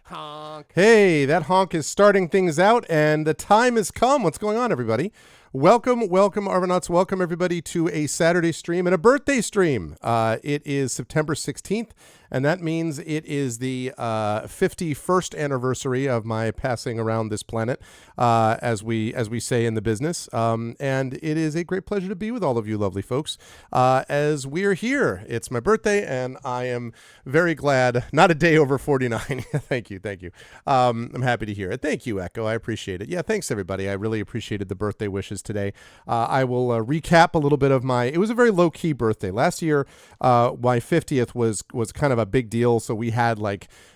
Honk. Hey, that honk is starting things out, and the time has come. What's going on, everybody? Welcome, Arvanauts. Welcome, everybody, to a Saturday stream and a birthday stream. It is September 16th, and that means it is the 51st anniversary of my passing around this planet, as we say in the business. And it is a great pleasure to be with all of you lovely folks as we're here. It's my birthday, and I am very glad. Not a day over 49. Thank you. I'm happy to hear it. Thank you, Echo. I appreciate it. Yeah, thanks, everybody. I really appreciated the birthday wishes today. I will recap a little bit of it was a very low-key birthday. Last year, my 50th was kind of a big deal, so we had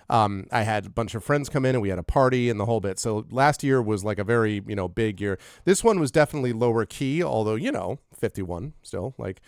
I had a bunch of friends come in and we had a party and the whole bit. So last year was like a very, big year. This one was definitely lower key, although, 51 still, that's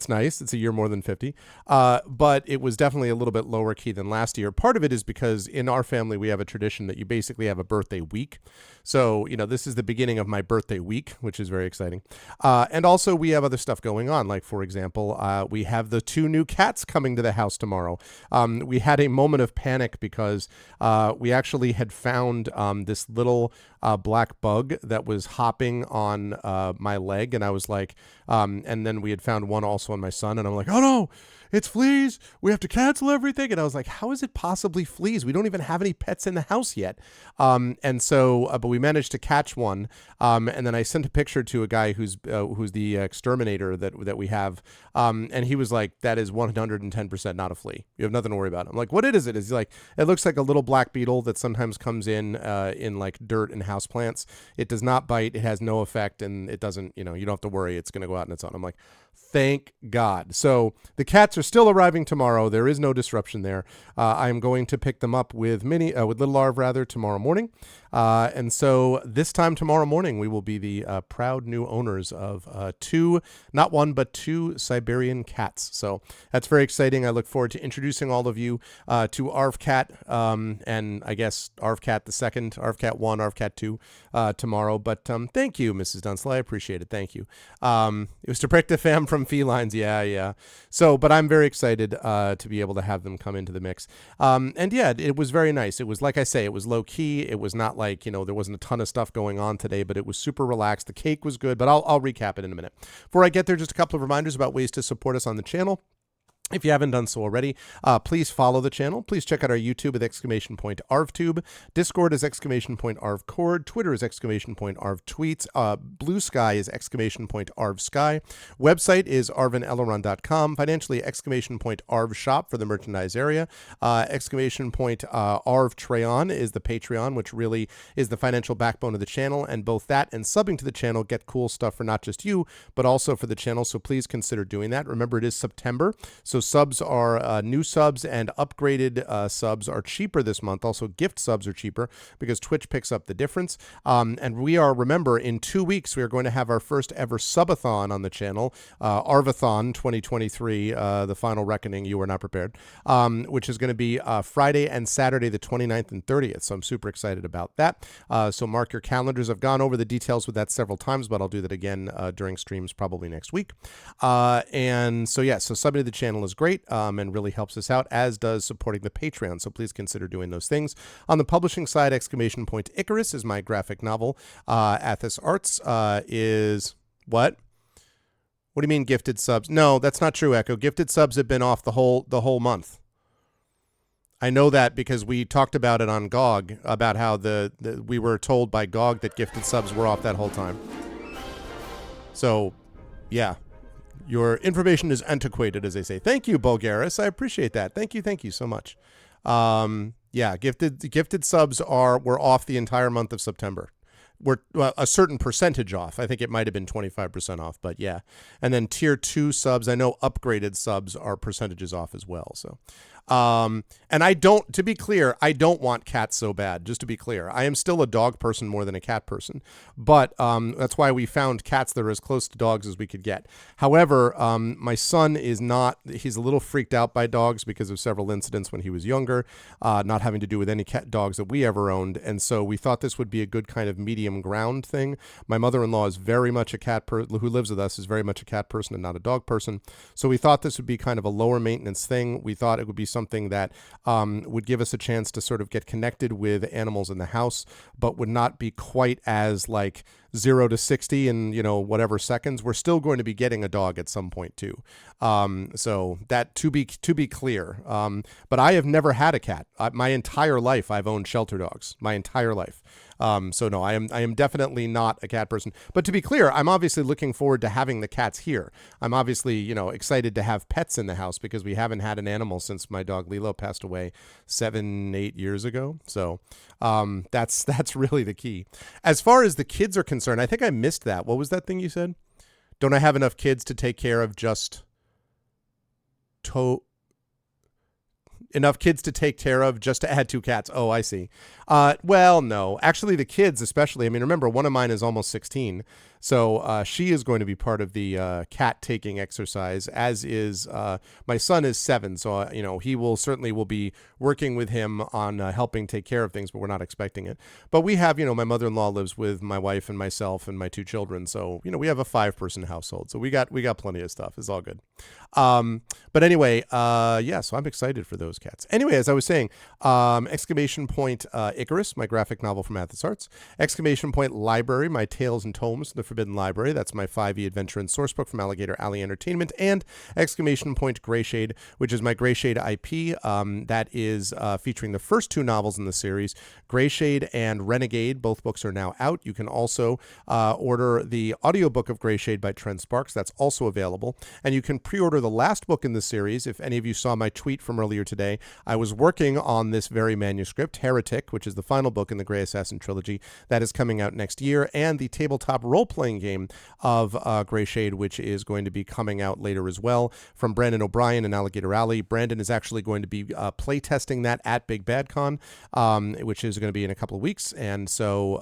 nice. It's a year more than 50. But it was definitely a little bit lower key than last year. Part of it is because in our family, we have a tradition that you basically have a birthday week. So, this is the beginning of my birthday week, which is very exciting. And also we have other stuff going on. Like, for example, we have the 2 new cats coming to the house tomorrow. We had a moment of panic because we actually had found this little black bug that was hopping on my leg. And I was like, and then we had found one also on my son. And I'm like, oh no, it's fleas. We have to cancel everything. And I was like, how is it possibly fleas? We don't even have any pets in the house yet. And so, but we managed to catch one. And then I sent a picture to a guy who's the exterminator that we have. And he was like, that is 110% not a flea. You have nothing to worry about. I'm like, what is it? Is like, it looks like a little black beetle that sometimes comes in like dirt and houseplants. It does not bite. It has no effect. And it doesn't, you don't have to worry. It's going to go out on its own. I'm like, thank God. So the cats are still arriving tomorrow. There is no disruption there. I am going to pick them up with Little Arv tomorrow morning. And so this time tomorrow morning, we will be the proud new owners of 2, not 1, but 2 Siberian cats. So that's very exciting. I look forward to introducing all of you to ArvCat, and I guess ArvCat the second, ArvCat 1, ArvCat 2 tomorrow. But thank you, Mrs. Dunsel. I appreciate it. Thank you. It was to protect the fam from felines. Yeah. So, but I'm very excited to be able to have them come into the mix. And yeah, it was very nice. It was, like I say, it was low key. It was not like, there wasn't a ton of stuff going on today, but it was super relaxed. The cake was good, but I'll recap it in a minute. Before I get there, just a couple of reminders about ways to support us on the channel. If you haven't done so already, please follow the channel. Please check out our YouTube at !ArvTube. Discord is !ArvCord. Twitter is !ArvTweets. Blue Sky is !ArvSky. Website is arvaneleron.com. Financially, !ArvShop for the merchandise area. !ArvTrayon is the Patreon, which really is the financial backbone of the channel. And both that and subbing to the channel get cool stuff for not just you, but also for the channel. So please consider doing that. Remember, it is September. So subs are new subs and upgraded subs are cheaper this month. Also, gift subs are cheaper because Twitch picks up the difference. And we are, remember, in 2 weeks, we are going to have our first ever subathon on the channel, Arvathon 2023, the final reckoning. You were not prepared, which is going to be Friday and Saturday, the 29th and 30th. So I'm super excited about that. So mark your calendars. I've gone over the details with that several times, but I'll do that again during streams probably next week. And so, yeah, so subbing to the channel is great and really helps us out, as does supporting the Patreon. So please consider doing those things. On the publishing side, Icarus is my graphic novel. Athos Arts is what? What do you mean gifted subs? No, that's not true, Echo. Gifted subs have been off the whole month. I know that because we talked about it on GOG, about how we were told by GOG that gifted subs were off that whole time. So, yeah. Your information is antiquated, as they say. Thank you, Bulgaris. I appreciate that. Thank you so much. Yeah, gifted subs were off the entire month of September. We're a certain percentage off. I think it might have been 25% off, but yeah. And then tier 2 subs, I know upgraded subs are percentages off as well. So, and to be clear, I don't want cats so bad, just to be clear. I am still a dog person more than a cat person, but that's why we found cats that are as close to dogs as we could get. However, my son he's a little freaked out by dogs because of several incidents when he was younger, not having to do with any cat dogs that we ever owned. And so we thought this would be a good kind of medium ground thing. My mother-in-law is very much a cat person, who lives with us is very much a cat person and not a dog person. So we thought this would be kind of a lower maintenance thing. We thought it would be something that would give us a chance to sort of get connected with animals in the house, but would not be quite as like 0 to 60 in, whatever seconds. We're still going to be getting a dog at some point too. So that to be clear. But I have never had a cat. My entire life I've owned shelter dogs. My entire life. So no, I am definitely not a cat person. But to be clear, I'm obviously looking forward to having the cats here. I'm obviously, excited to have pets in the house because we haven't had an animal since my dog Lilo passed away 7-8 years ago. So that's really the key. As far as the kids are concerned, I think I missed that. What was that thing you said? Don't I have enough kids to take care of enough kids to take care of just to add 2 cats? Oh, I see. Well, no. Actually, the kids especially, remember, one of mine is almost 16. So she is going to be part of the cat taking exercise, as is my son is 7. So, he will be working with him on helping take care of things, but we're not expecting it. But we have, my mother-in-law lives with my wife and myself and my 2 children. So, we have a 5-person household. So we got plenty of stuff. It's all good. But anyway, so I'm excited for those cats. Anyway, as I was saying, exclamation point Icarus, my graphic novel from Athos Arts. Exclamation point Library, my Tales and Tomes from the Forbidden Library. That's my 5e adventure and source book from Alligator Alley Entertainment. And exclamation point Greyshade, which is my Greyshade IP. That is featuring the first 2 novels in the series, Greyshade and Renegade. Both books are now out. You can also order the audiobook of Greyshade by Trent Sparks. That's also available. And you can pre-order the last book in the series. If any of you saw my tweet from earlier today, I was working on this very manuscript, Heretic, which is the final book in the Grey Assassin trilogy. That is coming out next year. And the tabletop role-playing game of Greyshade, which is going to be coming out later as well, from Brandon O'Brien and Alligator Alley. Brandon is actually going to be playtesting that at Big Bad Con, which is going to be in a couple of weeks. And so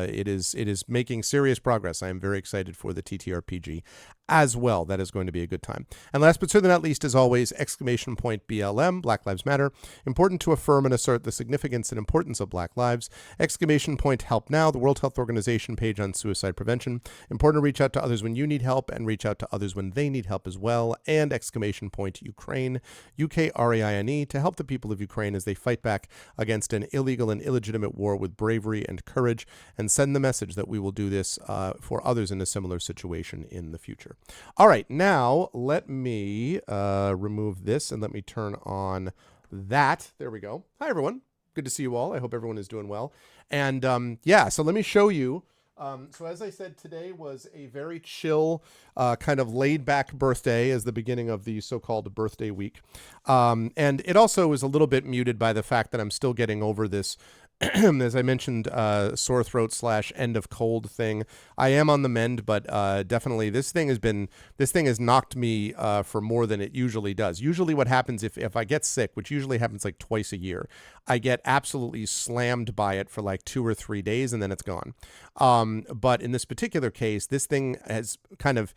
it is making serious progress. I am very excited for the TTRPG as well. That is going to be a good time. And last but certainly not least, as always, exclamation point BLM, Black Lives Matter. Important to affirm and assert the significance and importance of Black lives. Exclamation point Help Now, the World Health Organization page on suicide prevention. Important to reach out to others when you need help and reach out to others when they need help as well. And exclamation point Ukraine, UKRAINE, to help the people of Ukraine as they fight back against an illegal and illegitimate war with bravery and courage, and send the message that we will do this for others in a similar situation in the future. All right, now let me remove this and let me turn on that. There we go. Hi, everyone. Good to see you all. I hope everyone is doing well. And so let me show you. So as I said, today was a very chill, kind of laid-back birthday as the beginning of the so-called birthday week. And it also is a little bit muted by the fact that I'm still getting over this as I mentioned, sore throat / end of cold thing. I am on the mend, but definitely this thing has knocked me for more than it usually does. Usually what happens if I get sick, which usually happens like twice a year, I get absolutely slammed by it for like 2 or 3 days and then it's gone. But in this particular case, this thing has kind of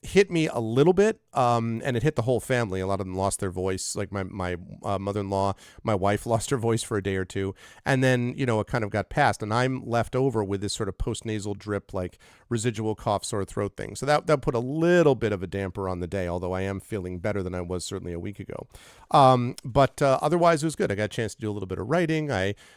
hit me a little bit, and it hit the whole family. A lot of them lost their voice, like my mother-in-law, my wife lost her voice for a day or two, and then, it kind of got past, and I'm left over with this sort of post-nasal drip, like residual cough, sore throat thing. So that put a little bit of a damper on the day, although I am feeling better than I was certainly a week ago. But otherwise it was good. I got a chance to do a little bit of writing.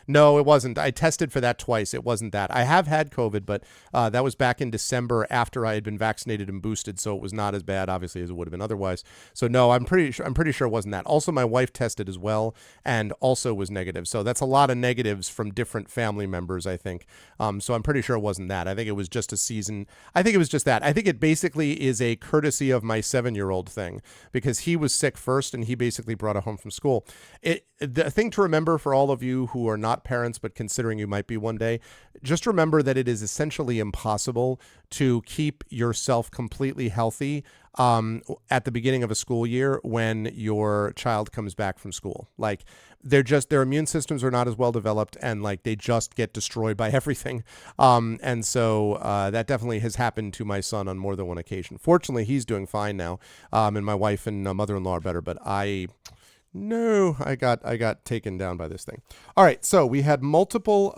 No, it wasn't. I tested for that twice. It wasn't that. I have had COVID, but that was back in December after I had been vaccinated and boosted, so it was not as bad, obviously, as it would have been otherwise. So no, I'm pretty sure it wasn't that. Also, my wife tested as well and also was negative. So that's a lot of negatives from different family members, I think. So I'm pretty sure it wasn't that. I think it was just a season. I think it was just that. I think it basically is a courtesy of my 7-year-old thing, because he was sick first and he basically brought it home from school. The thing to remember for all of you who are not parents, but considering you might be one day, just remember that it is essentially impossible to keep yourself completely healthy at the beginning of a school year when your child comes back from school. Like, their immune systems are not as well developed, and like they just get destroyed by everything. And so that definitely has happened to my son on more than one occasion. Fortunately, he's doing fine now, and my wife and mother-in-law are better, but No, I got taken down by this thing. All right, so we had multiple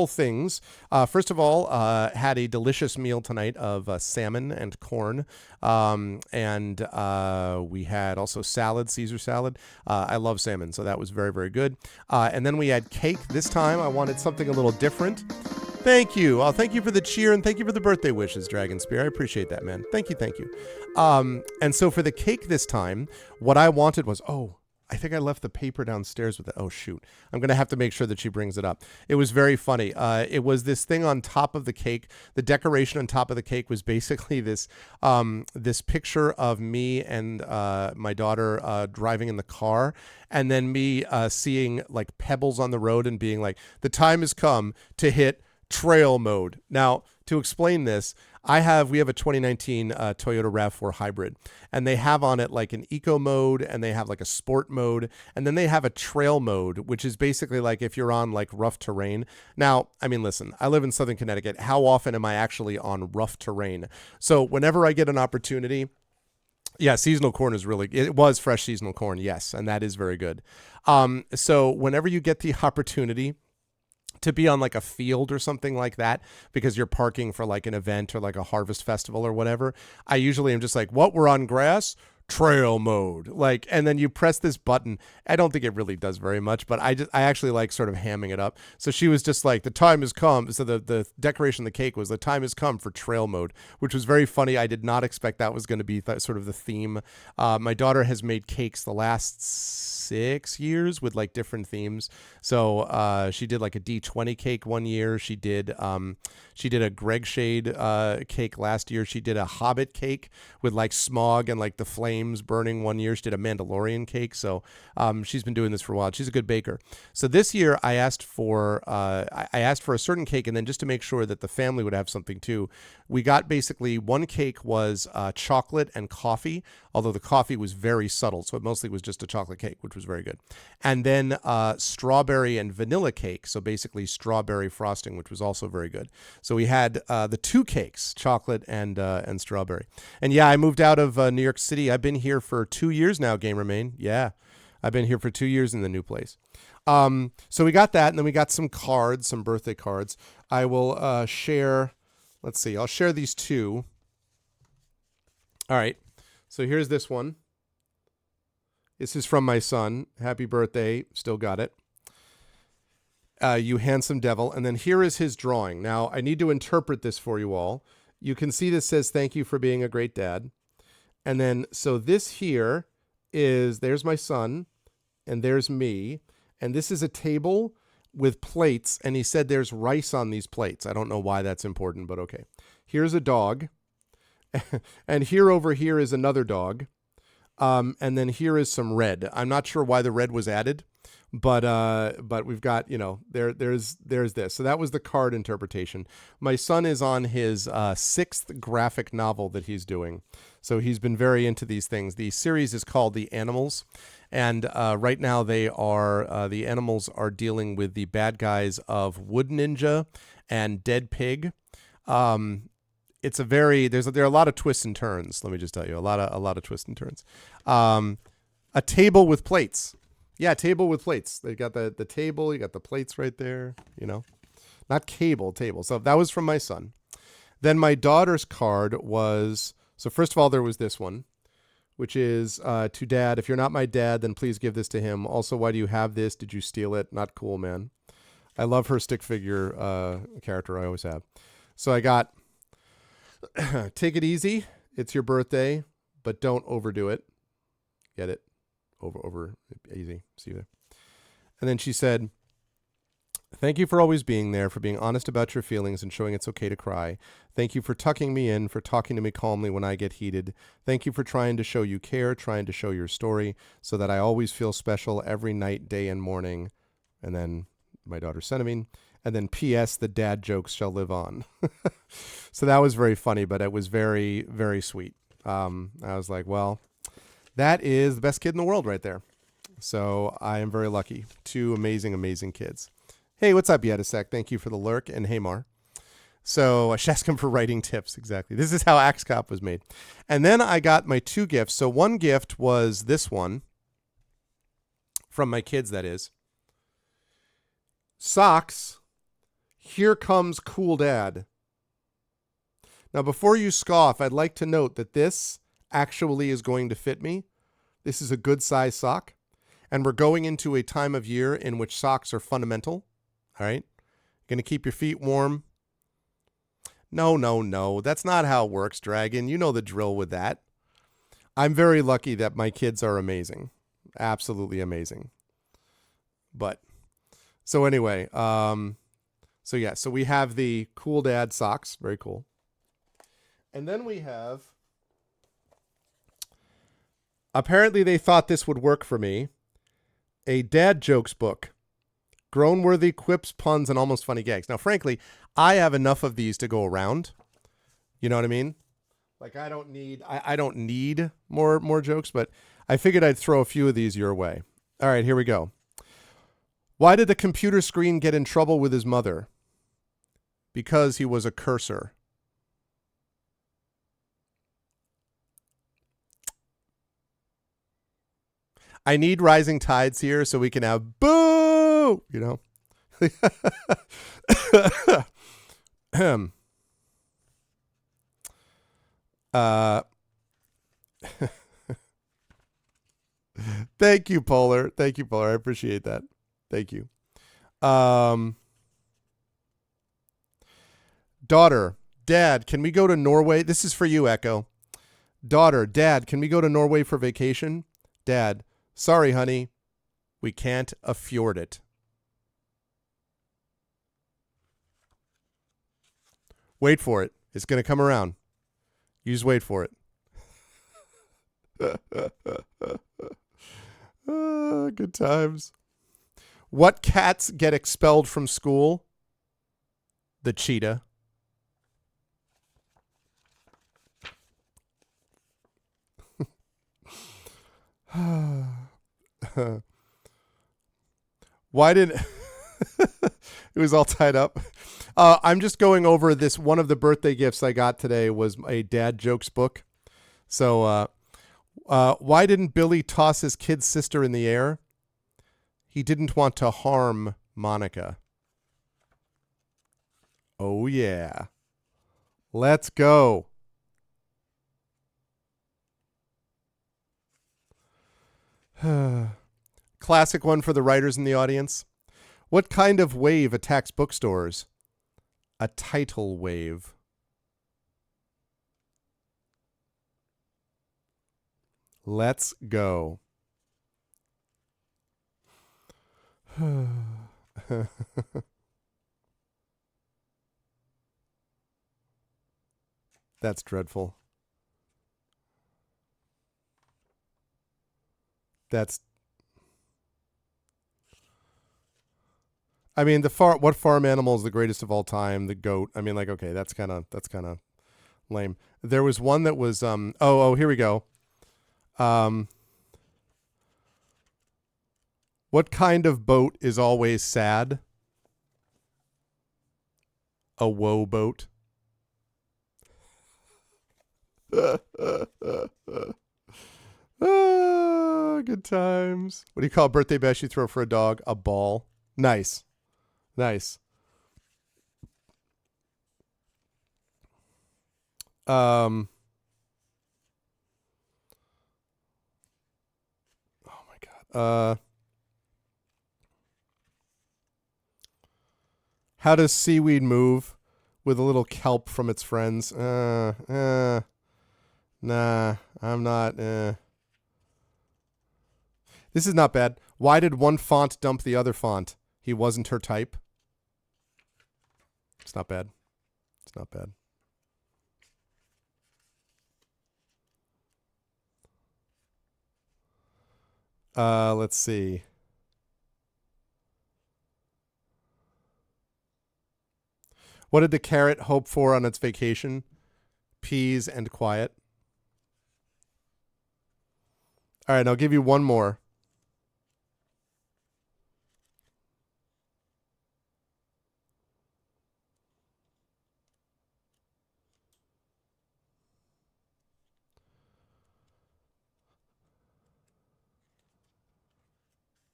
things. First of all, had a delicious meal tonight of salmon and corn, and we had also salad, Caesar salad. I love salmon, so that was very very good. And then we had cake. This time, I wanted something a little different. Thank you. Thank you for the cheer and thank you for the birthday wishes, Dragon Spear. I appreciate that, man. Thank you, thank you. And so for the cake this time, what I wanted was, I think I left the paper downstairs with it. Oh, shoot. I'm going to have to make sure that she brings it up. It was very funny. It was this thing on top of the cake. The decoration on top of the cake was basically this picture of me and my daughter driving in the car, and then me seeing like pebbles on the road and being like, the time has come to hit trail mode. Now, to explain this, we have a 2019 Toyota RAV4 hybrid, and they have on it like an eco mode, and they have like a sport mode, and then they have a trail mode, which is basically like if you're on like rough terrain. Now, I mean, listen, I live in Southern Connecticut. How often am I actually on rough terrain? So whenever I get an opportunity, yeah, seasonal corn is it was fresh seasonal corn, yes, and that is very good. So whenever you get the opportunity to be on like a field or something like that, because you're parking for like an event or like a harvest festival or whatever, I usually am just like, what, we're on grass? Trail mode. Like, and then you press this button. I don't think it really does very much, but I actually like sort of hamming it up. So she was just like, the time has come. So the decoration of the cake was, the time has come for trail mode, which was very funny. I did not expect that was going to be sort of the theme. My daughter has made cakes the last 6 years with like different themes. So she did like a D20 cake one year. She did a Greg Shade cake last year. She did a Hobbit cake with like smog and like the flames burning one year. She did a Mandalorian cake. So she's been doing this for a while. She's a good baker. So this year I asked for a certain cake, and then just to make sure that the family would have something too, we got basically one cake was chocolate and coffee, although the coffee was very subtle. So it mostly was just a chocolate cake, which was very good. And then strawberry and vanilla cake. So basically strawberry frosting, which was also very good. So we had the two cakes, chocolate and strawberry. And yeah, I moved out of New York City. I've been here for 2 years now, Gamermain. Yeah, I've been here for 2 years in the new place. So we got that, and then we got some cards, some birthday cards. I will share. Let's see. I'll share these two. All right. So here's this one. This is from my son. Happy birthday. Still got it. You handsome devil. And then here is his drawing. Now, I need to interpret this for you all. You can see this says, thank you for being a great dad. And then, so this here is, there's my son, and there's me. And this is a table with plates, and he said there's rice on these plates. I don't know why that's important, but okay. Here's a dog. And here over here is another dog. And then here is some red. I'm not sure why the red was added, but we've got, there's this. So that was the card interpretation. My son is on his 6th graphic novel that he's doing. So he's been very into these things. The series is called The Animals. And right now the animals are dealing with the bad guys of Wood Ninja and Dead Pig. It's there are a lot of twists and turns. Let me just tell you, a lot of twists and turns. A table with plates. Yeah, table with plates. They got the table. You got the plates right there. Not cable, table. So that was from my son. Then my daughter's card was, so first of all, there was this one, which is to dad. If you're not my dad, then please give this to him. Also, why do you have this? Did you steal it? Not cool, man. I love her stick figure character. I always have. So I got, take it easy. It's your birthday, but don't overdo it. Get it? Over easy. See you there. And then she said, thank you for always being there, for being honest about your feelings and showing it's okay to cry. Thank you for tucking me in, for talking to me calmly when I get heated. Thank you for trying to show you care, trying to show your story so that I always feel special every night, day, and morning. And then my daughter sent me. And then P.S. the dad jokes shall live on. So that was very funny, but it was very, very sweet. I was like, well, that is the best kid in the world right there. So I am very lucky. 2 amazing, amazing kids. Hey, what's up, Yedisek? Thank you for the lurk. And hey, Mar. So I should ask him for writing tips. Exactly. This is how Axe Cop was made. And then I got my 2 gifts. So one gift was this one. from my kids, that is. Socks. Here comes Cool Dad. Now, before you scoff, I'd like to note that this actually is going to fit me. This is a good size sock. And we're going into a time of year in which socks are fundamental. All right? Going to keep your feet warm. No. That's not how it works, Dragon. You know the drill with that. I'm very lucky that my kids are amazing. Absolutely amazing. But, so anyway, so we have the Cool Dad socks. Very cool. And then we have, apparently they thought this would work for me, a dad jokes book. Grown-worthy quips, puns, and almost funny gags. Now, frankly, I have enough of these to go around. You know what I mean? Like, I don't need more jokes, but I figured I'd throw a few of these your way. All right, here we go. Why did the computer screen get in trouble with his mother? Because he was a cursor. I need rising tides here so we can have boo, you know. Thank you, Polar. Thank you, Polar. I appreciate that. Thank you. Daughter, Dad, can we go to Norway? This is for you, Echo. Daughter, Dad, can we go to Norway for vacation? Dad, sorry, honey. We can't afford it. Wait for it. It's going to come around. You just wait for it. Good times. What cats get expelled from school? The cheetah. Why didn't it was all tied up? I'm just going over this. One of the birthday gifts I got today was a dad jokes book. So, why didn't Billy toss his kid's sister in the air? He didn't want to harm Monica. Oh, yeah. Let's go. Classic one for the writers in the audience. What kind of wave attacks bookstores? A tidal wave. Let's go. That's dreadful. I mean, what farm animal is the greatest of all time? The goat. I mean, like, okay, that's kind of lame. There was one that was here we go. What kind of boat is always sad? A woe boat. Good times. What do you call a birthday bash you throw for a dog? A ball. Nice. Nice. Oh my God. How does seaweed move with a little kelp from its friends? Nah, I'm not. This is not bad. Why did one font dump the other font? He wasn't her type. It's not bad. It's not bad. Let's see. What did the carrot hope for on its vacation? Peas and quiet. All right, I'll give you one more.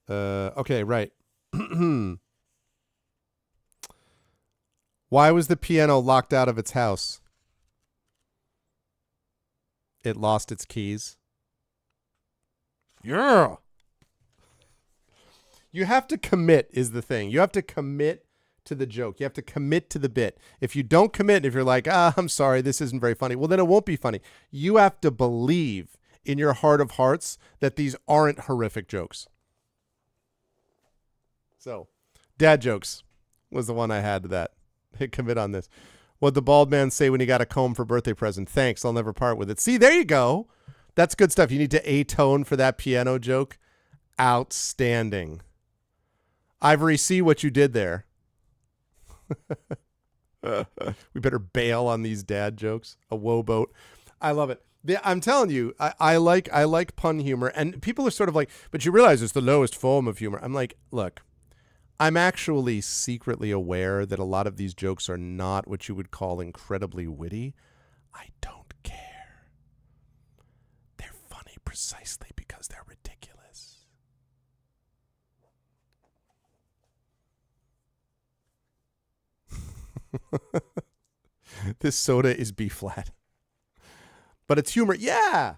Okay, right. Why was the piano locked out of its house? It lost its keys. Yeah. You have to commit is the thing. You have to commit to the joke. You have to commit to the bit. If you don't commit, if you're like, I'm sorry, this isn't very funny, well, then it won't be funny. You have to believe in your heart of hearts that these aren't horrific jokes. So, dad jokes was the one I had to that. Hit commit on this. What'd the bald man say when he got a comb for birthday present? Thanks, I'll never part with it. See, there you go. That's good stuff. You need to atone for that piano joke. Outstanding. Ivory, see what you did there. We better bail on these dad jokes. A woe boat. I love it. I'm telling you, I like pun humor, and people are sort of like, but you realize it's the lowest form of humor. I'm like, look, I'm actually secretly aware that a lot of these jokes are not what you would call incredibly witty. I don't care. They're funny precisely because they're ridiculous. This soda is B flat. But it's humor. Yeah.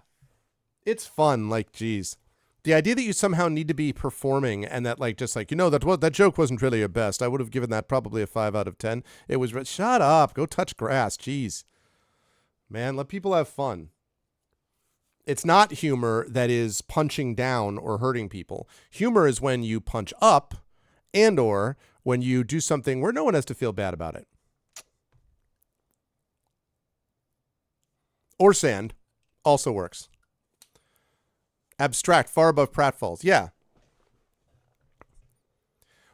It's fun. Like, geez. The idea that you somehow need to be performing and that, like, just like, that joke wasn't really your best. I would have given that probably a 5 out of 10. It was, shut up. Go touch grass. Jeez. Man, let people have fun. It's not humor that is punching down or hurting people. Humor is when you punch up and or when you do something where no one has to feel bad about it. Or sand also works. Abstract, far above pratfalls. Yeah.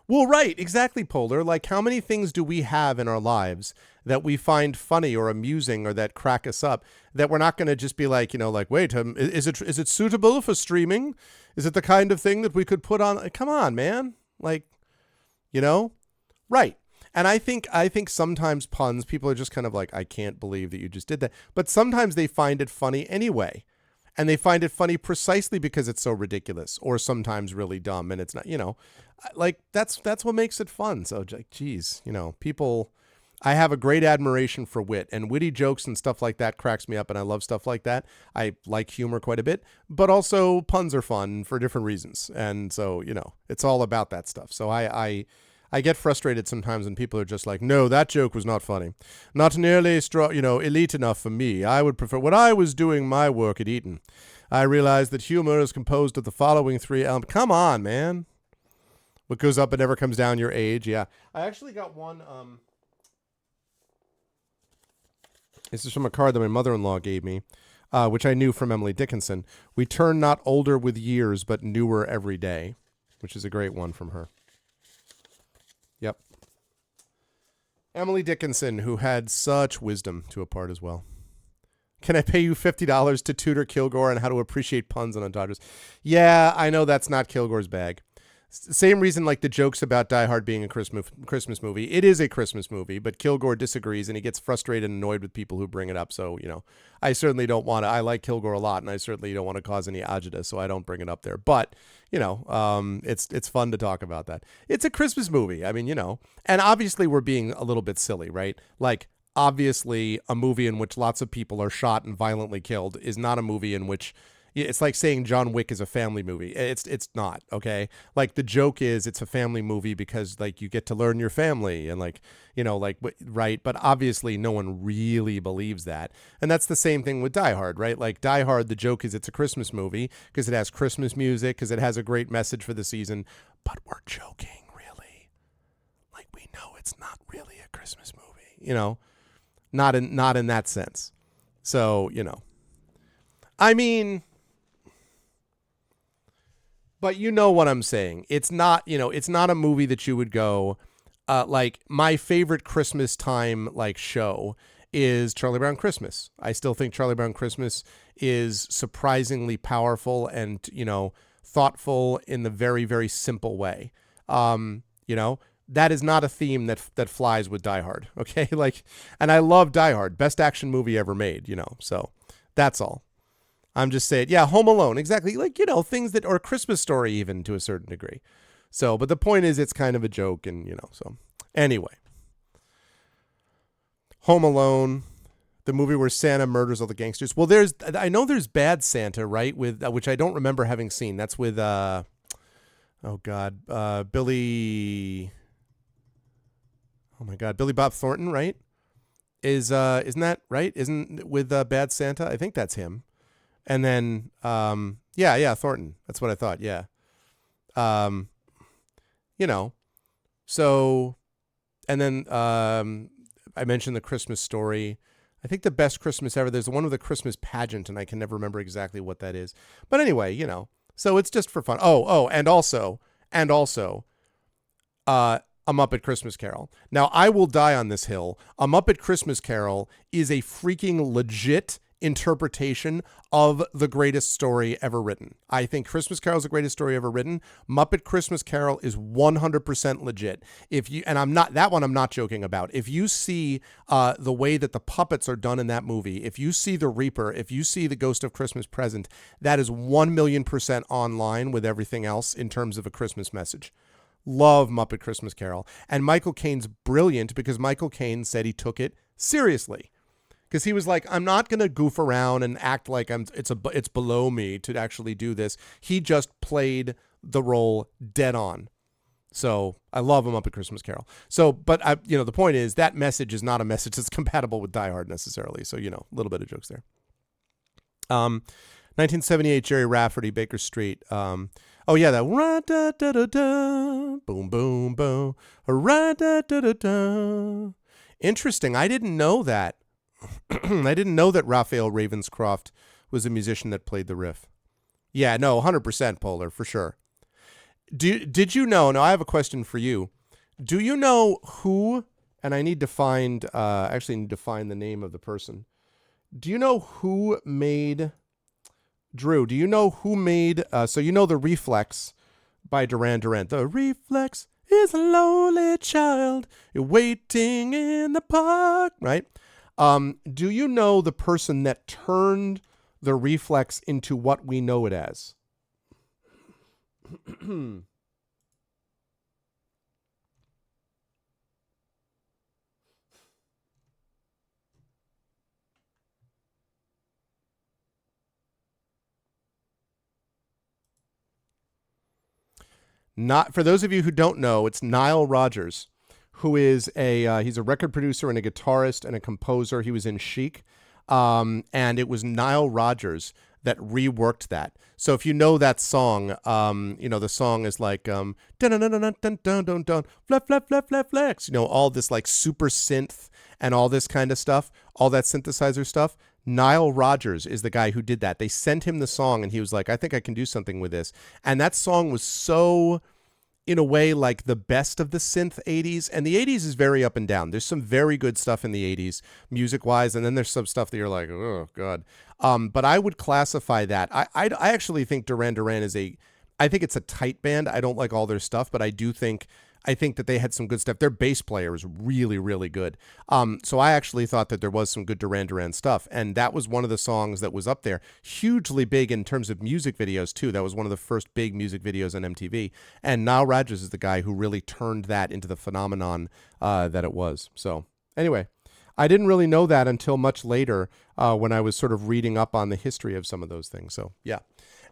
Well, right. Exactly, Polar. Like, how many things do we have in our lives that we find funny or amusing or that crack us up that we're not going to just be like, like, wait, is it suitable for streaming? Is it the kind of thing that we could put on? Come on, man. Like, right. And I think sometimes puns, people are just kind of like, I can't believe that you just did that. But sometimes they find it funny anyway. And they find it funny precisely because it's so ridiculous or sometimes really dumb. And it's not, like that's what makes it fun. So, like, geez, people, I have a great admiration for wit, and witty jokes and stuff like that cracks me up. And I love stuff like that. I like humor quite a bit, but also puns are fun for different reasons. And so, it's all about that stuff. So I get frustrated sometimes when people are just like, no, that joke was not funny. Not nearly elite enough for me. I would prefer, when I was doing my work at Eton, I realized that humor is composed of the following 3 elements. Come on, man. What goes up and never comes down, your age. Yeah. I actually got one. This is from a card that my mother-in-law gave me, which I knew from Emily Dickinson. We turn not older with years, but newer every day, which is a great one from her. Yep. Emily Dickinson, who had such wisdom to impart as well. Can I pay you $50 to tutor Kilgore on how to appreciate puns on entendres? Yeah, I know that's not Kilgore's bag. Same reason like the jokes about Die Hard being a Christmas movie. It is a Christmas movie, but Kilgore disagrees and he gets frustrated and annoyed with people who bring it up. So, I certainly don't want to. I like Kilgore a lot, and I certainly don't want to cause any agita, so I don't bring it up there. But, it's fun to talk about that. It's a Christmas movie. I mean, and obviously we're being a little bit silly, right? Like, obviously a movie in which lots of people are shot and violently killed is not a movie in which it's like saying John Wick is a family movie. It's not, okay? Like, the joke is it's a family movie because, like, you get to learn your family and, like, right? But obviously no one really believes that. And that's the same thing with Die Hard, right? Like, Die Hard, the joke is it's a Christmas movie because it has Christmas music, because it has a great message for the season. But we're joking, really. Like, we know it's not really a Christmas movie, Not in that sense. So, I mean... But you know what I'm saying. It's not, it's not a movie that you would go, like, my favorite Christmas time, like, show is Charlie Brown Christmas. I still think Charlie Brown Christmas is surprisingly powerful and, thoughtful in the very, very simple way. That is not a theme that flies with Die Hard. Okay. Like, and I love Die Hard, best action movie ever made, so that's all. I'm just saying, yeah, Home Alone, exactly. Like, things that, or Christmas Story even to a certain degree. So, but the point is it's kind of a joke and, so anyway. Home Alone, the movie where Santa murders all the gangsters. Well, I know there's Bad Santa, right? With which I don't remember having seen. That's with oh God, Billy. Oh my God, Billy Bob Thornton, right? Isn't that right? Isn't with Bad Santa? I think that's him. And then yeah, Thornton. That's what I thought. Yeah. Um, so, and then I mentioned the Christmas Story. I think the best Christmas ever. There's one with the Christmas pageant, and I can never remember exactly what that is. But anyway, so it's just for fun. Oh, and also, A Muppet Christmas Carol. Now, I will die on this hill. A Muppet Christmas Carol is a freaking legit interpretation of the greatest story ever written. I think Christmas Carol is the greatest story ever written. Muppet Christmas Carol is 100% legit. I'm not joking about. If you see the way that the puppets are done in that movie, if you see the Reaper, if you see the Ghost of Christmas Present, that is 1,000,000% online with everything else in terms of a Christmas message. Love Muppet Christmas Carol. And Michael Caine's brilliant because Michael Caine said he took it seriously. Because he was like, I'm not going to goof around and act like it's below me to actually do this. He just played the role dead on. So I love A Muppet Christmas Carol. So, but the point is that message is not a message that's compatible with Die Hard necessarily. So, a little bit of jokes there. 1978, Jerry Rafferty, Baker Street. Oh yeah, that ra-da-da-da-da, boom, boom, boom, ra-da-da-da-da. Interesting. I didn't know that. I didn't know that Raphael Ravenscroft was a musician that played the riff. Yeah, no, 100% Polar, for sure. Did you know, now I have a question for you. Do you know who, and I need to find the name of the person. Do you know who made, Drew, do you know who made, the Reflex by Duran Duran. The Reflex is a lonely child, you're waiting in the park, right? Do you know the person that turned the Reflex into what we know it as? Not for those of you who don't know, it's Nile Rodgers, who is he's a record producer and a guitarist and a composer. He was in Chic, and it was Nile Rodgers that reworked that. So if you know that song, the song is like dun dun dun dun dun dun dun dun flex, all this like super synth and all this kind of stuff, all that synthesizer stuff. Nile Rodgers is the guy who did that. They sent him the song and he was like, I think I can do something with this. And that song was so, in a way, like the best of the synth 80s. And the 80s is very up and down. There's some very good stuff in the 80s, music-wise, and then there's some stuff that you're like, oh, God. But I would classify that. I actually think Duran Duran I think it's a tight band. I don't like all their stuff, but I think that they had some good stuff. Their bass player is really, really good. So I actually thought that there was some good Duran Duran stuff. And that was one of the songs that was up there. Hugely big in terms of music videos, too. That was one of the first big music videos on MTV. And Nile Rodgers is the guy who really turned that into the phenomenon that it was. So anyway, I didn't really know that until much later when I was sort of reading up on the history of some of those things. So, yeah.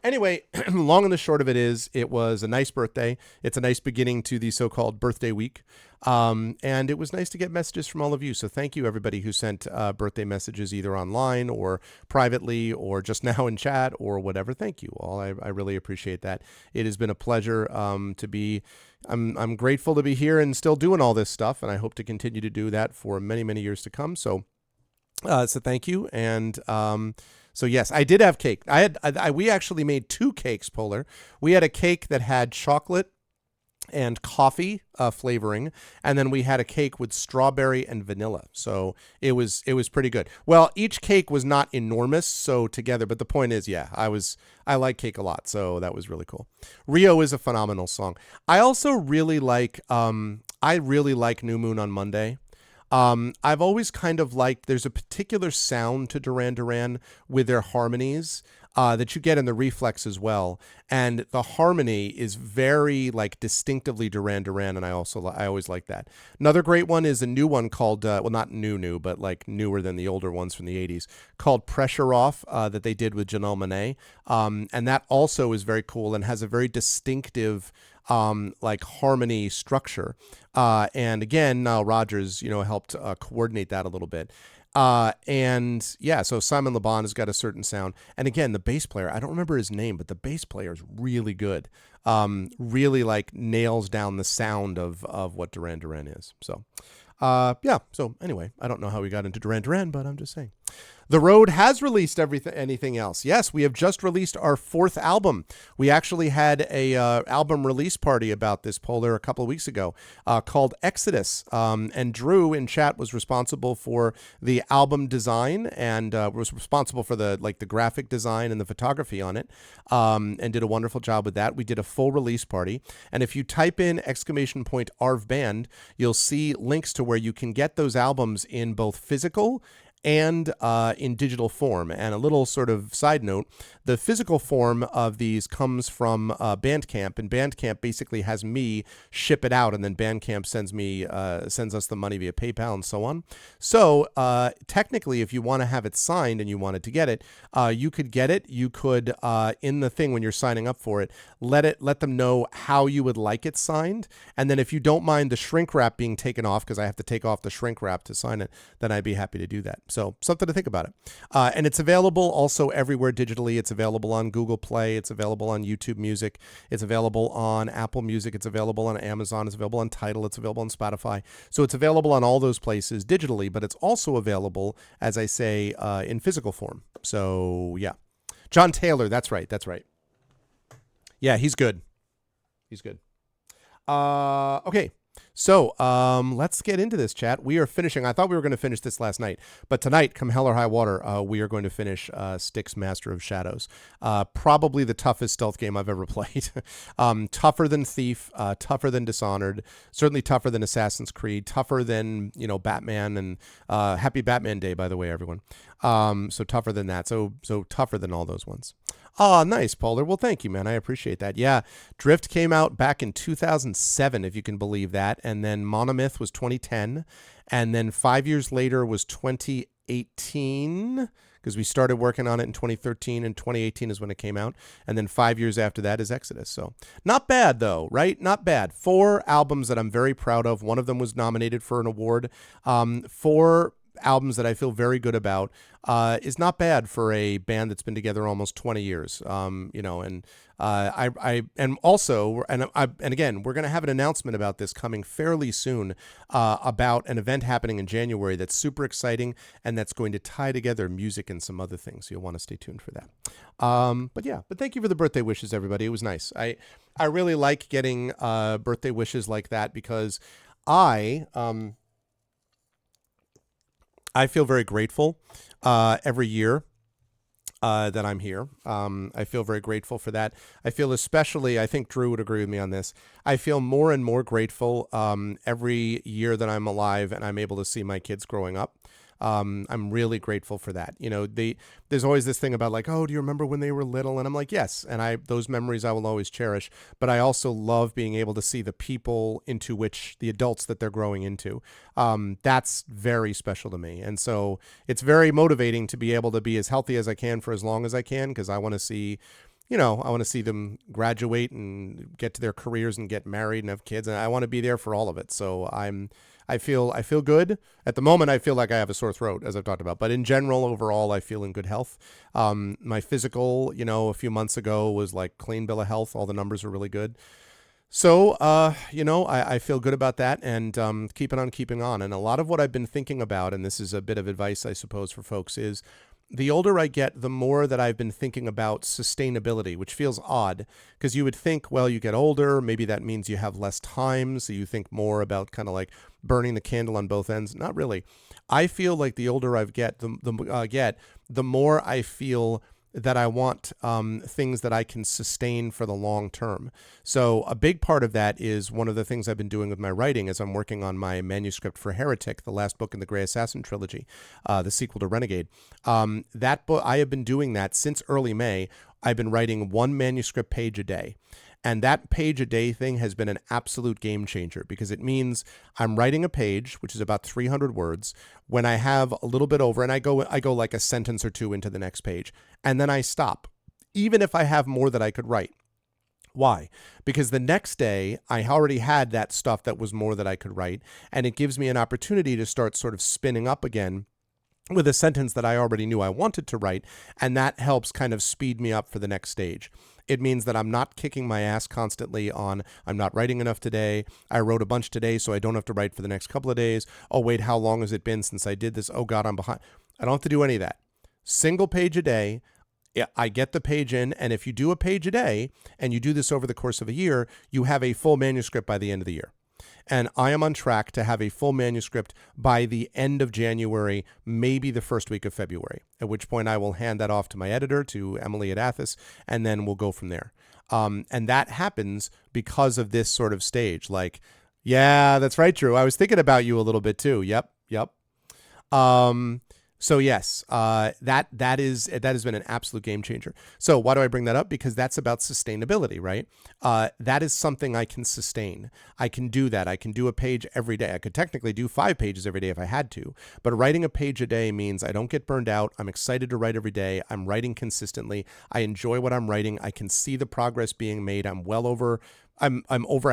Anyway, long and the short of it is, it was a nice birthday. It's a nice beginning to the so-called birthday week. And it was nice to get messages from all of you. So thank you, everybody who sent birthday messages either online or privately or just now in chat or whatever. Thank you all. I really appreciate that. It has been a pleasure to be... I'm grateful to be here and still doing all this stuff. And I hope to continue to do that for many, many years to come. So thank you. And... so yes, I did have cake. We actually made two cakes, Polar. We had a cake that had chocolate and coffee flavoring, and then we had a cake with strawberry and vanilla. So it was pretty good. Well, each cake was not enormous, so together. But the point is, yeah, I like cake a lot, so that was really cool. Rio is a phenomenal song. I also really like New Moon on Monday. I've always kind of liked, there's a particular sound to Duran Duran with their harmonies that you get in the Reflex as well. And the harmony is very like distinctively Duran Duran, and I always like that. Another great one is a new one called well, not new, but like newer than the older ones from the '80s, called Pressure Off, that they did with Janelle Monáe, and that also is very cool and has a very distinctive like harmony structure. And again, Nile Rodgers, helped coordinate that a little bit. And yeah, so Simon Le Bon has got a certain sound. And again, the bass player, I don't remember his name, but the bass player is really good. Really like nails down the sound of what Duran Duran is. So, yeah. So anyway, I don't know how we got into Duran Duran, but I'm just saying. The Road has released anything else. Yes, we have just released our 4th album. We actually had a album release party about this, Polar, a couple of weeks ago, called Exodus. And Drew in chat was responsible for the album design and was responsible for the graphic design and the photography on it, and did a wonderful job with that. We did a full release party, and if you type in !ARV Band, you'll see links to where you can get those albums in both physical and in digital form. And a little sort of side note, the physical form of these comes from Bandcamp, and Bandcamp basically has me ship it out, and then Bandcamp sends us the money via PayPal and so on. So technically, if you want to have it signed and you wanted to get it, you could get it. You could, in the thing when you're signing up for it, let them know how you would like it signed. And then if you don't mind the shrink wrap being taken off, because I have to take off the shrink wrap to sign it, then I'd be happy to do that. So something to think about it. And it's available also everywhere digitally. It's available on Google Play. It's available on YouTube Music. It's available on Apple Music. It's available on Amazon. It's available on Tidal. It's available on Spotify. So it's available on all those places digitally, but it's also available, as I say, in physical form. So yeah. John Taylor. That's right. Yeah, he's good. Okay. So let's get into this, chat. We are finishing. I thought we were going to finish this last night, but tonight, come hell or high water, we are going to finish Styx Master of Shadows. Probably the toughest stealth game I've ever played. Tougher than Thief, tougher than Dishonored, certainly tougher than Assassin's Creed, tougher than Batman, and Happy Batman Day, by the way, everyone. So tougher than that. So tougher than all those ones. Oh, nice, Polar. Well, thank you, man. I appreciate that. Yeah, Drift came out back in 2007, if you can believe that. And then Monomyth was 2010. And then 5 years later was 2018, because we started working on it in 2013, and 2018 is when it came out. And then 5 years after that is Exodus. So not bad, though, right? Not bad. 4 albums that I'm very proud of. One of them was nominated for an award. 4 albums that I feel very good about is not bad for a band that's been together almost 20 years. And again, we're going to have an announcement about this coming fairly soon, about an event happening in January that's super exciting and that's going to tie together music and some other things. So you'll want to stay tuned for that. But thank you for the birthday wishes, everybody. It was nice. I really like getting birthday wishes like that, because I feel very grateful every year that I'm here. I feel very grateful for that. I feel especially, I think Drew would agree with me on this, I feel more and more grateful every year that I'm alive and I'm able to see my kids growing up. I'm really grateful for that. There's always this thing about like, oh, do you remember when they were little? And I'm like, yes. And those memories I will always cherish, but I also love being able to see the people into which the adults that they're growing into. That's very special to me. And so it's very motivating to be able to be as healthy as I can for as long as I can, because I want to see them graduate and get to their careers and get married and have kids. And I want to be there for all of it. So I feel good. At the moment, I feel like I have a sore throat, as I've talked about. But in general, overall, I feel in good health. My physical, a few months ago was like clean bill of health. All the numbers were really good. So, I feel good about that, and keeping on keeping on. And a lot of what I've been thinking about, and this is a bit of advice, I suppose, for folks, is the older I get, the more that I've been thinking about sustainability, which feels odd, because you would think, well, you get older, maybe that means you have less time, so you think more about kind of like burning the candle on both ends. Not really. I feel like the older I get, the more I feel that I want things that I can sustain for the long term. So a big part of that is one of the things I've been doing with my writing as I'm working on my manuscript for Heretic, the last book in the Grey Assassin trilogy, the sequel to Renegade. That book, I have been doing that since early May. I've been writing one manuscript page a day. And that page a day thing has been an absolute game changer because it means I'm writing a page, which is about 300 words, when I have a little bit over, and I go like a sentence or two into the next page, and then I stop, even if I have more that I could write. Why? Because the next day I already had that stuff that was more that I could write, and it gives me an opportunity to start sort of spinning up again with a sentence that I already knew I wanted to write, and that helps kind of speed me up for the next stage. It means that I'm not kicking my ass constantly on, I'm not writing enough today. I wrote a bunch today, so I don't have to write for the next couple of days. Oh, wait, how long has it been since I did this? Oh, God, I'm behind. I don't have to do any of that. Single page a day. I get the page in, and if you do a page a day, and you do this over the course of a year, you have a full manuscript by the end of the year. And I am on track to have a full manuscript by the end of January, maybe the first week of February, at which point I will hand that off to my editor, to Emily at Athos, and then we'll go from there. And that happens because of this sort of stage. Like, yeah, that's right, Drew. I was thinking about you a little bit too. Yep. So yes, that has been an absolute game changer. So why do I bring that up? Because that's about sustainability, right? That is something I can sustain. I can do that. I can do a page every day. I could technically do 5 pages every day if I had to, but writing a page a day means I don't get burned out. I'm excited to write every day. I'm writing consistently. I enjoy what I'm writing. I can see the progress being made. I'm over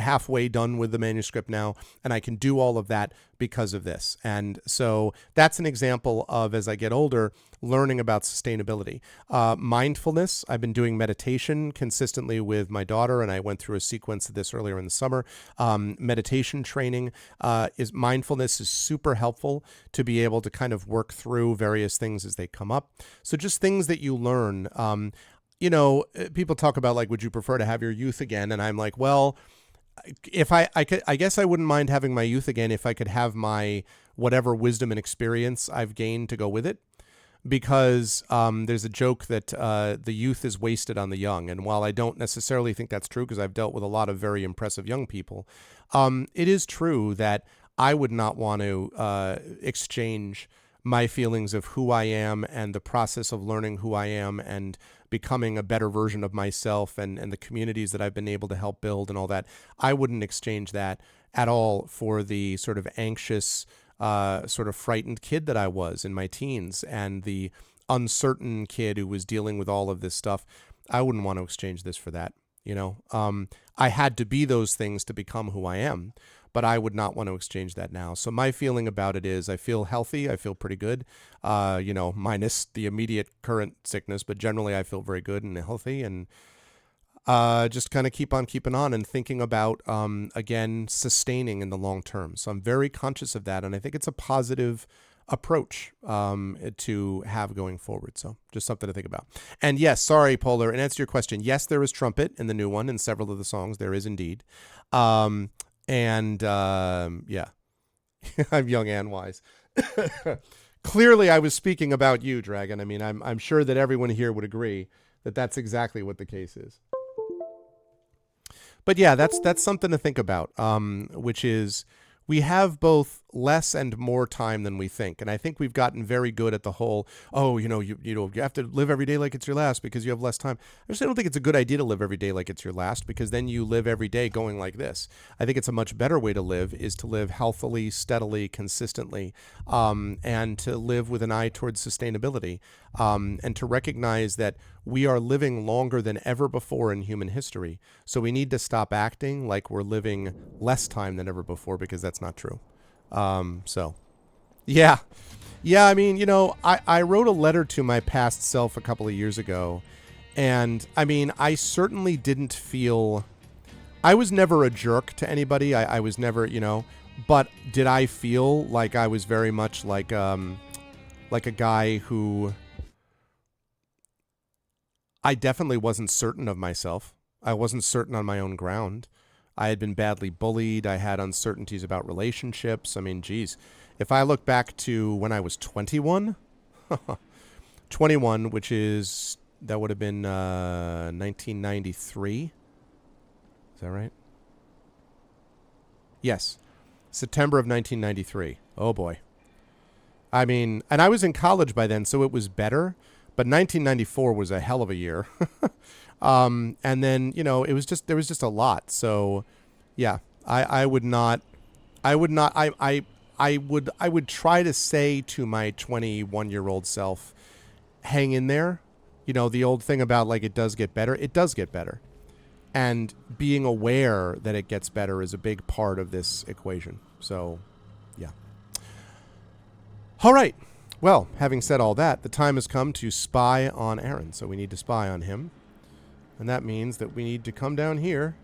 halfway done with the manuscript now, and I can do all of that because of this. And so that's an example of, as I get older, learning about sustainability. Mindfulness. I've been doing meditation consistently with my daughter, and I went through a sequence of this earlier in the summer. Meditation training mindfulness is super helpful to be able to kind of work through various things as they come up. So just things that you learn. People talk about, like, would you prefer to have your youth again? And I'm like, well, if I could, I guess I wouldn't mind having my youth again if I could have my whatever wisdom and experience I've gained to go with it. Because there's a joke that the youth is wasted on the young. And while I don't necessarily think that's true, because I've dealt with a lot of very impressive young people, it is true that I would not want to exchange my feelings of who I am and the process of learning who I am and becoming a better version of myself and the communities that I've been able to help build and all that. I wouldn't exchange that at all for the sort of anxious, sort of frightened kid that I was in my teens and the uncertain kid who was dealing with all of this stuff. I wouldn't want to exchange this for that. I had to be those things to become who I am, but I would not want to exchange that now. So my feeling about it is I feel healthy. I feel pretty good, minus the immediate current sickness, but generally I feel very good and healthy, and just kind of keep on keeping on and thinking about, again, sustaining in the long term. So I'm very conscious of that, and I think it's a positive approach to have going forward. So just something to think about. And yes, sorry, Polar, in answer to your question, yes, there is trumpet in the new one, in several of the songs. There is indeed. Yeah, I'm young and wise. Clearly, I was speaking about you, Dragon. I mean, I'm sure that everyone here would agree that that's exactly what the case is. But yeah, that's something to think about, which is we have both less and more time than we think. And I think we've gotten very good at the whole, you have to live every day like it's your last because you have less time. I don't think it's a good idea to live every day like it's your last, because then you live every day going like this. I think it's a much better way to live is to live healthily, steadily, consistently, and to live with an eye towards sustainability, and to recognize that we are living longer than ever before in human history. So we need to stop acting like we're living less time than ever before, because that's not true. Yeah. I mean, I wrote a letter to my past self a couple of years ago, and I mean, I certainly didn't feel, I was never a jerk to anybody. I was never, but did I feel like I was very much like a guy who, I definitely wasn't certain of myself. I wasn't certain on my own ground. I had been badly bullied. I had uncertainties about relationships. I mean, geez, if I look back to when I was 21, 21, which is That would have been 1993. Is that right? Yes. September of 1993. Oh, boy. I mean, and I was in college by then, so it was better. But 1994 was a hell of a year. And then, you know, it was just, there was just a lot. So, yeah, I would not, I would not, I would try to say to my 21-year-old self, hang in there. You know, the old thing about like it does get better. It does get better. And being aware that it gets better is a big part of this equation. So, yeah. All right. Well, having said all that, the time has come to spy on Aaron. So we need to spy on him. And that means that we need to come down here.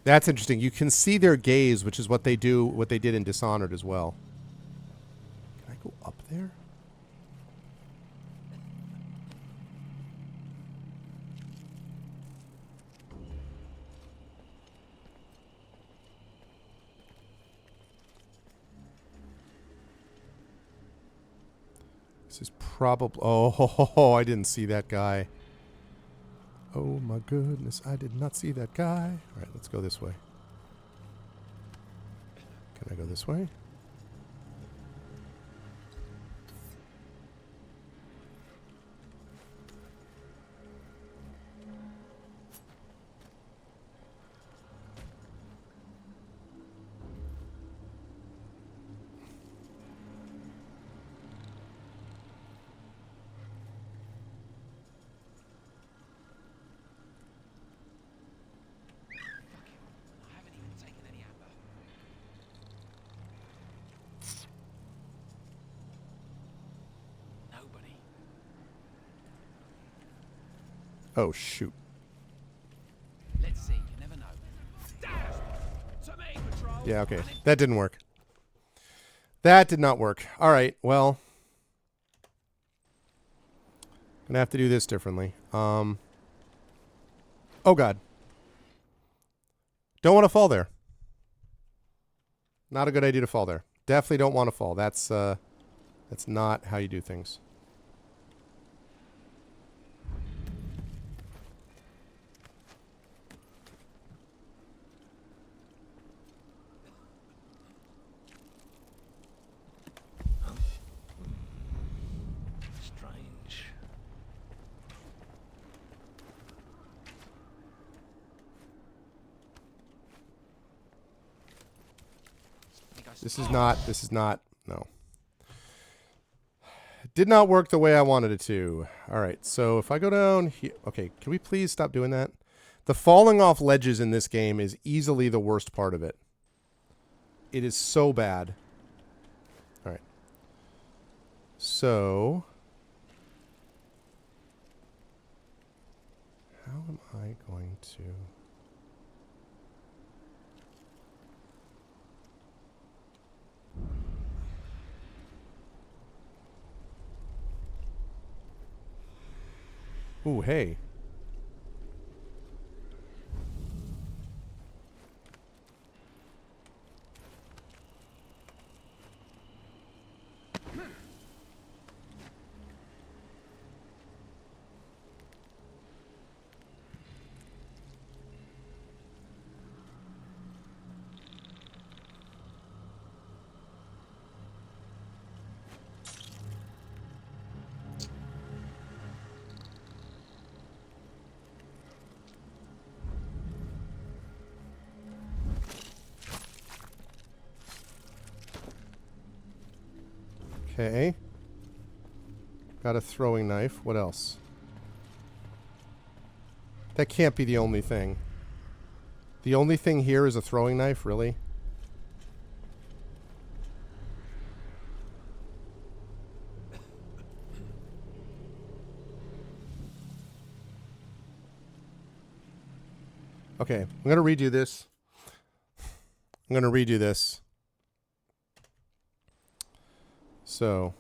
That's interesting. You can see their gaze, which is what they do, what they did in Dishonored as well. Can I go up there? This is probably... Oh, I didn't see that guy. Oh my goodness, I did not see that guy. All right, let's go this way. Can I go this way? Oh, shoot. Let's see, you never know. To me, patrol. Yeah, okay. That didn't work. That did not work. All right, well. Gonna have to do this differently. Oh, God. Don't want to fall there. Not a good idea to fall there. Definitely don't want to fall. That's not how you do things. Strange. This is not, no. It did not work the way I wanted it to. All right, so if I go down here, okay, can we please stop doing that? The falling off ledges in this game is easily the worst part of it. It is so bad. All right. So, how am I going to... Ooh, hey. Okay. Got a throwing knife. What else? That can't be the only thing. The only thing here is a throwing knife, really? Okay, I'm going to redo this. So.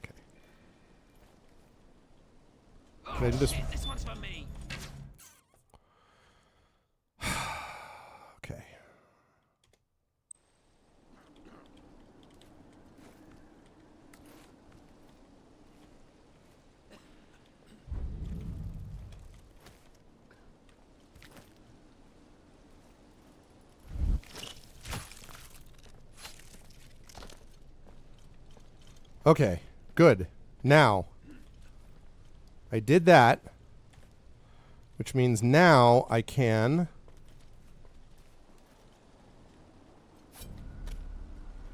Okay. Can I do this? Shit, this one's for me. Okay. Okay, good. Now, I did that, which means now I can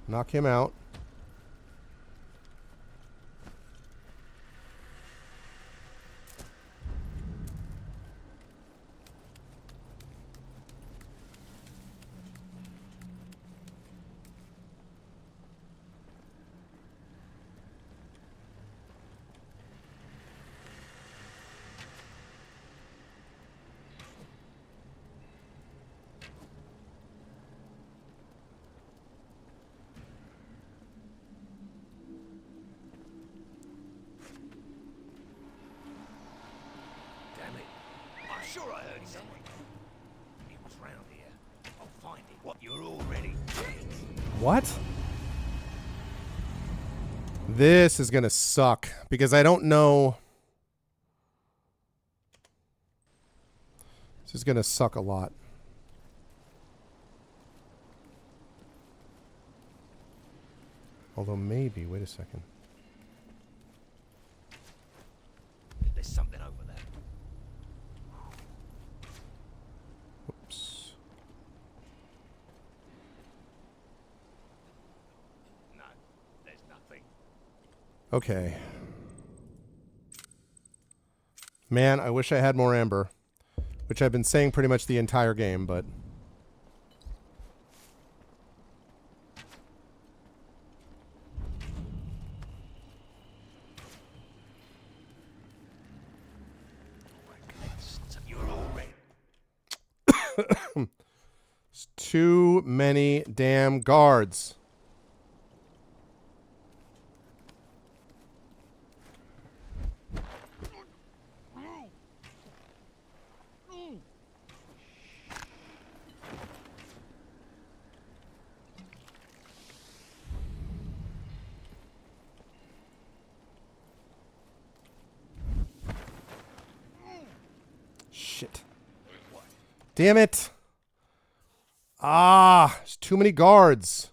knock him out. Damn it. I'm sure I heard something. It was round here. I'll find it. What, you're already dead? What? This is going to suck because I don't know. This is going to suck a lot. Although maybe, wait a second. There's something over there. Oops. No, there's nothing. Okay. Man, I wish I had more amber, which I've been saying pretty much the entire game, but You're already. it's too many damn guards. Shit. Damn it. Ah, there's too many guards.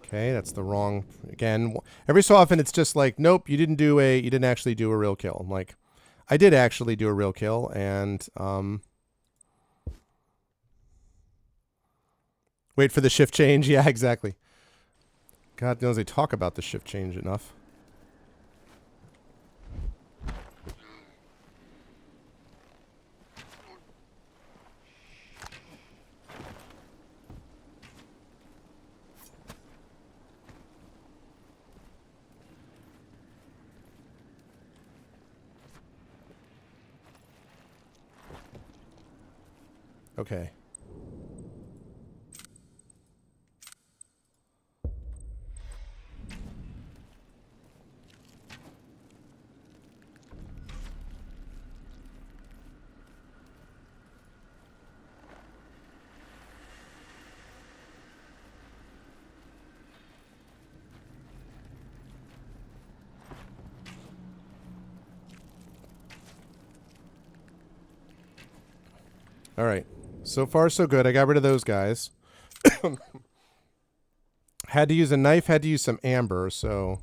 Okay, that's the wrong. Again, every so often it's just like, nope, you didn't actually do a real kill. I'm like, I did actually do a real kill, and wait for the shift change. Yeah, exactly. God knows they talk about the shift change enough. Okay. All right. So far, so good. I got rid of those guys. Had to use a knife, had to use some amber, so...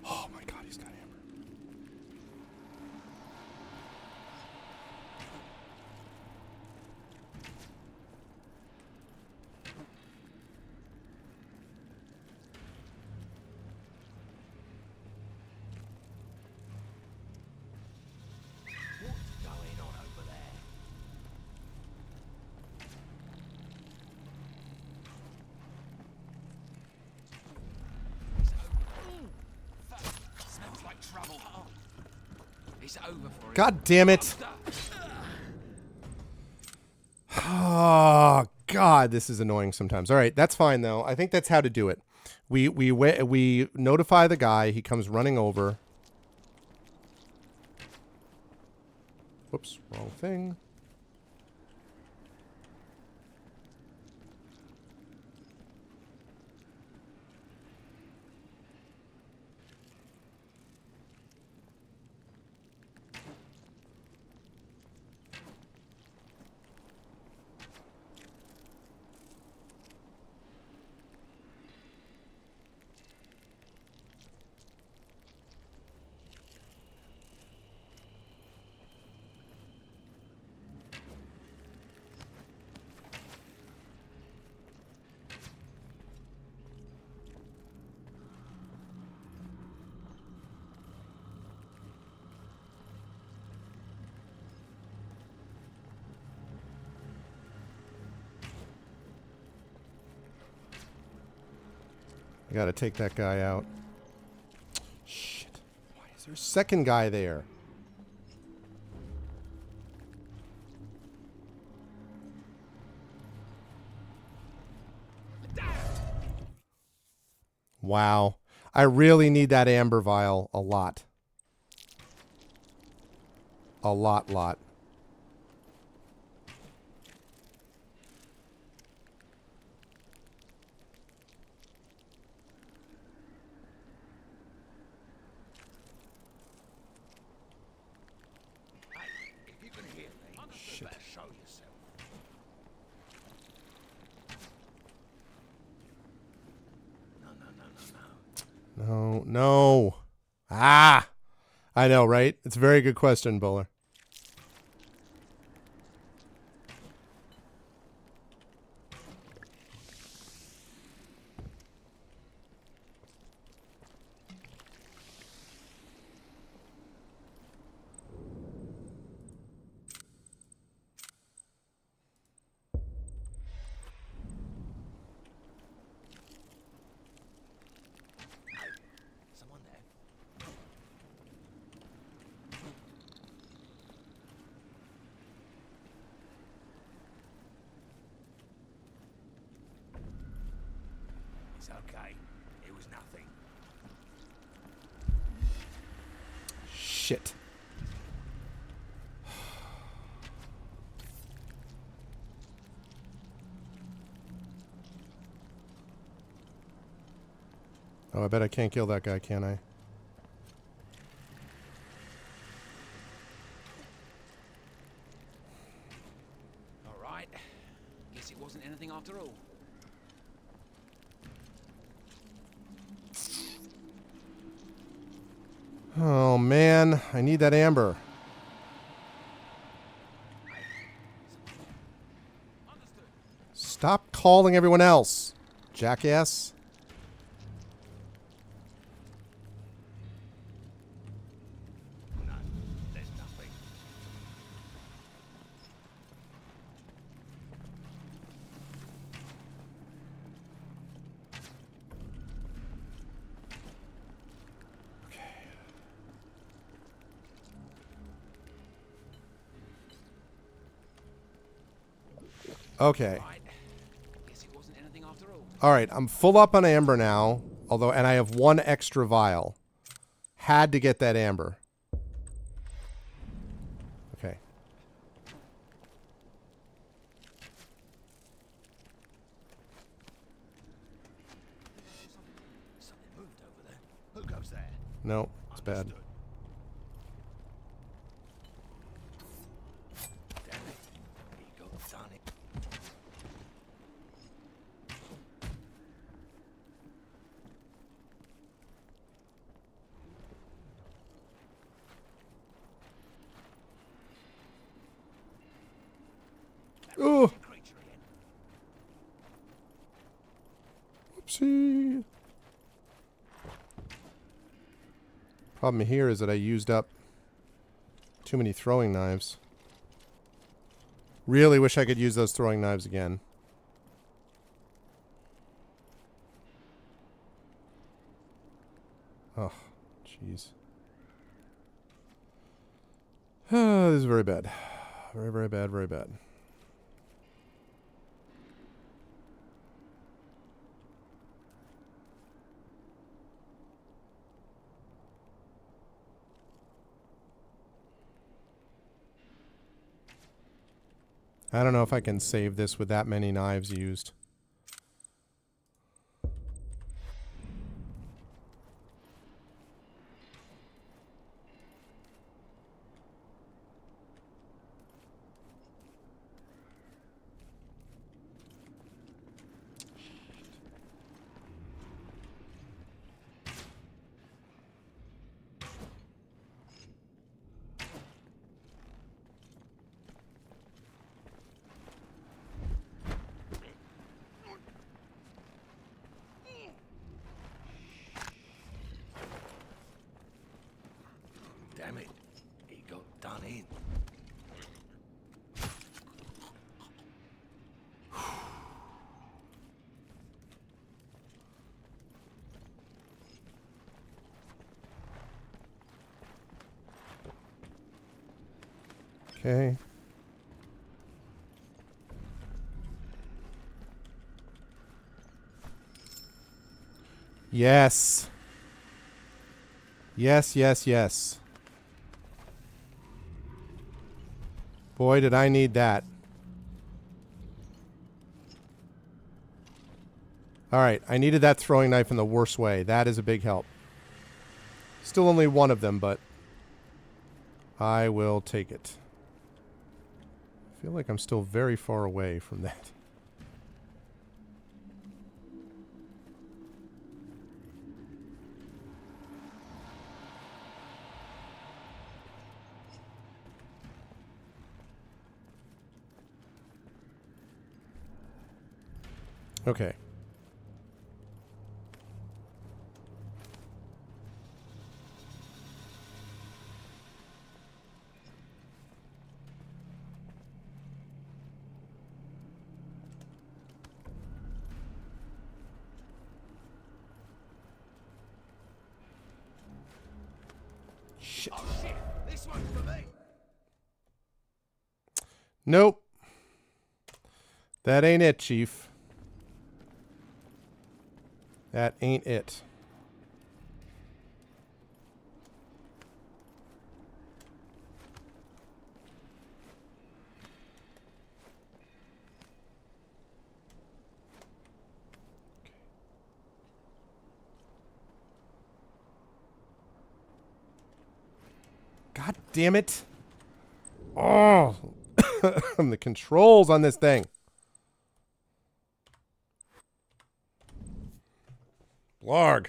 Oh my god, he's got amber. What's going on over there? It's over for him. God damn it. Oh, God, this is annoying sometimes. All right, that's fine, though. I think that's how to do it. We notify the guy. He comes running over. Whoops, wrong thing. I gotta take that guy out. Shit. Why is there a second guy there? Wow. I really need that amber vial a lot. A lot. Hey, if you can hear me, you better show yourself. No. No. Ah! I know, right? It's a very good question, Bowler. Someone there. It's okay. It was nothing. Shit. Oh, I bet I can't kill that guy, can I? All right. Guess it wasn't anything after all. Oh, man. I need that amber. Stop calling everyone else, jackass. No, there's nothing. Okay. Right. Guess it wasn't anything after all. All right, I'm full up on amber now, although, and I have one extra vial. Had to get that amber. Okay. Something moved over there. Who goes there? No, it's bad. Understood. Damn it. He got done it. Oh, Creature again. oopsie. Problem here is that I used up too many throwing knives. Really wish I could use those throwing knives again. Oh, jeez. This is very bad. Very, very bad, very bad. I don't know if I can save this with that many knives used. Damn it. He got done in. Okay. Yes. Yes, yes, yes. Boy, did I need that. Alright, I needed that throwing knife in the worst way. That is a big help. Still only one of them, but I will take it. I feel like I'm still very far away from that. Okay. Shit. Oh shit, this one's for me. Nope. That ain't it, Chief. That ain't it. God damn it. Oh. The controls on this thing. Blarg.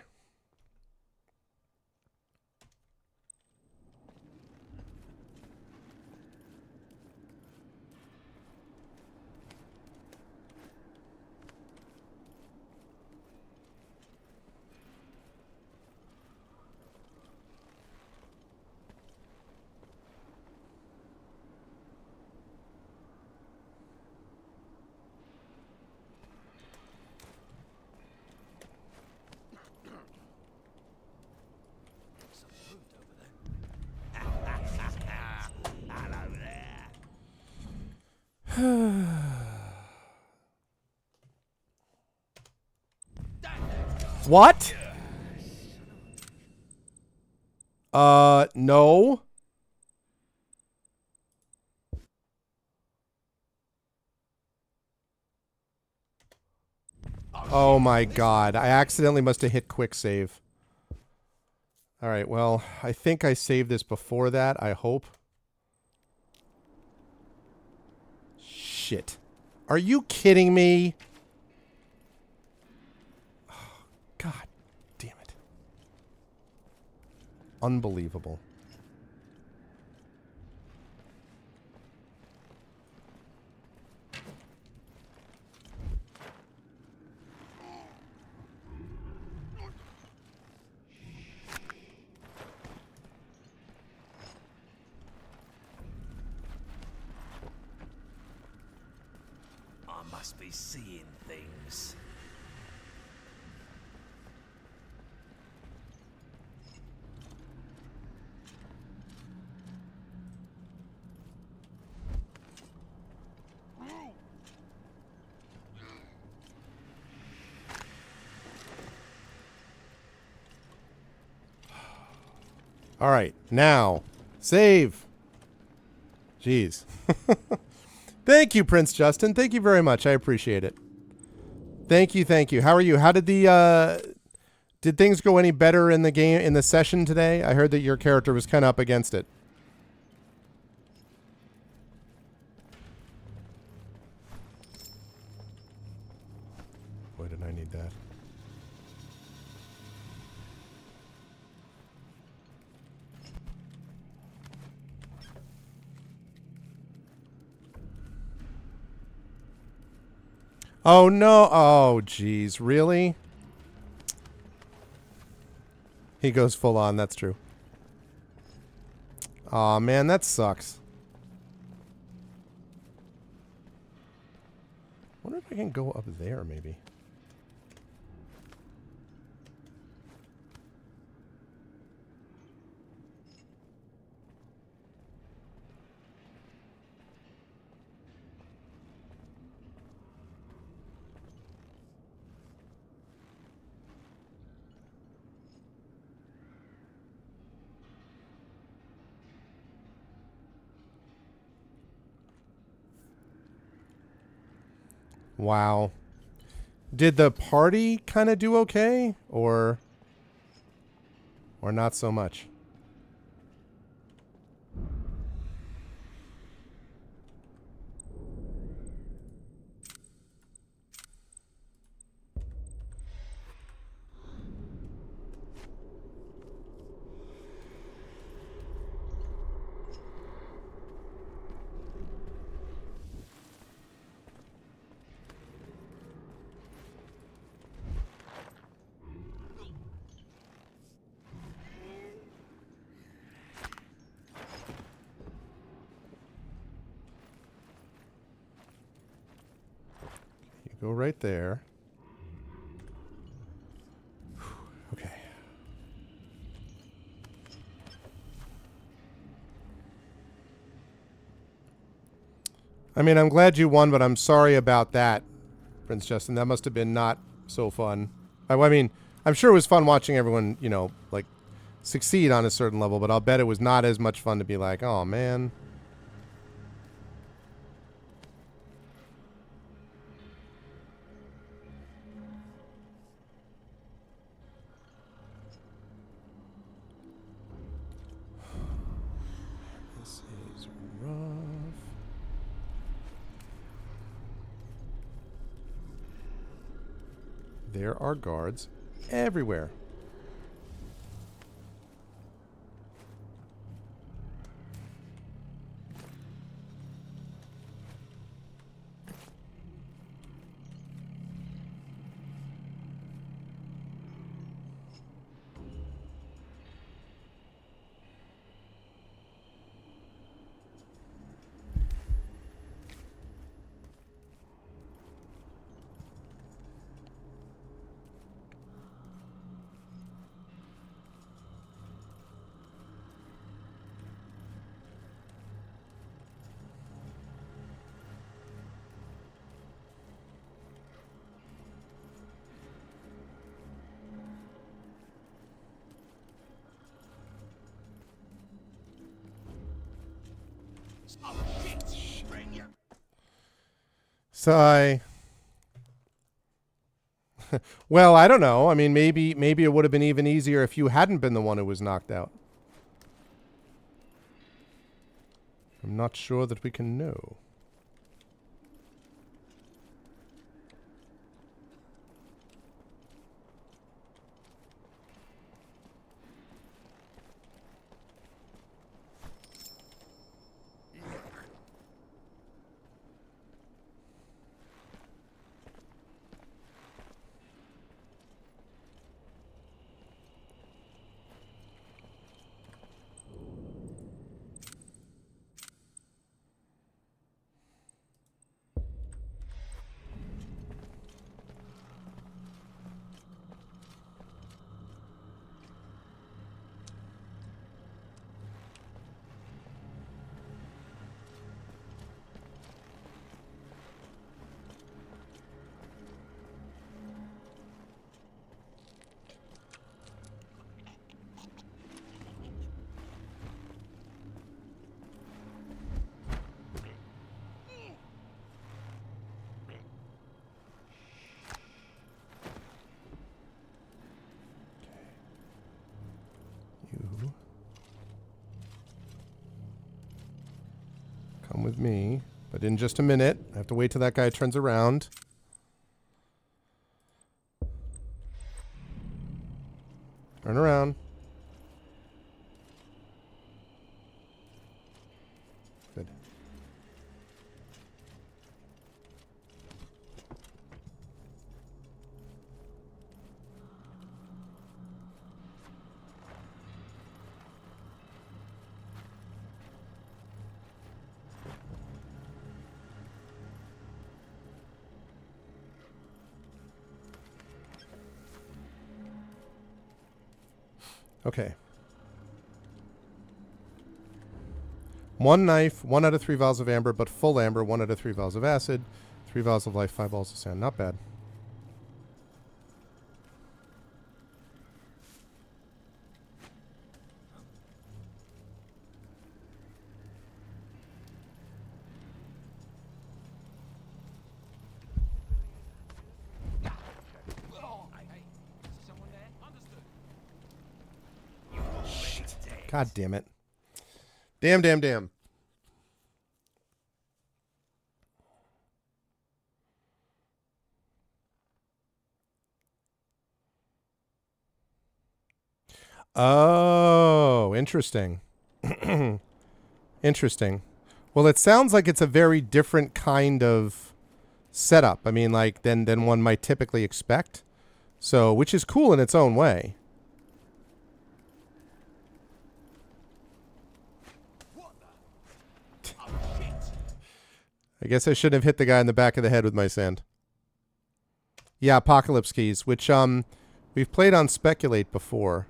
Hello there. What? No. Oh my god. I accidentally must have hit quick save. Alright, well, I think I saved this before that, I hope. Shit. Are you kidding me? Oh, god damn it. Unbelievable. I must be seeing things. All right, now save. Jeez. Thank you, Prince Justin. Thank you very much. I appreciate it. Thank you, thank you. How are you? How did the did things go any better in the game, in the session today? I heard that your character was kind of up against it. Boy, did I need that. Oh, no. Oh, geez. Really? He goes full on. That's true. Aw, man. That sucks. I wonder if I can go up there, maybe. Wow. Did the party kind of do okay? Or not so much? Go right there. Okay. I mean, I'm glad you won, but I'm sorry about that, Prince Justin. That must have been not so fun. I mean, I'm sure it was fun watching everyone, you know, like, succeed on a certain level, but I'll bet it was not as much fun to be like, oh, man. This is rough. There are guards everywhere. Sigh. Well, I don't know. I mean, maybe it would have been even easier if you hadn't been the one who was knocked out. I'm not sure that we can know. with me. But in just a minute. I have to wait till that guy turns around. Turn around. Good. Okay. 1 knife, 1 out of 3 vials of amber, but full amber, 1 out of 3 vials of acid, 3 vials of life, 5 balls of sand. Not bad. God damn it. Damn, damn, damn. Oh, interesting. Interesting. Well, it sounds like it's a very different kind of setup. I mean, like, than one might typically expect. So, which is cool in its own way. I guess I shouldn't have hit the guy in the back of the head with my sand. Yeah, Apocalypse Keys, which we've played on Speculate before.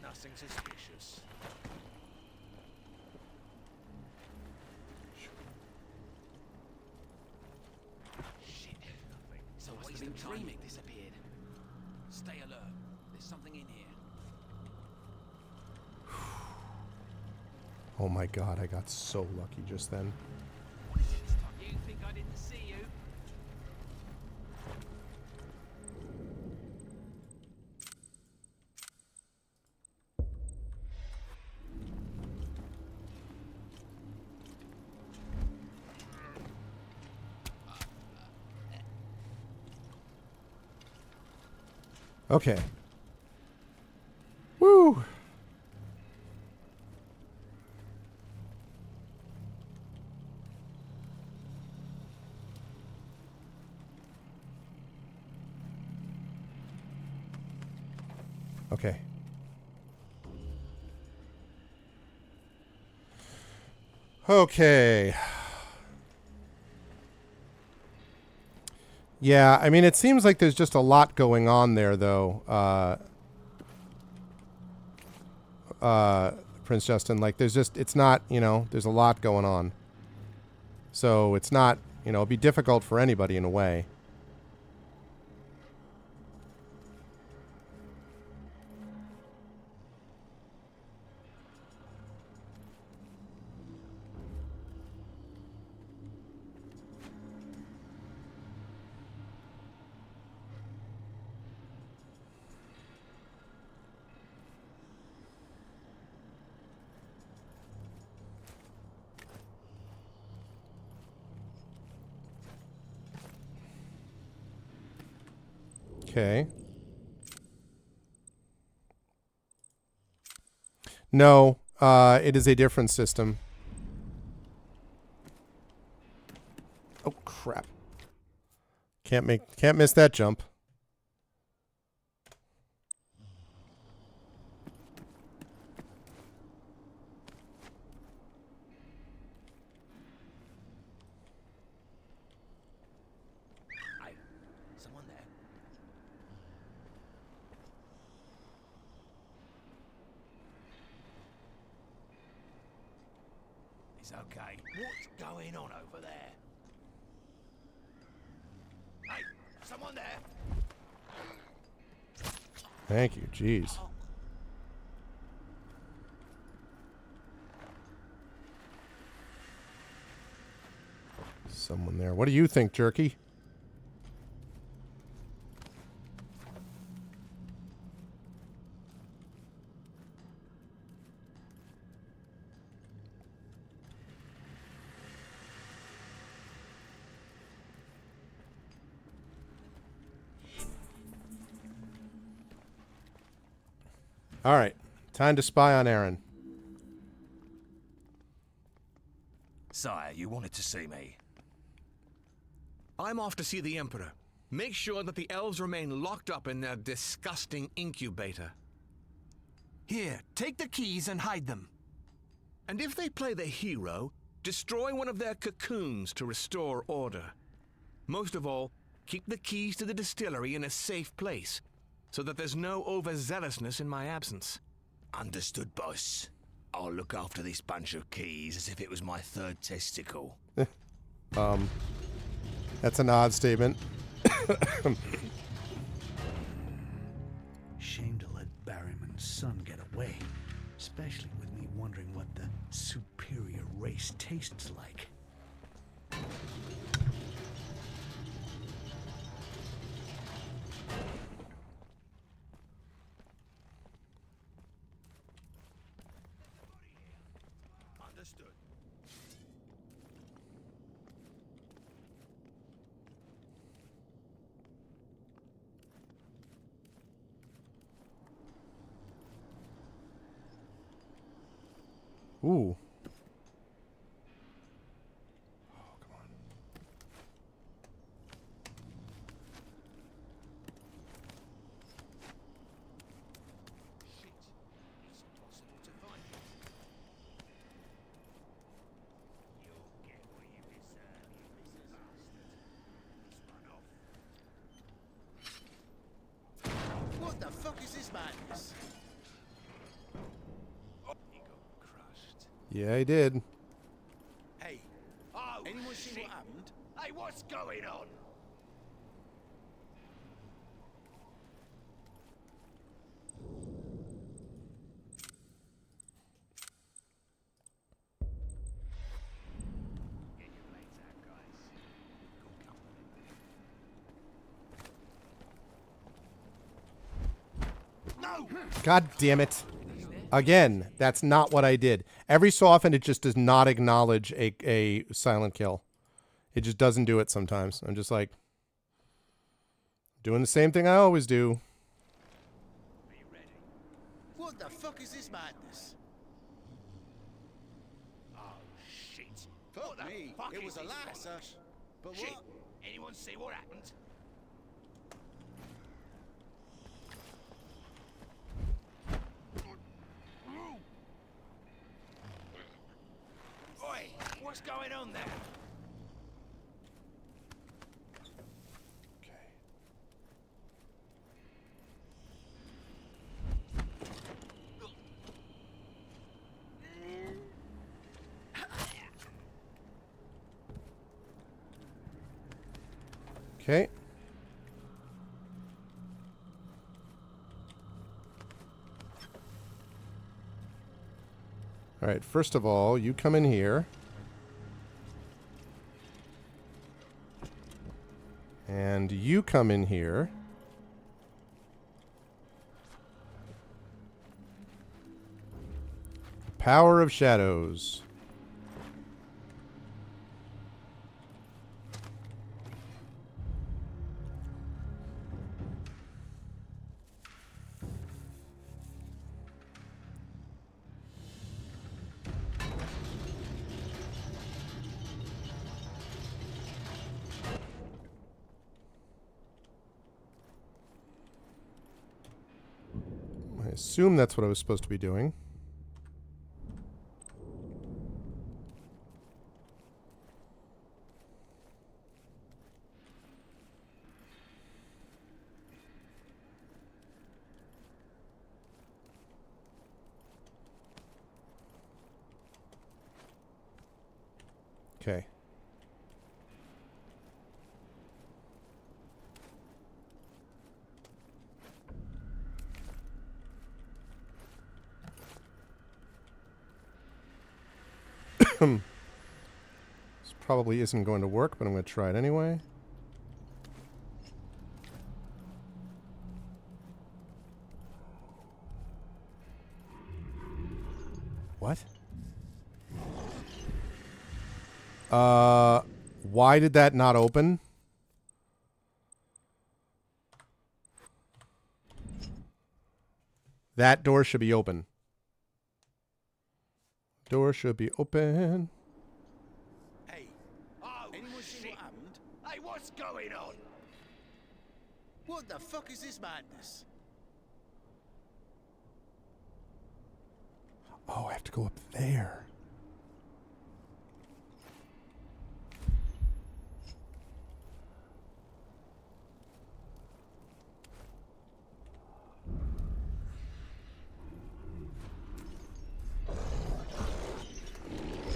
Nothing suspicious. Shit. Nothing. So what's the dreaming disappeared? Stay alert. There's something in here. Oh my god, I got so lucky just then. You think I didn't see you? Okay. Woo! Okay. Okay. Yeah, I mean, it seems like there's just a lot going on there, though, Prince Justin. Like, there's just, it's not, you know, there's a lot going on. So it's not, you know, it'd be difficult for anybody in a way. Okay. No, it is a different system. Oh crap! Can't miss that jump. Hey, someone there? It's okay. What's going on over there? Someone there? Thank you. Jeez. Someone there. What do you think, Jerky? All right. Time to spy on Aaron. Sire, you wanted to see me. I'm off to see the Emperor. Make sure that the elves remain locked up in their disgusting incubator. Here, take the keys and hide them. And if they play the hero, destroy one of their cocoons to restore order. Most of all, keep the keys to the distillery in a safe place, so that there's no overzealousness in my absence. Understood, boss. I'll look after this bunch of keys as if it was my third testicle. That's an odd statement. Shame to let Barryman's son get away, especially with me wondering what the superior race tastes like. Understood. Ooh. Oh, come on. Shit. It's impossible to find it. You'll get what you deserve, you Mrs. Bastard. Let's run off. What the fuck is this madness? Oh, he got crushed. Yeah, I did. Hey, Oh, anyone see shit. what happened? Hey, what's going on? Get your blades out, guys. Good company. No! God damn it. Again, that's not what I did. Every so often, it just does not acknowledge a silent kill. It just doesn't do it sometimes. I'm just like, doing the same thing I always do. Are you ready? What the fuck is this madness? Oh, shit. Fuck What the me, fuck it is was a this lass, bollocks? But Shit. what? Anyone see what happened? Oi, what's going on there? Okay. Okay. All right, first of all, you come in here. And you come in here. Power of Shadows. I assume that's what I was supposed to be doing. Okay. This probably isn't going to work, but I'm going to try it anyway. What? Why did that not open? That door should be open. Door should be open. Hey, Oh, anyone see shit. what happened? Hey, what's going on? What the fuck is this madness? Oh, I have to go up there.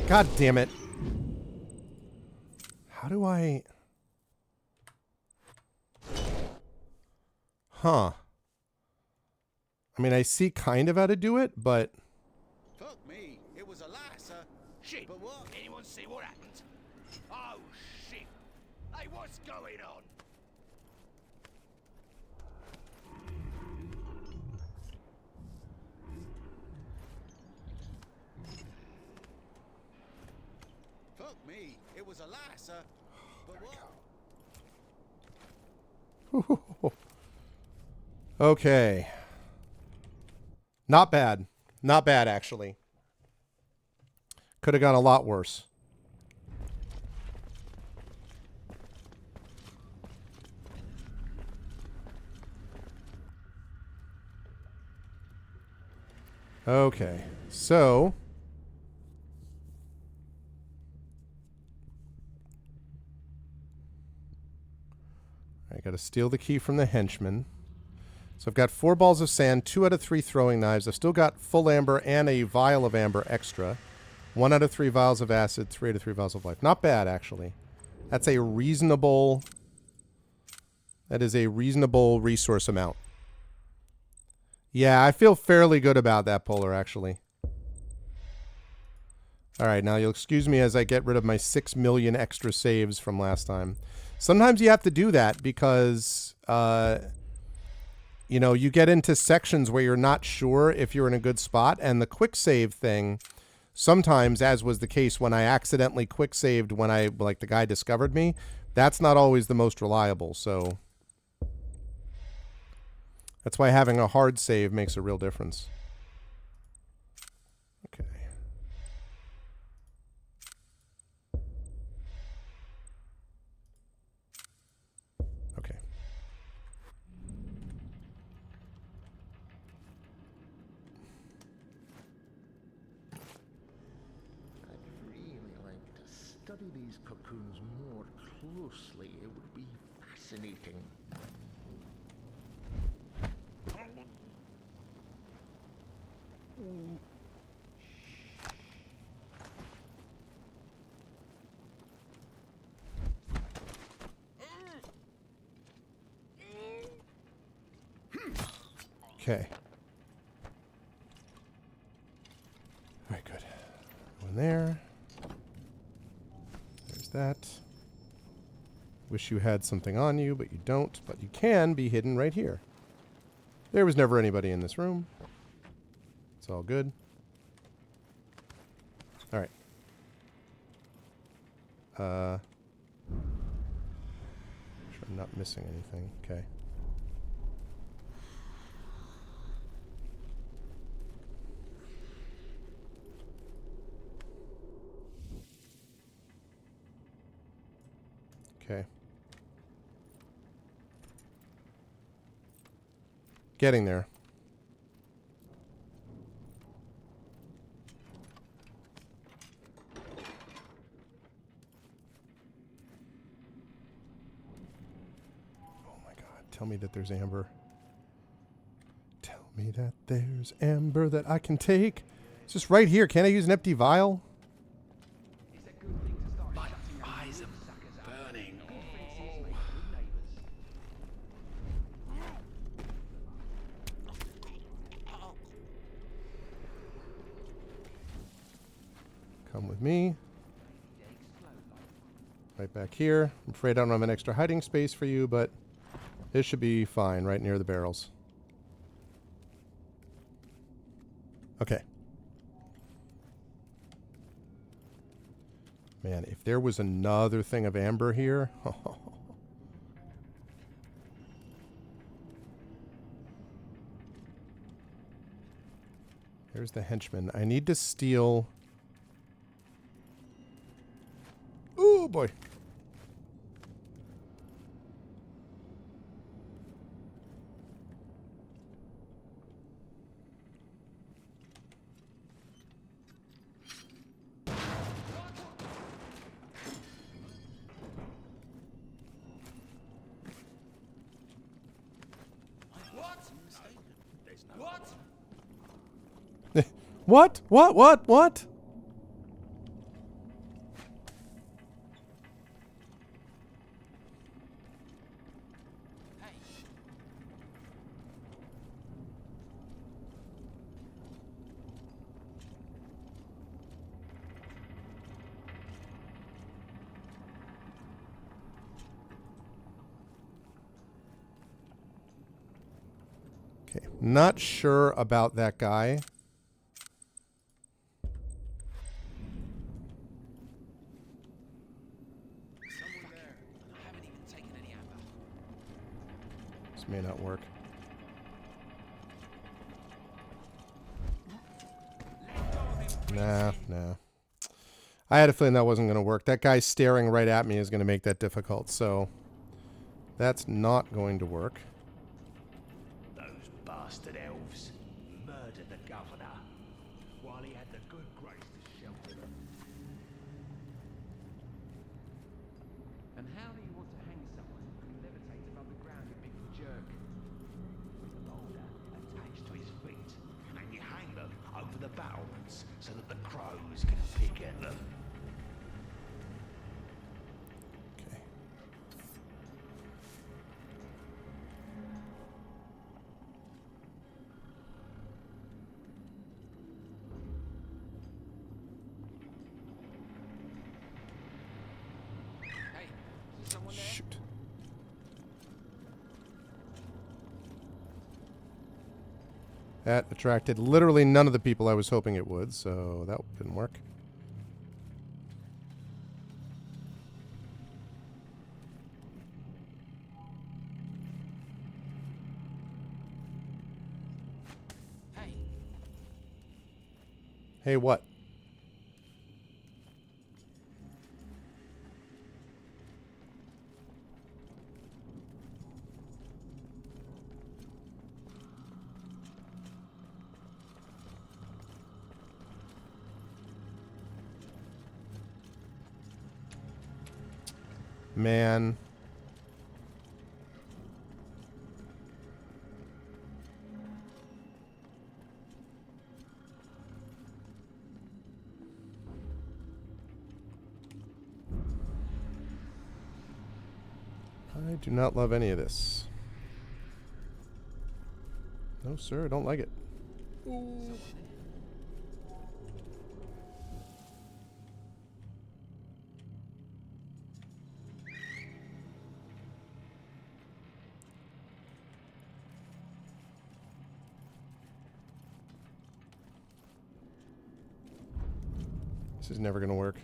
God damn it. How do I... Huh. I mean, I see kind of how to do it, but... Fuck me, it was a lie, sir. Shit. But what? Anyone see what happened? Oh, shit. Hey, what's going on? Fuck me, it was a lie, sir. But what? Okay. Not bad. Not bad, actually. Could have gone a lot worse. Okay. So... I got to steal the key from the henchman. So I've got 4 balls of sand, 2 out of 3 throwing knives. I've still got full amber and a vial of amber extra. 1 out of 3 vials of acid, 3 out of 3 vials of life. Not bad, actually. That's a reasonable... That is a reasonable resource amount. Yeah, I feel fairly good about that, Polar, actually. All right, now you'll excuse me as I get rid of my 6 million extra saves from last time. Sometimes you have to do that because, you know, you get into sections where you're not sure if you're in a good spot. And the quick save thing, sometimes, as was the case when I accidentally quick saved when like the guy discovered me, that's not always the most reliable. So that's why having a hard save makes a real difference. Okay. Okay. I'd really like to study these cocoons more closely. It would be fascinating. Okay. All right, good. One there. There's that. Wish you had something on you, but you don't. But you can be hidden right here. There was never anybody in this room. It's all good. All right. Sure I'm not missing anything. Okay. Okay. Getting there. Oh my God. Tell me that there's amber. Tell me that there's amber that I can take. It's just right here. Can't I use an empty vial? My eyes are burning. come with me. Right back here. I'm afraid I don't have an extra hiding space for you, but this should be fine right near the barrels. Okay. Man, if there was another thing of amber here. There's the henchman. I need to steal. Oh boy. What? What? Okay, not sure about that guy. This may not work. Nah. I had a feeling that wasn't going to work. That guy staring right at me is going to make that difficult, so that's not going to work. Those bastard elves murdered the governor while he had the good grace to shelter them. And how do you want to hang someone who levitates above the ground, you big jerk? With a boulder attached to his feet, and you hang them over the battlements so that the crows can pick at them. Okay. Hey, is someone there? Shoot. That attracted literally none of the people I was hoping it would, so that didn't work. Hey, Hey, what? Man. I do not love any of this. No, sir, I don't like it. This is never going to work.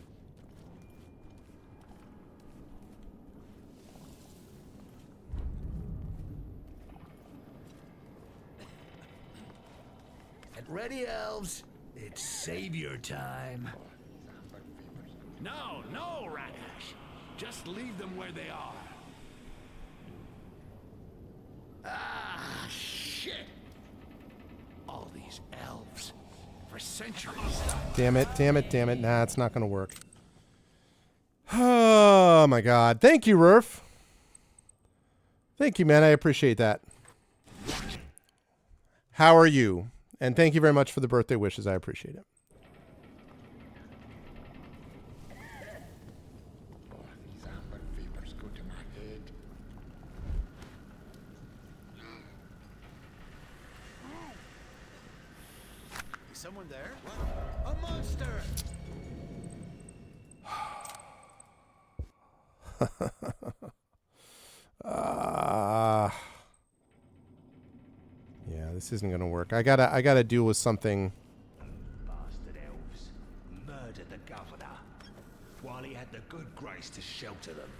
Get ready, elves. It's savior time. No, Rakash. Just leave them where they are. Ah, shit. All these elves. For centuries. Damn it. Nah, it's not going to work. Oh, my God. Thank you, Rurf. Thank you, man. I appreciate that. How are you? And thank you very much for the birthday wishes. I appreciate it. Oh, these amber vapors go to my head. Is someone there? A monster! Yeah, this isn't gonna work. I gotta deal with something. Bastard elves murdered the governor while he had the good grace to shelter them.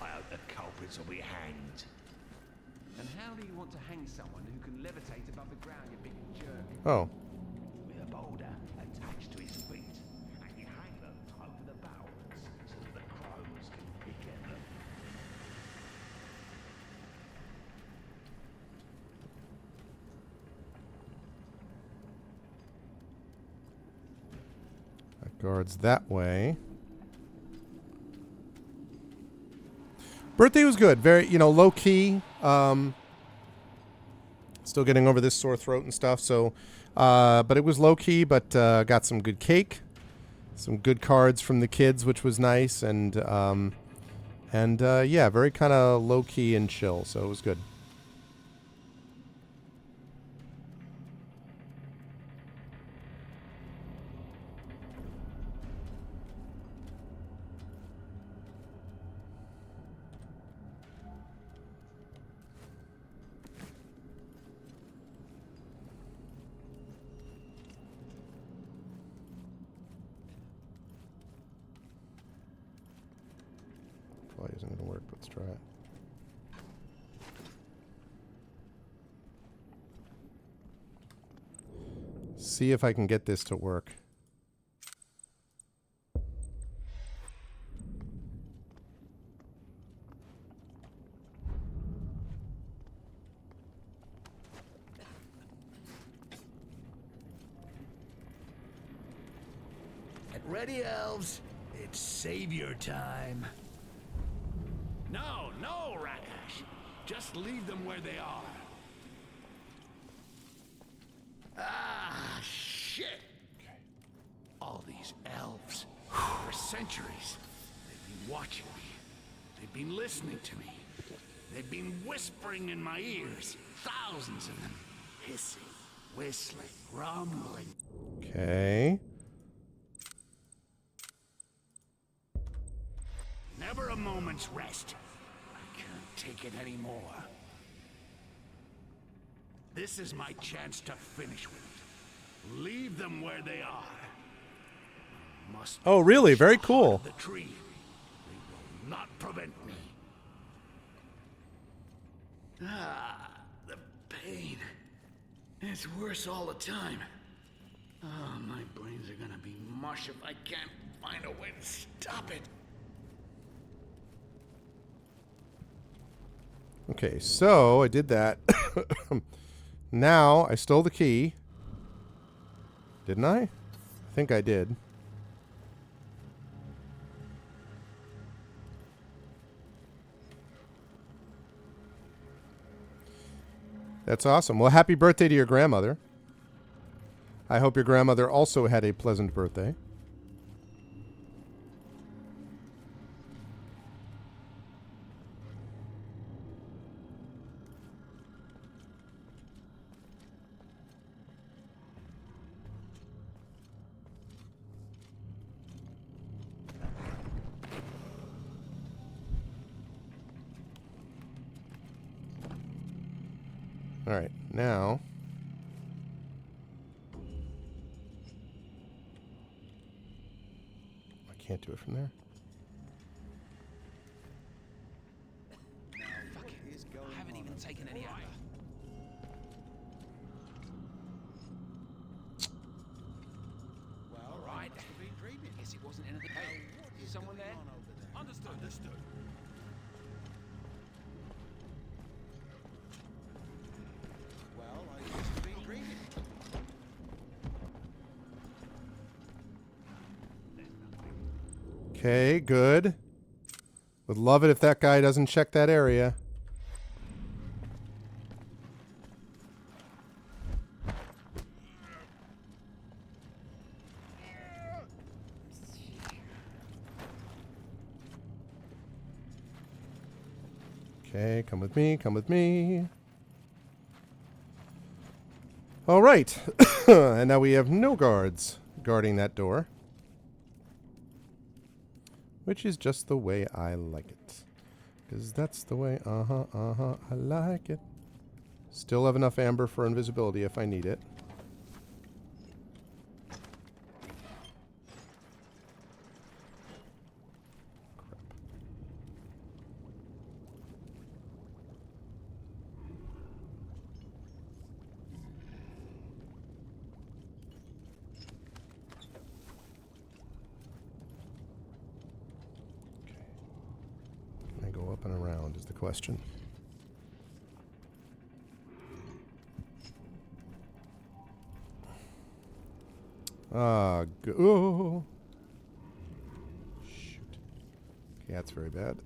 I hope the culprits will be hanged. And how do you want to hang someone who can levitate above the ground, you big jerk? Oh, With a boulder attached to his feet, and you hang them over the bowels so that the crows can pick at them. that guards that way. Birthday was good. Very, low key. Still getting over this sore throat and stuff. So, but it was low key. But got some good cake, some good cards from the kids, which was nice, and yeah, very kind of low key and chill. So it was good. Probably isn't going to work. Let's try it. See if I can get this to work. Get ready, elves. It's savior time. No, no, Rakash. Just leave them where they are. Ah, shit. All these elves. For centuries, they've been watching me. They've been listening to me. They've been whispering in my ears. Thousands of them. Hissing, whistling, rumbling. Okay. Never a moment's rest. I can't take it anymore. This is my chance to finish with it. Leave them where they are. Must Oh, really? Very reach the heart cool. of the tree. They will not prevent me. Ah, the pain. It's worse all the time. Oh, my brains are gonna be mush if I can't find a way to stop it. Okay, so I did that. Now I stole the key. Didn't I? I think I did. That's awesome. Well, happy birthday to your grandmother. I hope your grandmother also had a pleasant birthday. All right, now I can't do it from there. Fuck it. I haven't even taken any out. Well, Right. I must have been dreaming. Guess it wasn't anything. Hey, What is someone going there? on over there? Understood. Understood. Well, I must have been dreaming. Okay, good. Would love it if that guy doesn't check that area. Okay, come with me, come with me. All right. And now we have no guards guarding that door. Which is just the way I like it. Because that's the way, I like it. Still have enough amber for invisibility if I need it. Can I go up and around is the question. Oh. Shoot. Okay, that's very bad.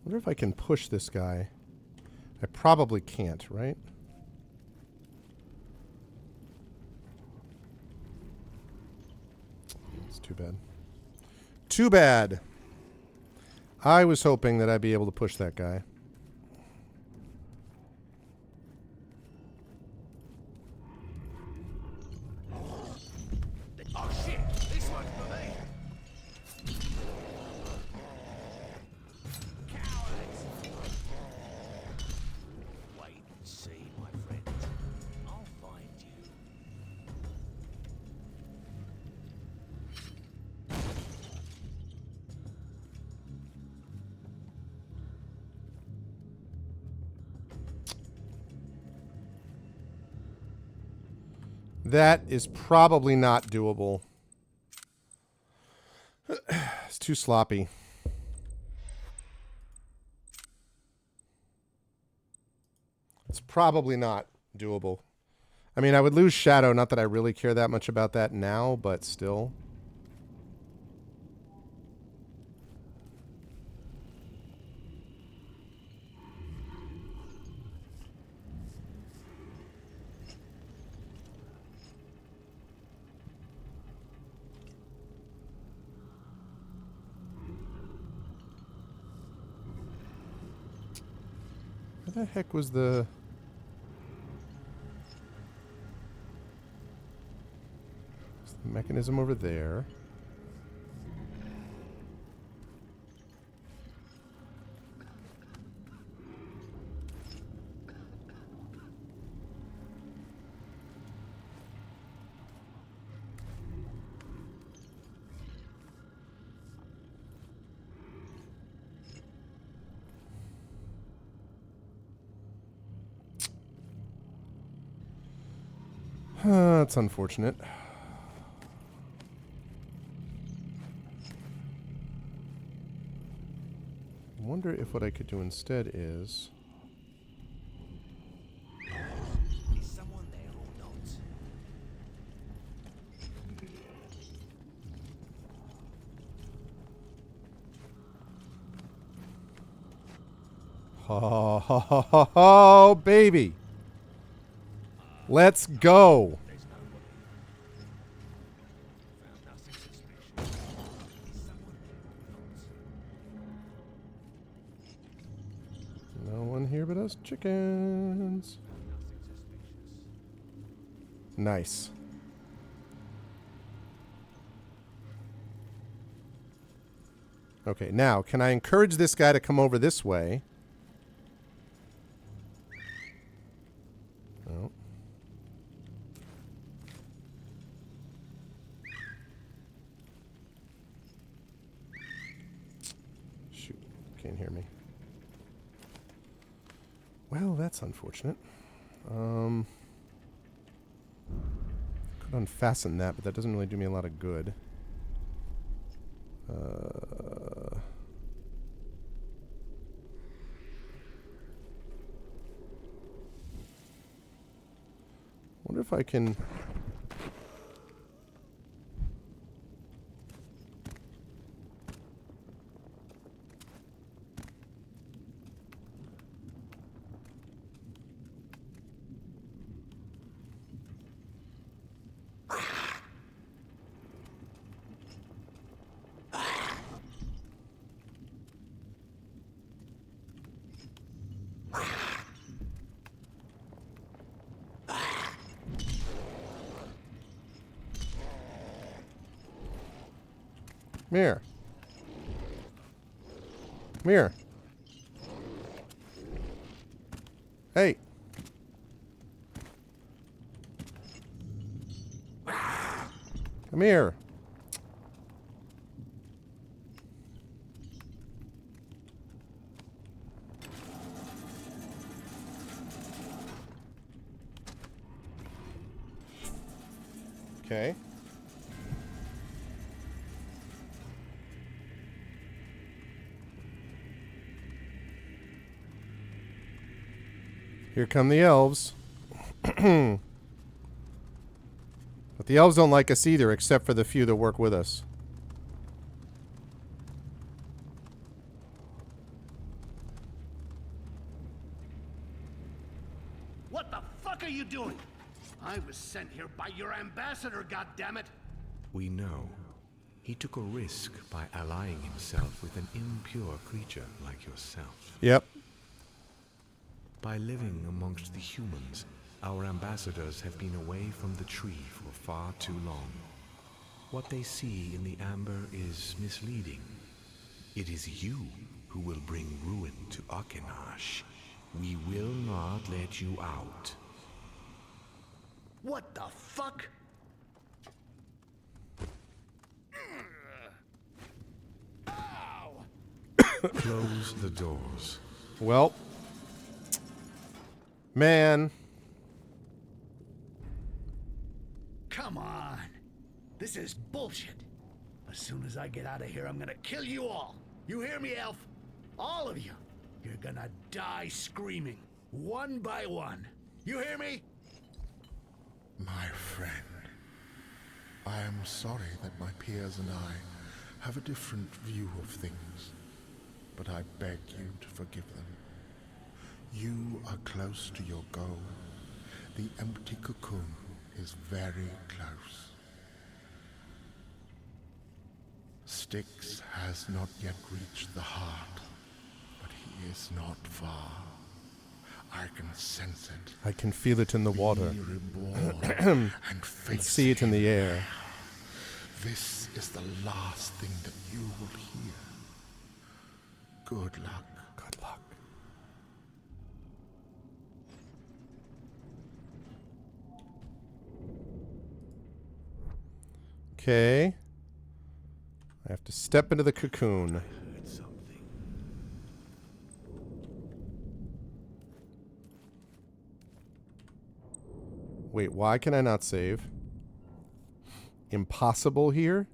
Wonder if I can push this guy. I probably can't, right? It's too bad. Too bad. I was hoping that I'd be able to push that guy. Oh shit! This one's for me! Cowards! Wait and see, my friend. I'll find you. That is probably not doable. It's too sloppy. It's probably not doable. I mean, I would lose Shadow. Not that I really care that much about that now, but still. Where the heck was the... Is the mechanism over there? That's unfortunate. I wonder if what I could do instead is... Is someone there or not? Oh, baby. Let's go. There's nobody. Found nothing suspicious. Is someone there or not? No one here but us chickens. Nothing suspicious. Nice. Okay, now, can I encourage this guy to come over this way? No. Shoot, can't hear me. Well, that's unfortunate. Could unfasten that, but that doesn't really do me a lot of good. Wonder if I can... Come here. Come here. Hey. Come here. Okay. Here come the elves. But the elves don't like us either, except for the few that work with us. What the fuck are you doing? I was sent here by your ambassador, goddammit! We know. He took a risk by allying himself with an impure creature like yourself. Yep. By living amongst the humans, our ambassadors have been away from the tree for far too long. What they see in the amber is misleading. It is you who will bring ruin to Akinash. We will not let you out. What the fuck? Close the doors. Well. Man. Come on. This is bullshit. As soon as I get out of here, I'm gonna kill you all. You hear me, Elf? All of you. You're gonna die screaming, one by one. You hear me? My friend, I am sorry that my peers and I have a different view of things, but I beg you to forgive them. You are close to your goal. The empty cocoon is very close. Styx has not yet reached the heart, but he is not far. I can sense it. I can feel it in the water. Be reborn and face See it in the him. air. This is the last thing that you will hear. Good luck. Good luck. Okay. I have to step into the cocoon. Heard something. Wait, why can I not save? Impossible here?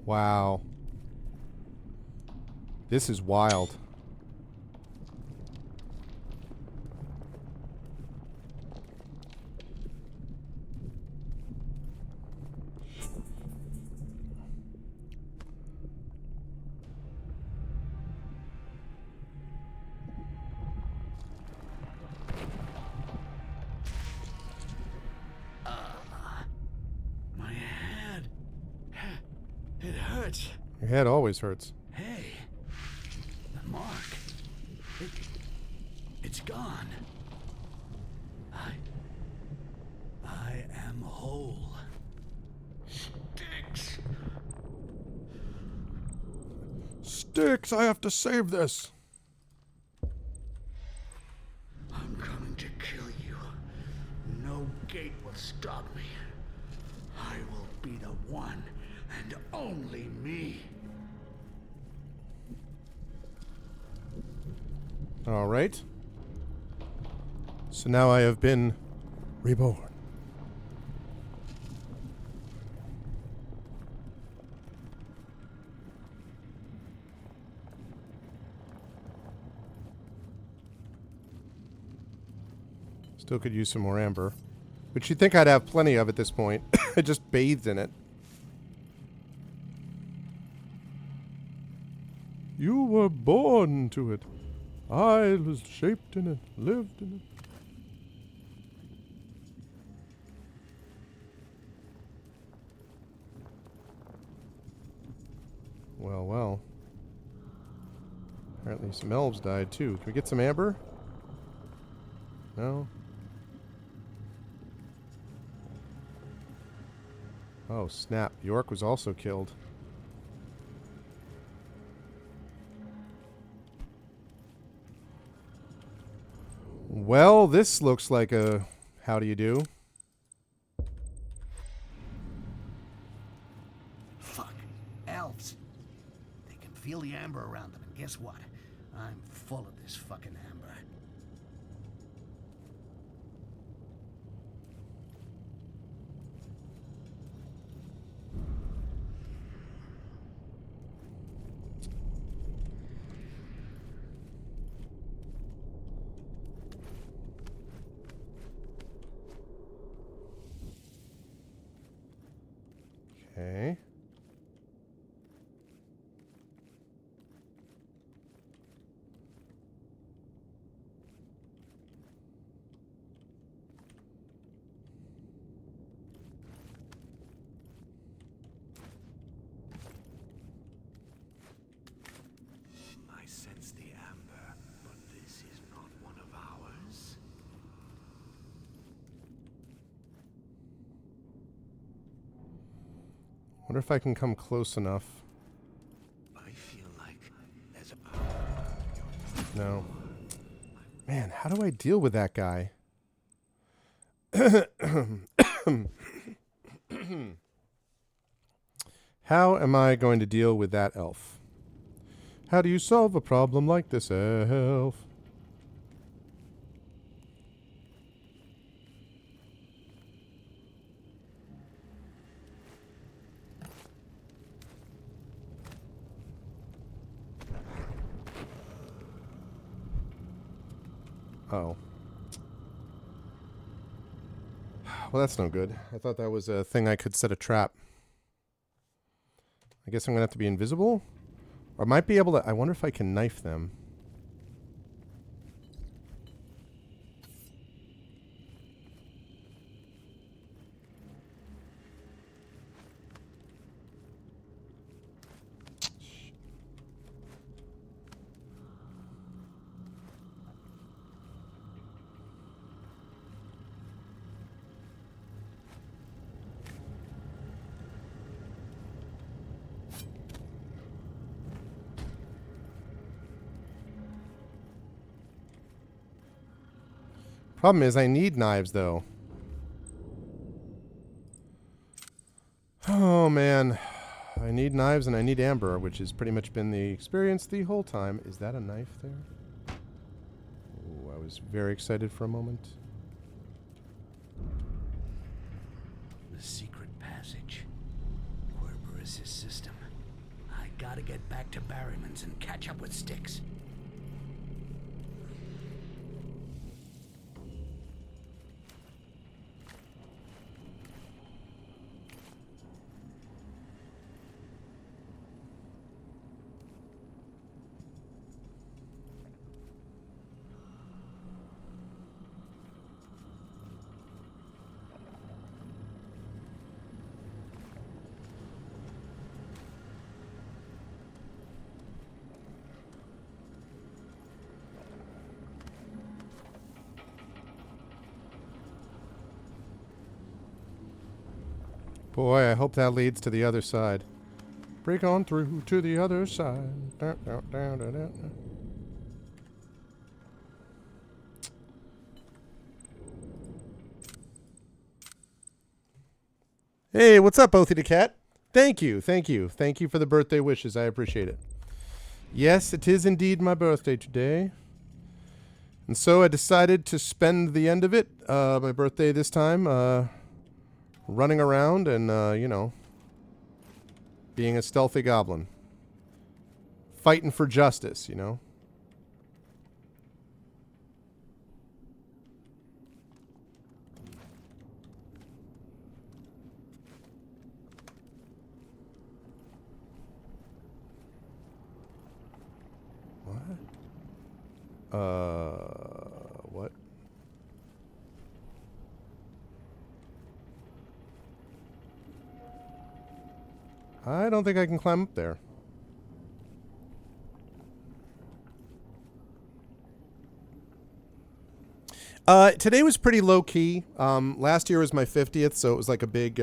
Wow. This is wild. My head. It hurts. Your head always hurts. Hey, the mark. It's gone. I am whole. Styx. Styx, I have to save this. I'm coming to kill you. No gate will stop me. I will be the one and only me. All right. So now I have been reborn. Still could use some more amber. But you'd think I'd have plenty of at this point. I just bathed in it. You were born to it. I was shaped in it, lived in it. Well, well. Apparently some elves died too. Can we get some amber? No? Oh, snap. York was also killed. Well, this looks like a how do you do? Fuck. Elves. They can feel the amber around them, and guess what? I'm full of this fucking amber. Okay. I sense the amber, but this is not one of ours. Wonder if I can come close enough. I feel like there's a... No. Man, how do I deal with that guy? How am I going to deal with that elf? How do you solve a problem like this, elf? Oh. Well, that's no good. I thought that was a thing I could set a trap. I guess I'm going to have to be invisible? Or I might be able to... I wonder if I can knife them. Problem is, I need knives, though. Oh, man. I need knives and I need amber, which has pretty much been the experience the whole time. Is that a knife there? Ooh, I was very excited for a moment. The secret passage. Kerberos' system. I gotta get back to Barryman's and catch up with Styx. Boy, I hope that leads to the other side. Break on through to the other side. Dun, dun, dun, dun, dun. Hey, what's up, Oathy the Cat? Thank you, thank you. Thank you for the birthday wishes. I appreciate it. Yes, it is indeed my birthday today. And so I decided to spend the end of it, my birthday this time, running around and, you know, being a stealthy goblin. Fighting for justice, you know. What? I don't think I can climb up there. Today was pretty low key. Last year was my 50th, so it was like a big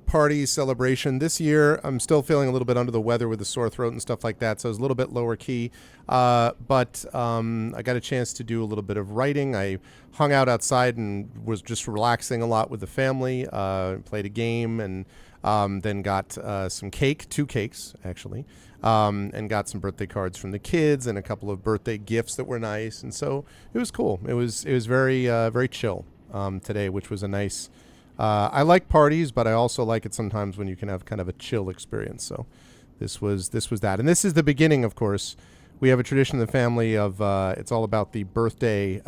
party celebration. This year, I'm still feeling a little bit under the weather with the sore throat and stuff like that, so it was a little bit lower key. But I got a chance to do a little bit of writing. I hung out outside and was just relaxing a lot with the family. Played a game and then got some cake, 2 cakes actually, and got some birthday cards from the kids and a couple of birthday gifts that were nice. And so it was cool. It was very very chill today, which was a nice. I like parties, but I also like it sometimes when you can have kind of a chill experience. So this was that, and this is the beginning. Of course, we have a tradition in the family of it's all about the birthday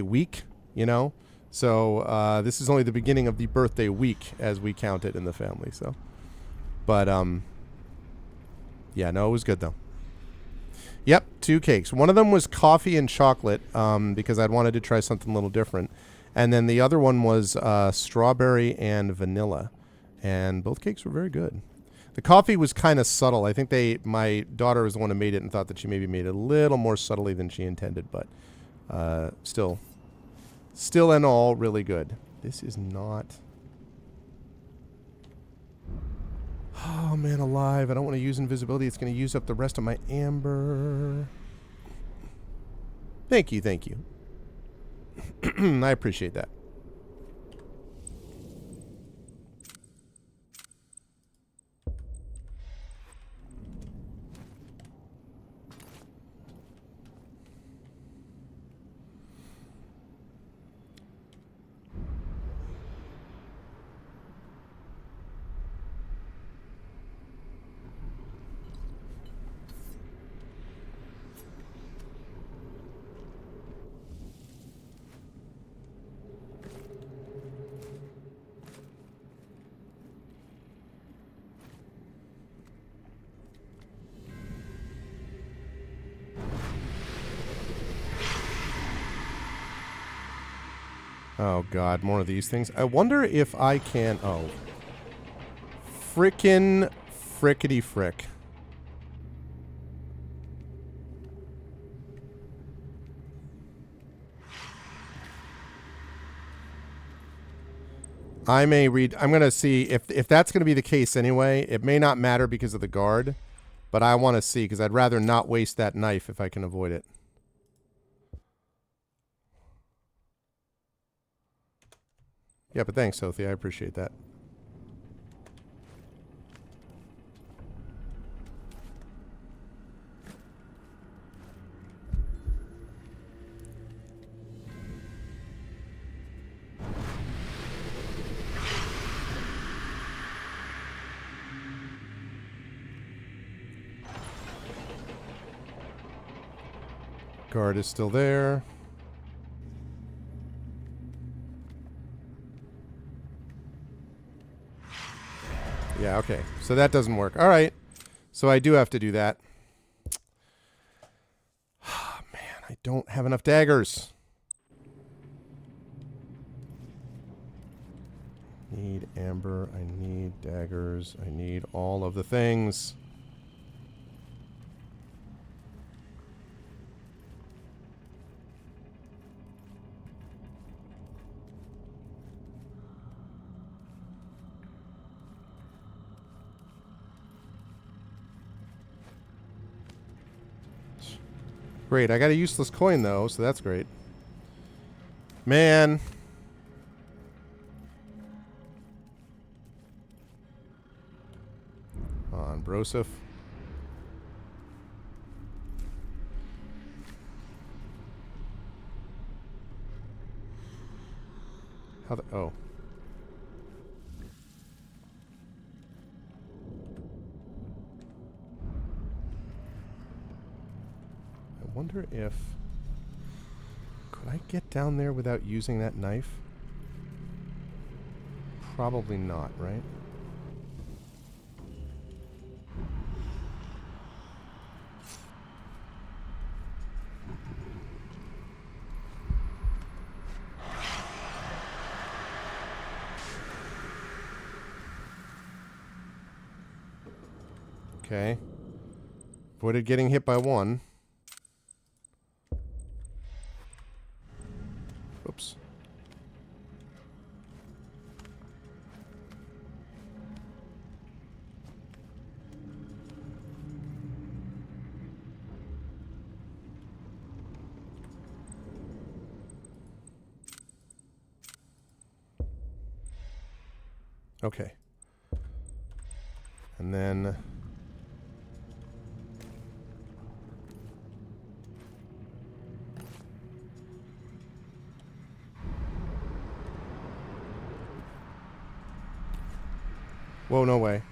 week, you know. So this is only the beginning of the birthday week as we count it in the family. So, but yeah, no, it was good though. Yep, 2 cakes. One of them was coffee and chocolate because I'd wanted to try something a little different. And then the other one was strawberry and vanilla. And both cakes were very good. The coffee was kind of subtle. I think my daughter was the one who made it and thought that she maybe made it a little more subtly than she intended. But still in all, really good. This is not... Oh, man, alive. I don't want to use invisibility. It's going to use up the rest of my amber. Thank you. I appreciate that. Oh, God, more of these things. I wonder if I can... Oh. Frickety frick. I'm going to see if that's going to be the case anyway. It may not matter because of the guard, but I want to see because I'd rather not waste that knife if I can avoid it. Yeah, but thanks, Sophie. I appreciate that. Guard is still there. Yeah, okay. So that doesn't work. All right. So I do have to do that. Oh, man, I don't have enough daggers. Need amber. I need daggers. I need all of the things. Great, I got a useless coin though, so that's great. Man. On Broseph. How the... Oh. I wonder if... Could I get down there without using that knife? Probably not, right? Okay. Avoided getting hit by one. Oops. Okay. And then... Whoa, no way.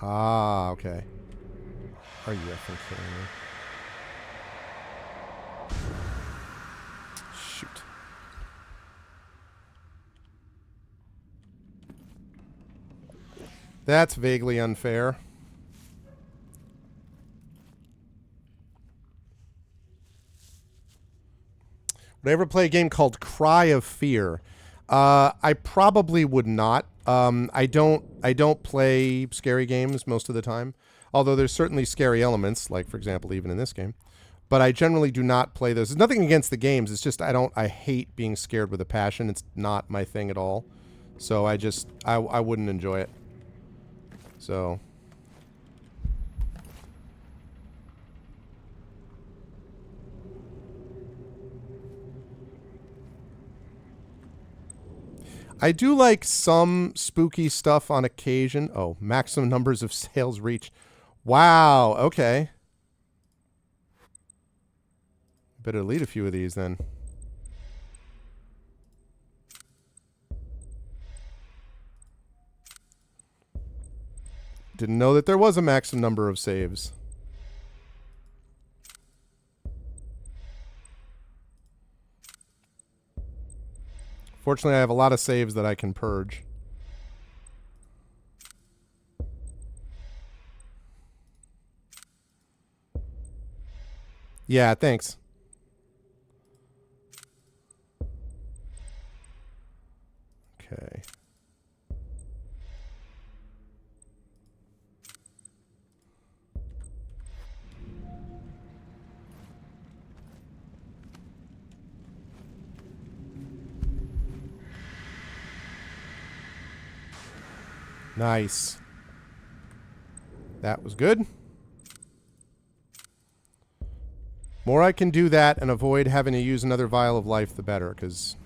Ah, okay. Are you effing kidding me? Shoot. That's vaguely unfair. Would I ever play a game called Cry of Fear? I probably would not. I don't play scary games most of the time. Although there's certainly scary elements, like for example, even in this game. But I generally do not play those. There's nothing against the games. It's just I hate being scared with a passion. It's not my thing at all. So I wouldn't enjoy it. So I do like some spooky stuff on occasion. Oh, maximum numbers of sales reached. Wow, okay. Better lead a few of these then. Didn't know that there was a maximum number of saves. Fortunately, I have a lot of saves that I can purge. Yeah, thanks. Okay. Nice. That was good. More I can do that and avoid having to use another vial of life, the better, because...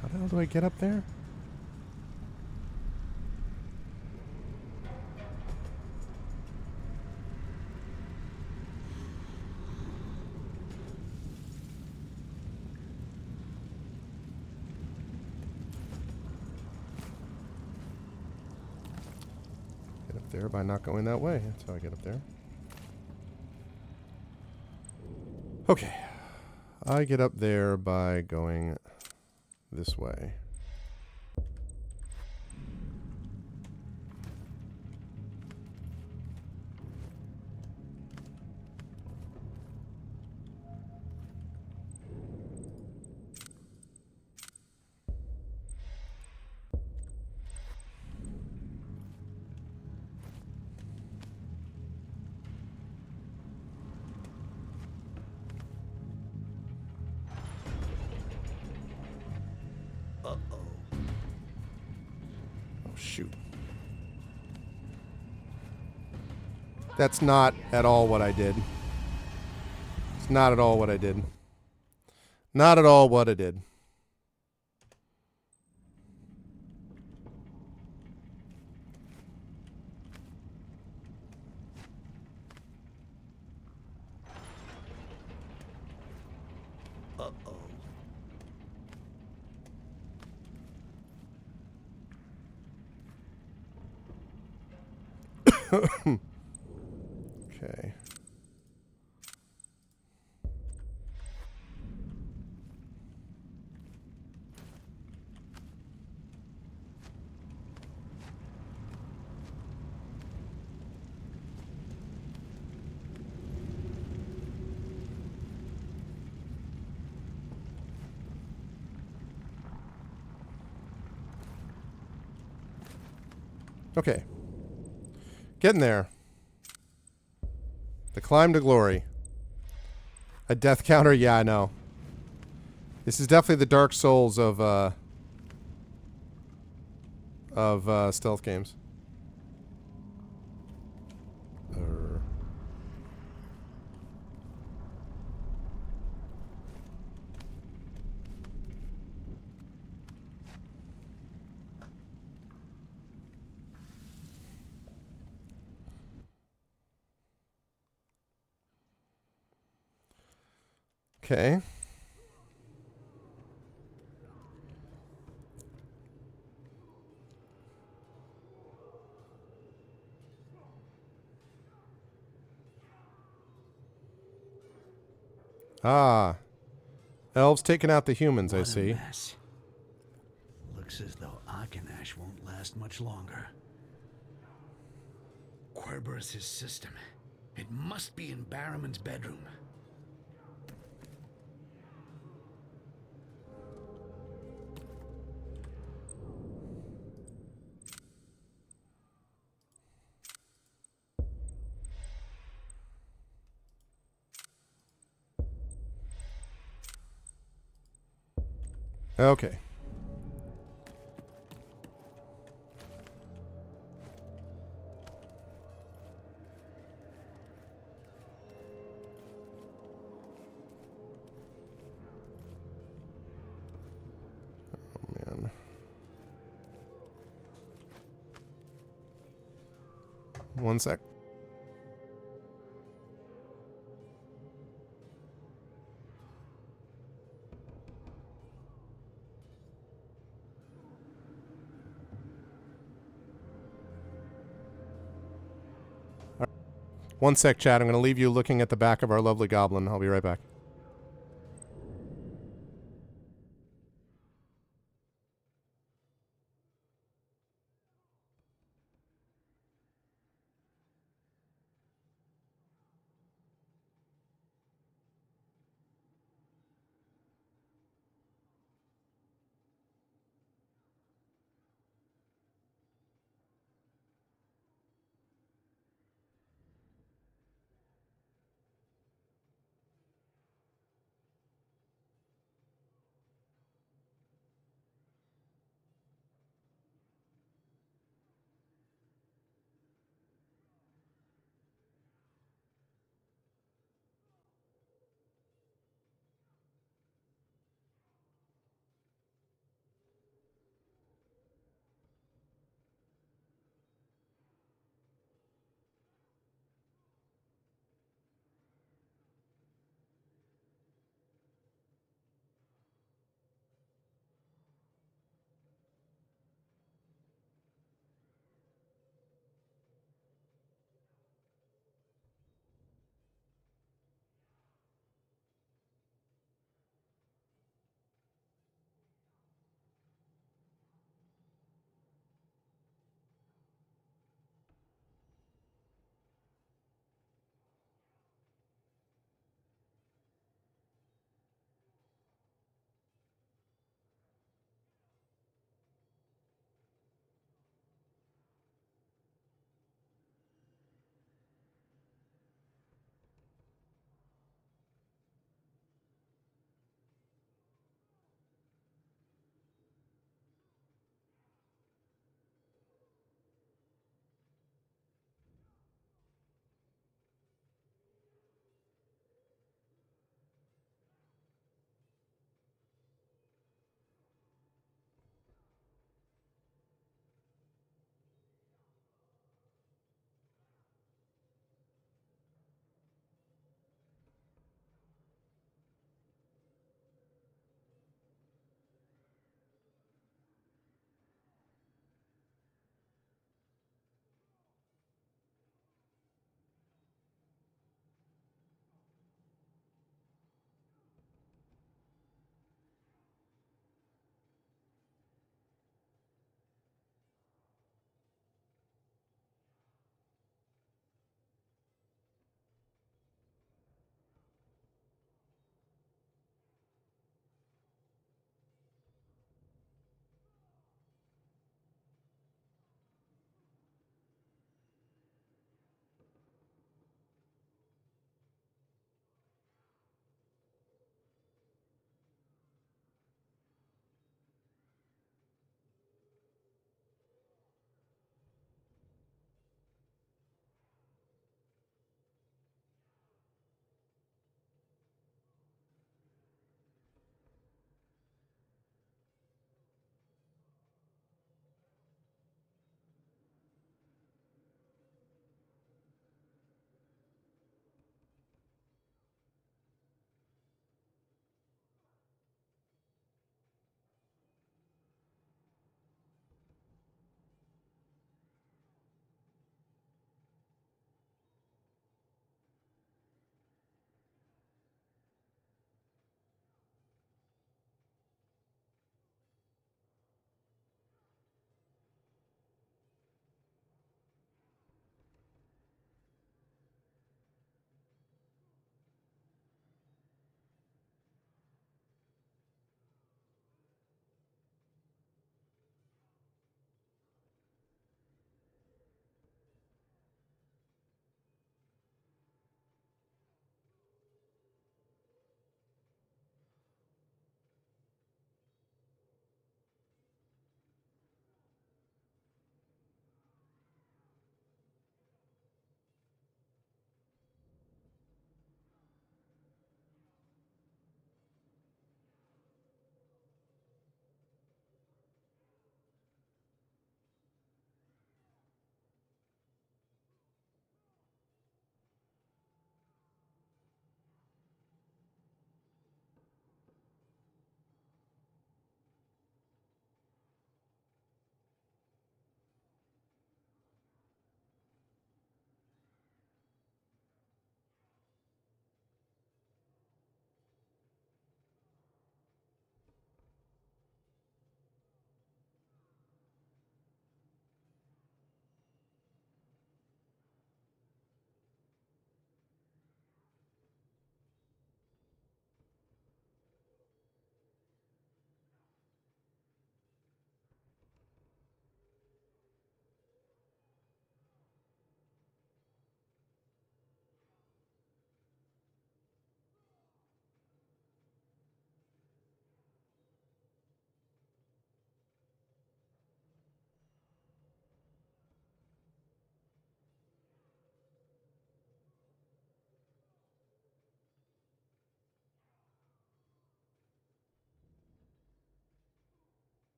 How the hell do I get up there? Get up there by not going that way. That's how I get up there. Okay. I get up there by going this way. Shoot. That's not at all what I did. It's not at all what I did. Not at all what I did. Uh-oh. Okay. Okay. Getting there. The climb to glory. A death counter? Yeah, I know. This is definitely the Dark Souls of stealth games. Okay. Ah. Elves taking out the humans, I What a see. mess. Looks as though Akanash won't last much longer. Kerberos' system. It must be in Barrowman's bedroom. Okay. Oh, man. One sec. One sec, chat. I'm going to leave you looking at the back of our lovely goblin. I'll be right back.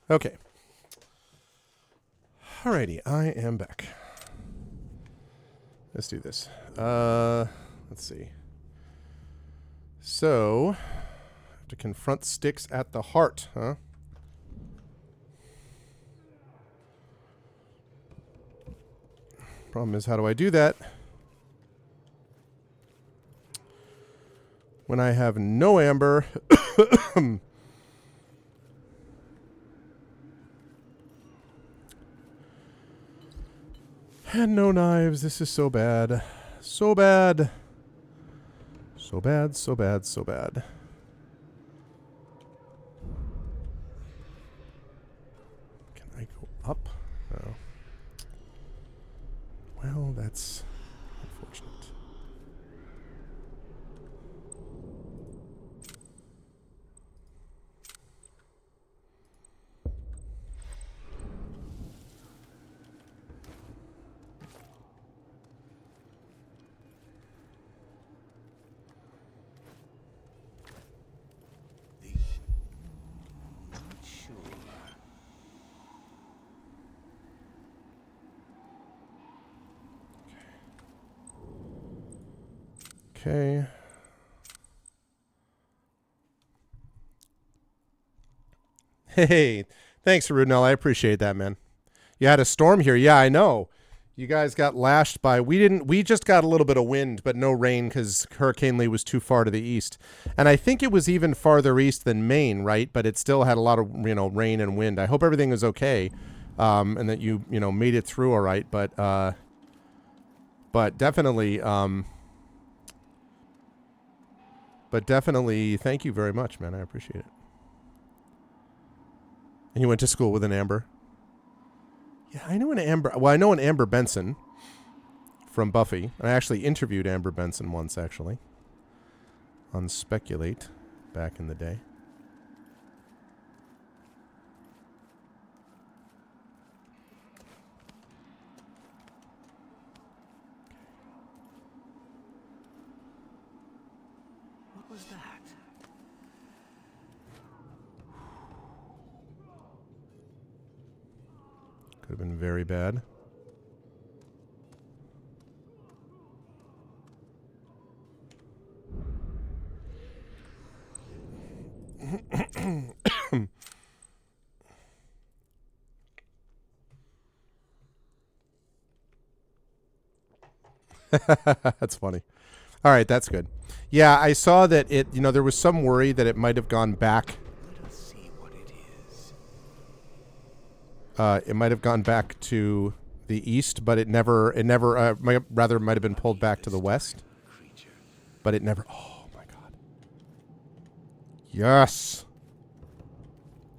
Okay. Alrighty, I am back. Let's do this. Let's see. So, have to confront Styx at the heart, huh? Problem is, how do I do that when I have no amber? And no knives. This is so bad. So bad. So bad, so bad, so bad. Can I go up? No. Well, that's unfortunate. Okay. Hey, thanks, Rudnell. I appreciate that, man. You had a storm here. Yeah, I know. You guys got lashed by... We just got a little bit of wind, but no rain because Hurricane Lee was too far to the east. And I think it was even farther east than Maine, right? But it still had a lot of, rain and wind. I hope everything was okay, and that you made it through all right. But definitely... But definitely, thank you very much, man. I appreciate it. And you went to school with an Amber? Yeah, I know an Amber. Well, I know an Amber Benson from Buffy. I actually interviewed Amber Benson once, actually, on Speculate back in the day. What was that? Could have been very bad. That's funny. All right, that's good. Yeah, I saw that it, there was some worry that it might have gone back. Let us see what it is. It might have gone back to the east, but it never might have been pulled back to the west. But it never, oh my God. Yes.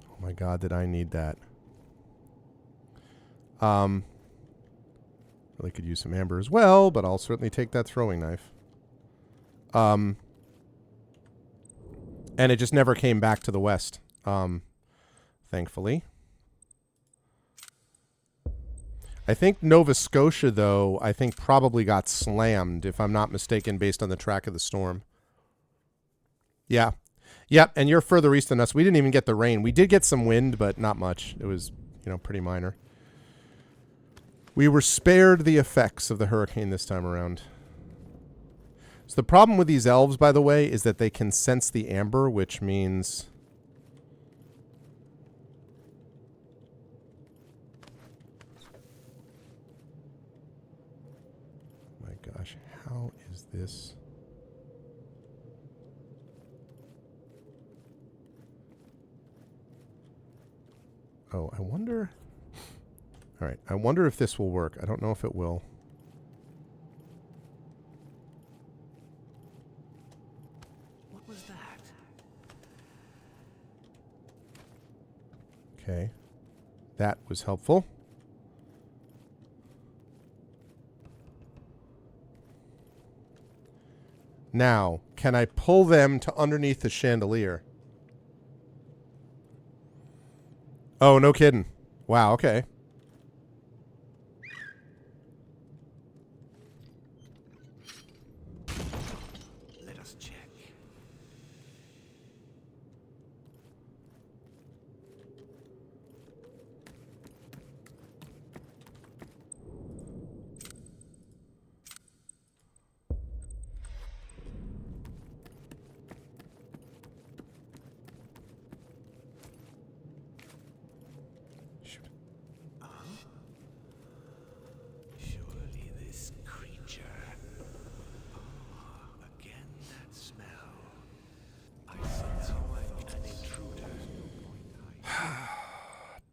Oh my God, did I need that? Really could use some amber as well, but I'll certainly take that throwing knife. And it just never came back to the west, thankfully. I think Nova Scotia, though, probably got slammed, if I'm not mistaken, based on the track of the storm. Yeah. Yep, and you're further east than us. We didn't even get the rain. We did get some wind, but not much. It was, pretty minor. We were spared the effects of the hurricane this time around. So the problem with these elves, by the way, is that they can sense the amber, which means... My gosh, how is this... Oh, I wonder... All right, I wonder if this will work. I don't know if it will. What was that? Okay. That was helpful. Now, can I pull them to underneath the chandelier? Oh, no kidding. Wow, okay. Let us check.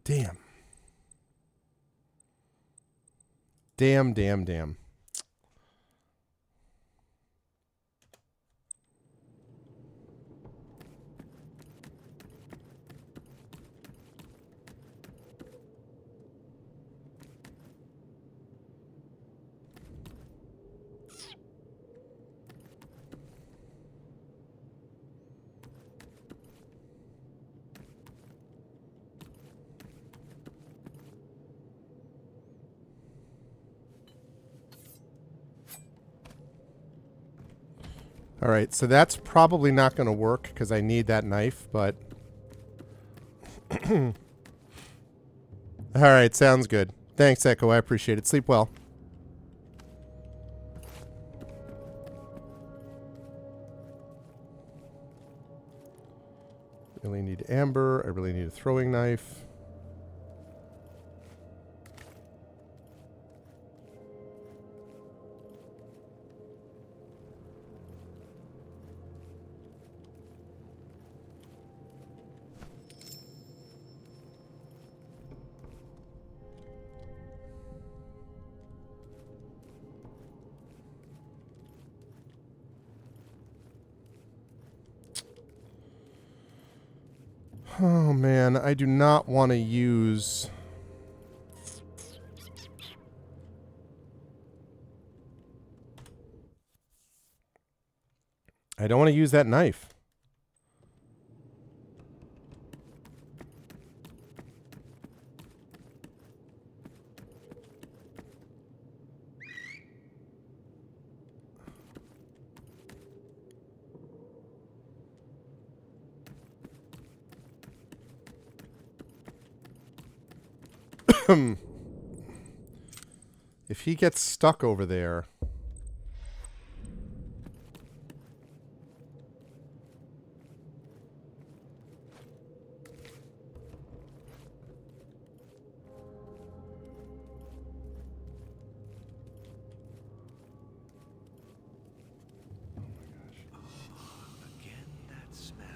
Damn. Damn. All right, so that's probably not going to work because I need that knife, but... All right, sounds good. Thanks, Echo. I appreciate it. Sleep well. Really need amber. I really need a throwing knife. Oh, man. I do not want to use... I don't want to use that knife. If he gets stuck over there... Again, that smell.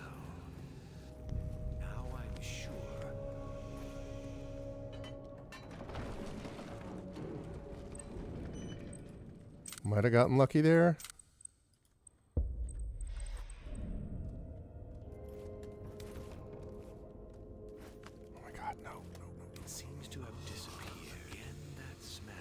Now I'm sure. Might have gotten lucky there. Oh my god, no. It seems to have disappeared. Again, that smell.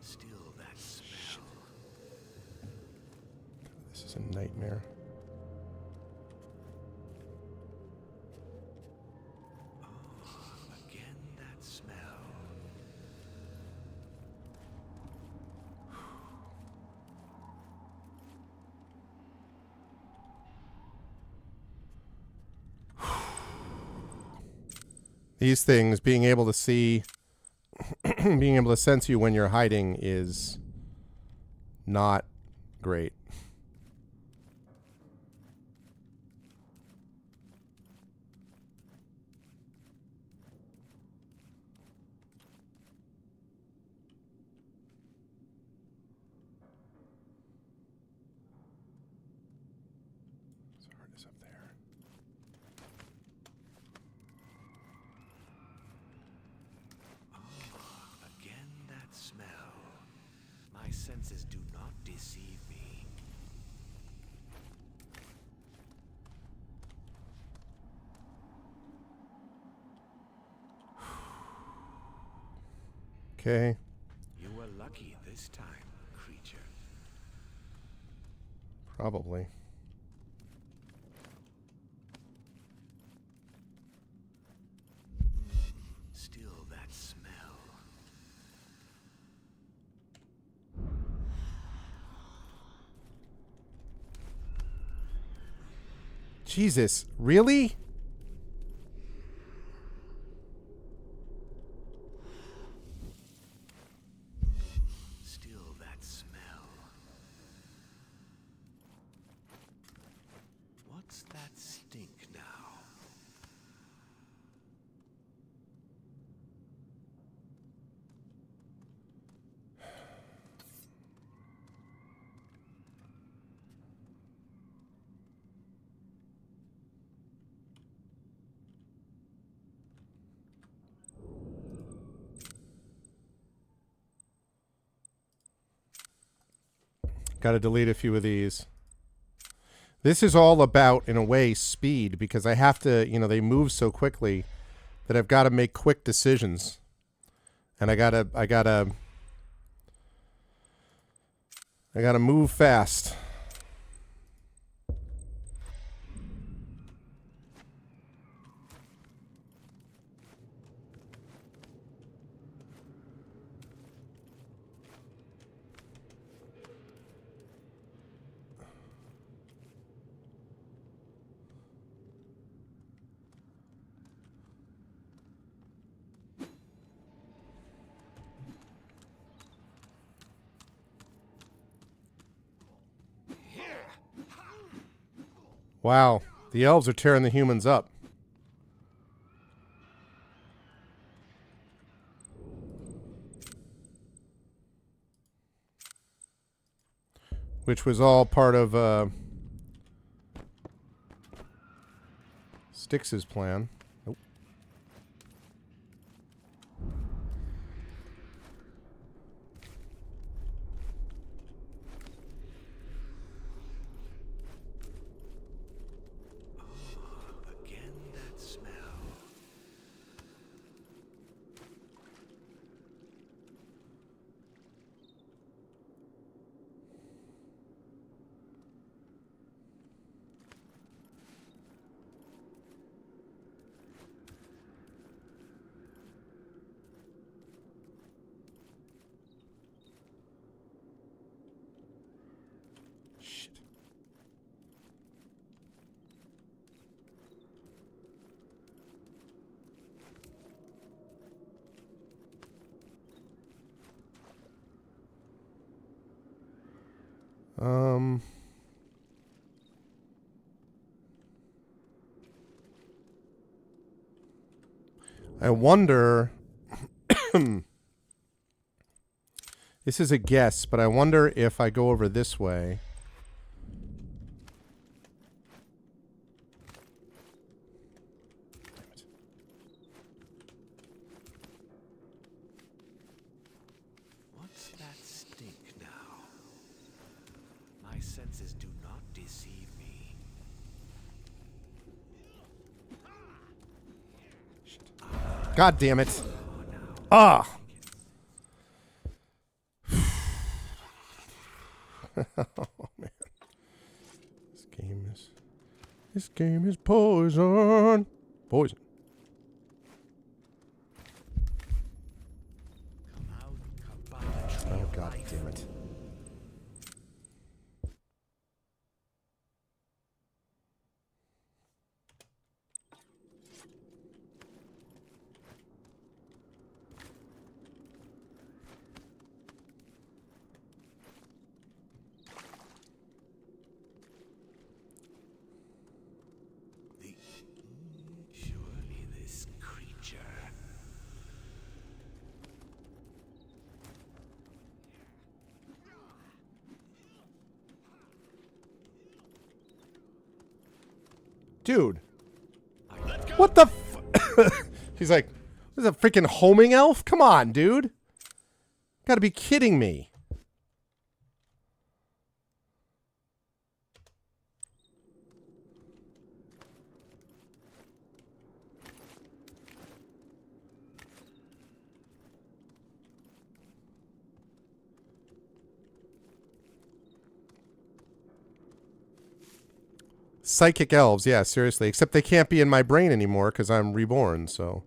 Still that smell. This is a nightmare. Again, that smell. These things, being able to see, being able to sense you when you're hiding is not great. His heart is up there. Again, that smell. My senses do not deceive me. Okay. You were lucky this time, creature. Probably. Still that smell. Jesus, really? Still that smell. What's that stink now? got to delete a few of these. This is all about, in a way, speed, because I have to, you know, they move so quickly that I've got to make quick decisions. And I gotta move fast. Wow, the elves are tearing the humans up. Which was all part of Styx's plan. Nope. Again, that smell. Shit. I wonder. This is a guess, but I wonder if I go over this way. What's that stink now? My senses do not deceive me. God damn it. Ah. Oh man. This game is poison. Poison. Come out by the tree Oh of god life. damn it. Surely this creature. Dude. What the He's like, this is a freaking homing elf? Come on, dude. Gotta be kidding me. Psychic elves, yeah, seriously. Except they can't be in my brain anymore because I'm reborn, so.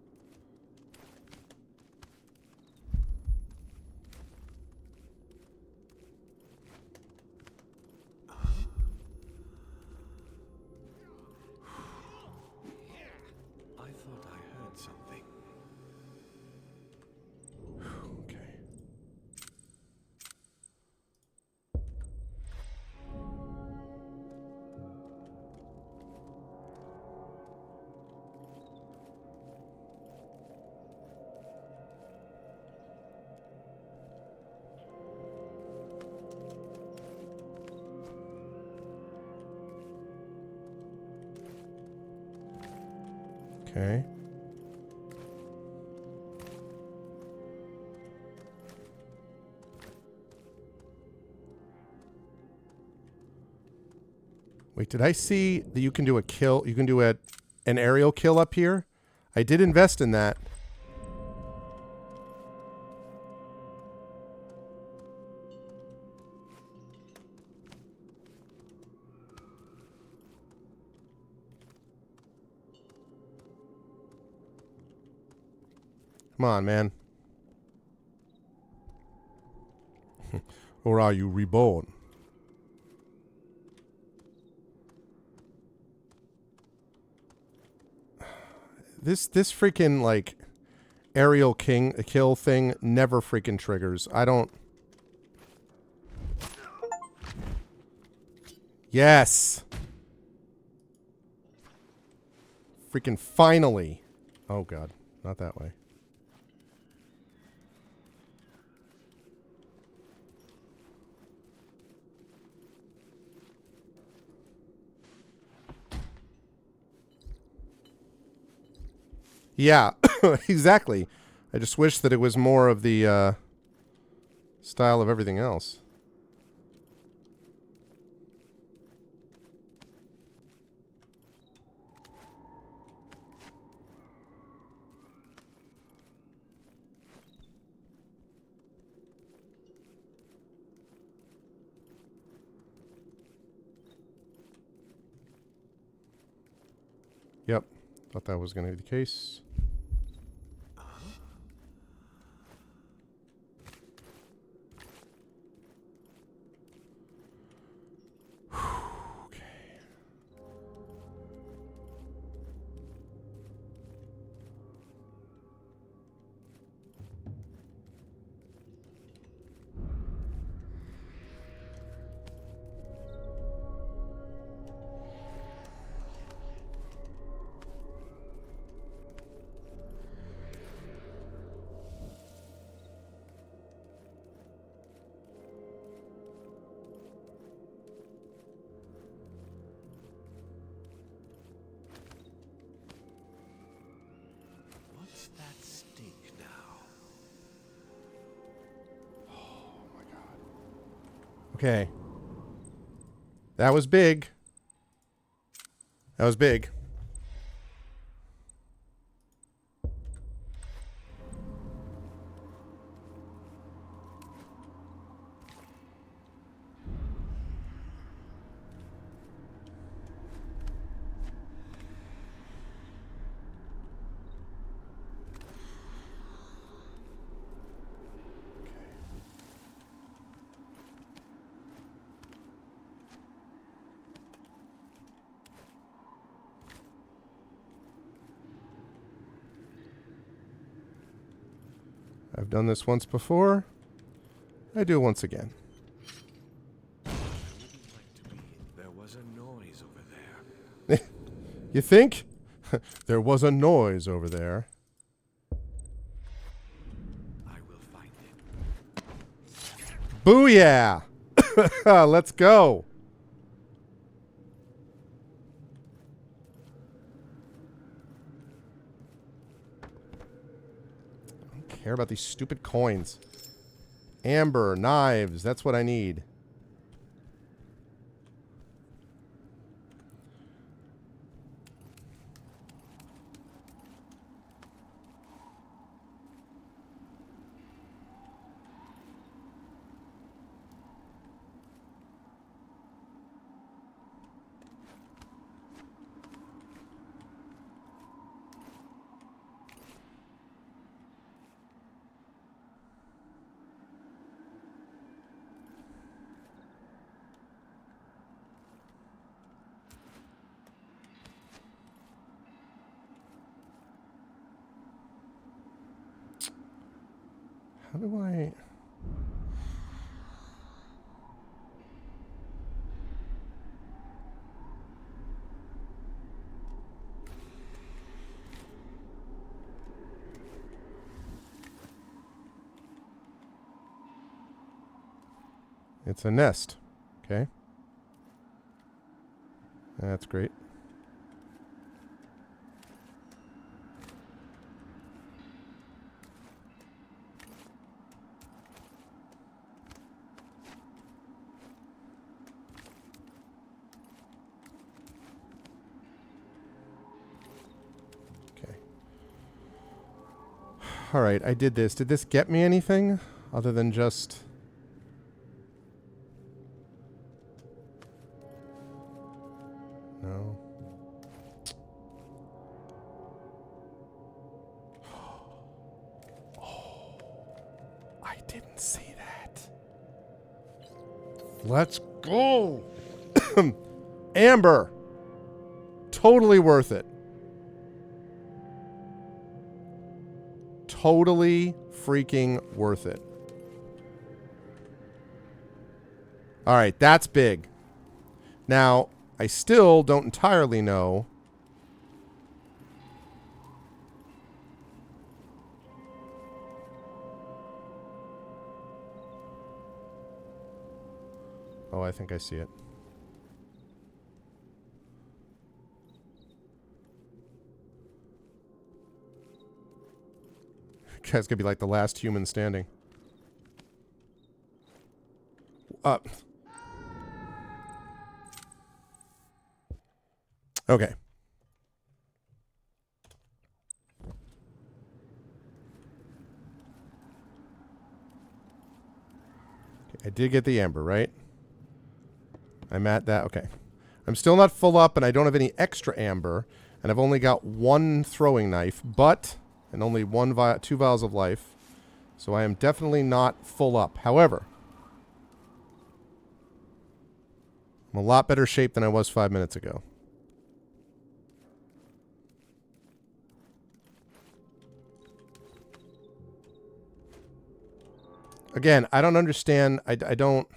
I thought I heard something. Okay. Okay. Wait, did I see that you can do a kill? You can do an aerial kill up here? I did invest in that. Come on, man. Or are you reborn? This freaking like aerial kill thing never freaking triggers. I don't. Yes. Freaking finally. Oh god, not that way. Yeah, exactly. I just wish that it was more of the style of everything else. Yep, thought that was going to be the case. What's that stink now? Okay. That was big. That was big. I've done this once before. I do it once again. There was a noise over there. You think? There was a noise over there. I will find it. Booyah! Let's go. I don't care about these stupid coins. Amber, knives, that's what I need. How do I... It's a nest. Okay. That's great. All right, I did this. Did this get me anything other than just... No. Oh, I didn't see that. Let's go. Amber. Totally worth it. Totally freaking worth it. All right, that's big. Now, I still don't entirely know. Oh, I think I see it. Guy's gonna be like the last human standing. Okay. I did get the amber, right? I'm at that. Okay. I'm still not full up, and I don't have any extra amber, and I've only got one throwing knife, and only two vials of life. So I am definitely not full up. However, I'm a lot better shape than I was 5 minutes ago. Again, I don't understand. I don't...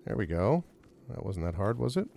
There we go. That wasn't that hard, was it?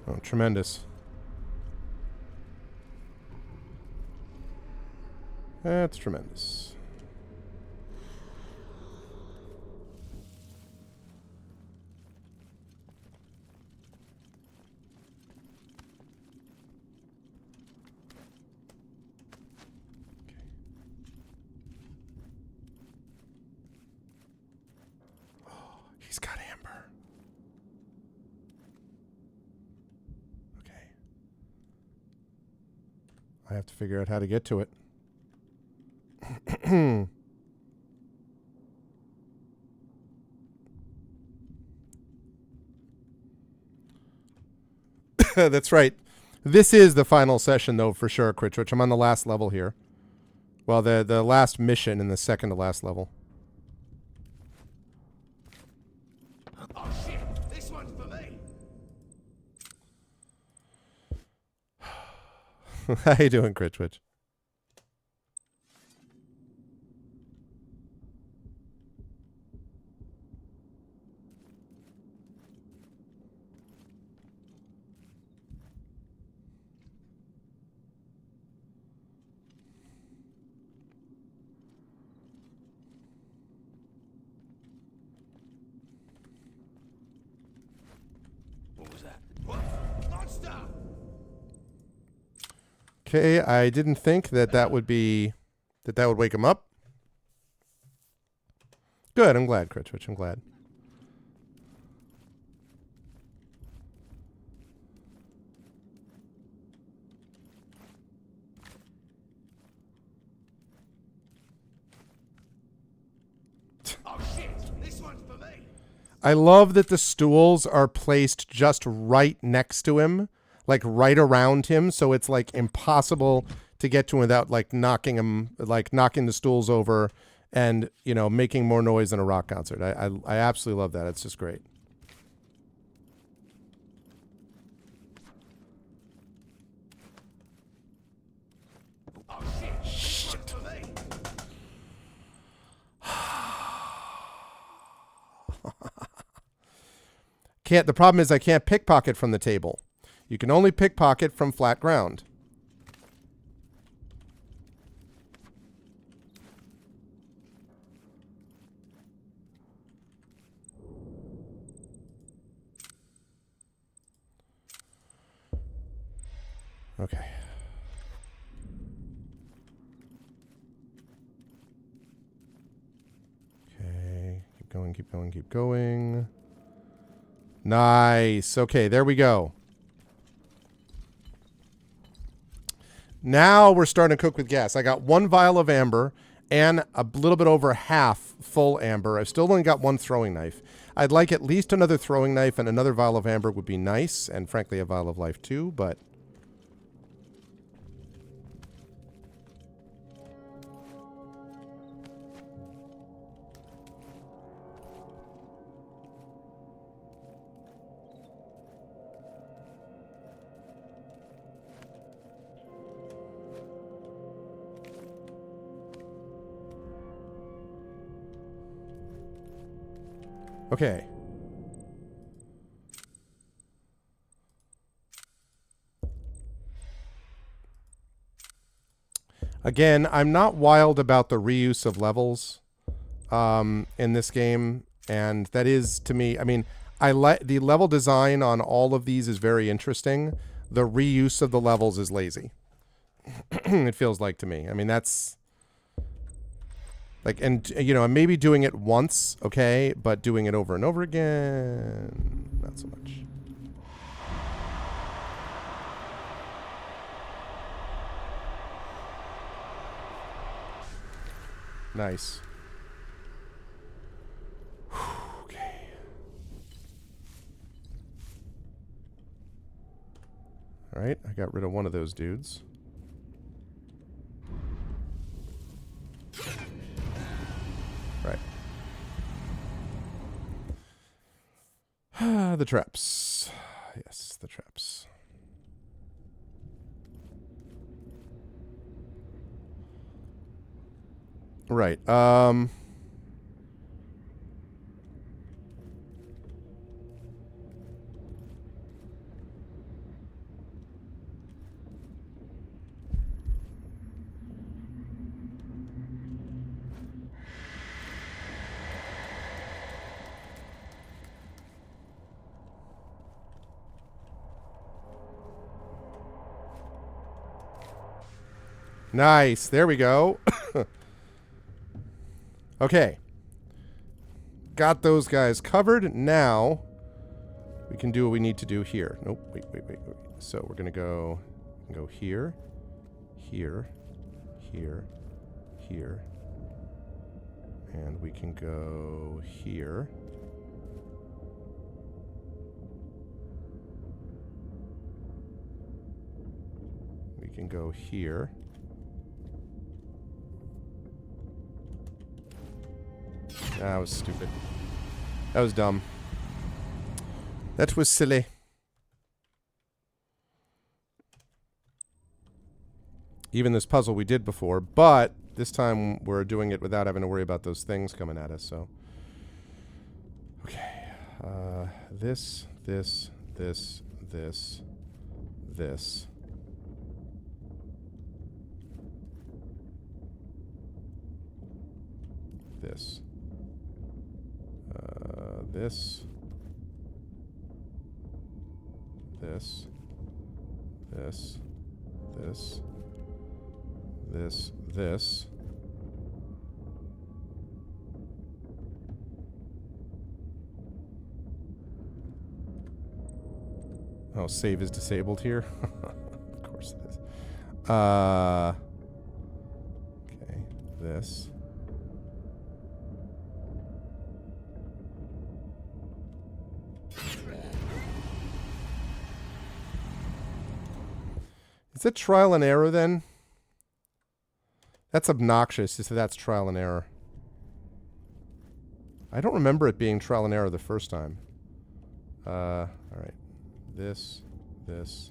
Oh, tremendous. That's tremendous. Oh, he's got amber. Okay. I have to figure out how to get to it. That's right. This is the final session, though, for sure, Critchwich. I'm on the last level here. Well, the last mission in the second to last level. Oh shit! This one's for me. How you doing, Critchwich? What was that? What? Monster! Okay, I didn't think that would be... that would wake him up. Good, I'm glad, Critchwich. I'm glad. I love that the stools are placed just right next to him, like right around him, so it's like impossible to get to him without like knocking the stools over and, you know, making more noise than a rock concert. I absolutely love that. It's just great. Oh shit! Shit! For me. The problem is I can't pickpocket from the table. You can only pickpocket from flat ground. Okay. Okay. Keep going, keep going, keep going. Nice. Okay, there we go. Now we're starting to cook with gas. I got 1 vial of amber and a little bit over half full amber. I've still only got 1 throwing knife. I'd like at least another throwing knife, and another vial of amber would be nice, and frankly a vial of life too, but... Okay. Again, I'm not wild about the reuse of levels in this game, and that is, to me, I mean, I like the level design on all of these is very interesting. The reuse of the levels is lazy. It feels like to me. I mean, that's like, and you know, maybe doing it once, okay, but doing it over and over again, not so much. Nice. Okay. All right, I got rid of one of those dudes. Right. The traps. Yes, the traps. Right. Nice. There we go. Okay. Got those guys covered. Now we can do what we need to do here. Nope. Wait. So we're going to go here, here, here, here. And we can go here. We can go here. That was stupid. That was dumb. That was silly. Even this puzzle we did before, but this time we're doing it without having to worry about those things coming at us, so. Okay. This. This. This. This. Oh, save is disabled here? Of course it is. Okay, this. Is it trial and error then? That's obnoxious if that's trial and error. I don't remember it being trial and error the first time. Alright. This. It's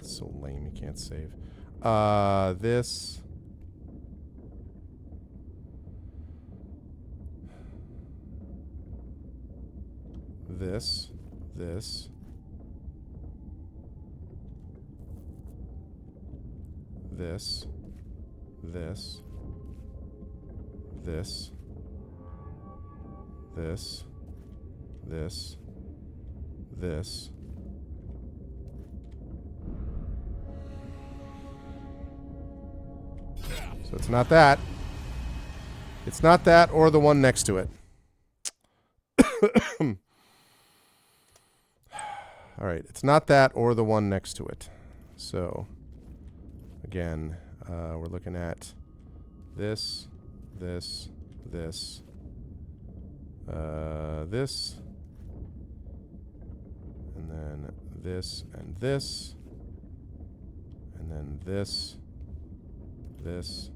so lame you can't save. This. This. This. This. This. This. This. This. This. So it's not that. It's not that or the one next to it. All right, it's not that or the one next to it. So, again, we're looking at this, this, this, this, and then this, and this, and then this, this,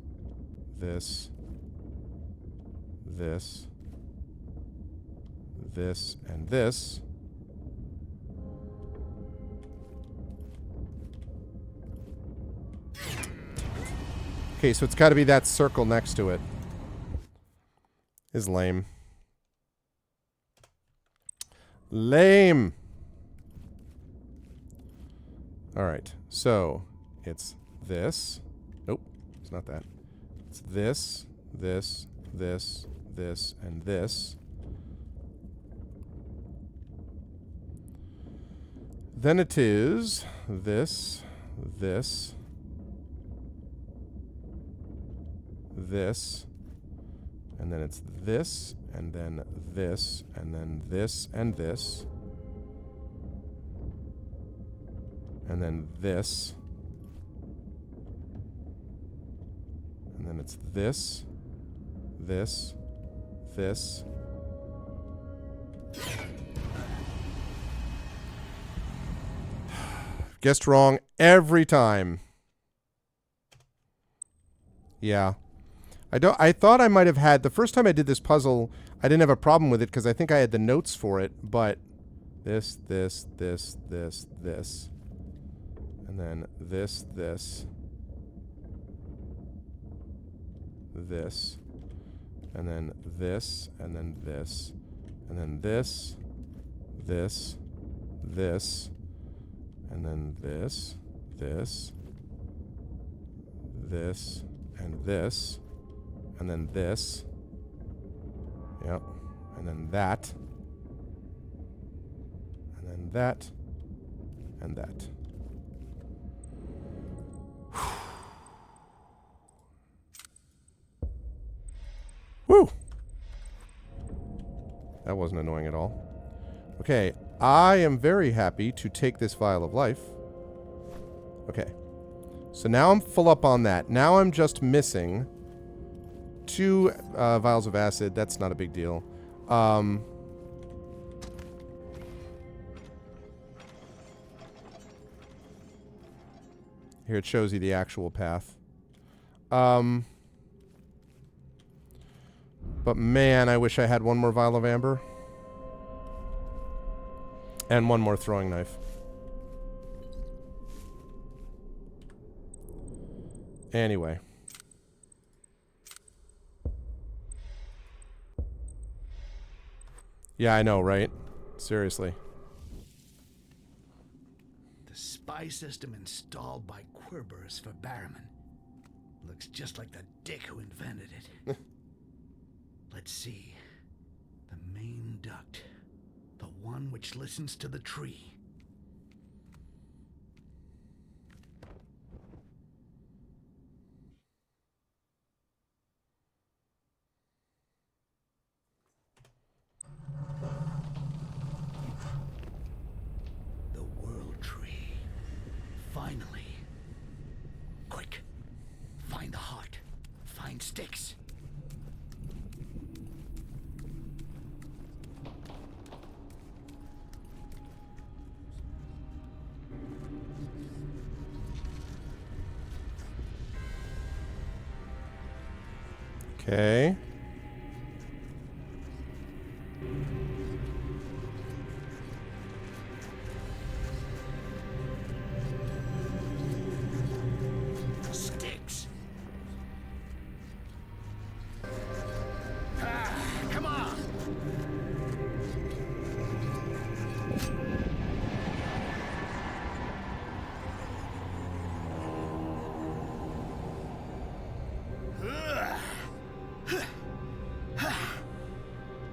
this, this, this, and this. Okay, so it's got to be that circle next to it. Is lame. Lame. All right, so it's this. Nope, it's not that. It's this, this, this, this, and this. Then it is this, this, this, and then it's this, and then this, and then this, and this, and then this, and then it's this, this, this. Guessed wrong every time. Yeah. I thought I might have had, the first time I did this puzzle, I didn't have a problem with it because I think I had the notes for it, but this, this, this, this, this, and then this, this, this, and then this, and then this, and then this, this, this, and then this, this, this, and this, and then this. Yep. And then that. And then that. And that. Woo! That wasn't annoying at all. Okay, I am very happy to take this vial of life. Okay. So now I'm full up on that. Now I'm just missing 2 vials of acid. That's not a big deal. Here it shows you the actual path. But man, I wish I had 1 more vial of amber. And 1 more throwing knife. Anyway. Yeah, I know, right? Seriously. The spy system installed by Querberus for Barrowman looks just like the dick who invented it. Let's see. The main duct. The one which listens to the tree. The world tree. Finally. Quick. Find the heart. Find Styx. Okay. Styx. Come on.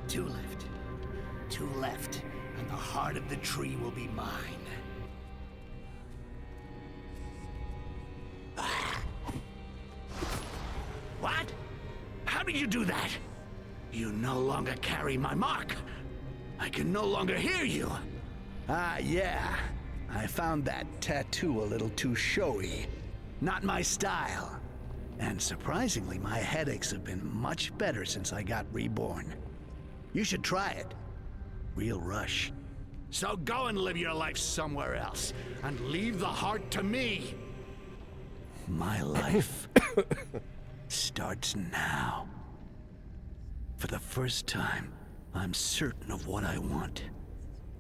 Two left. Two left, and the heart of the tree will be mine. What? How did you do that? You no longer carry my mark. I can no longer hear you. Ah, yeah. I found that tattoo a little too showy. Not my style. And surprisingly, my headaches have been much better since I got reborn. You should try it. Real rush. So go and live your life somewhere else, and leave the heart to me. My life starts now. For the first time, I'm certain of what I want.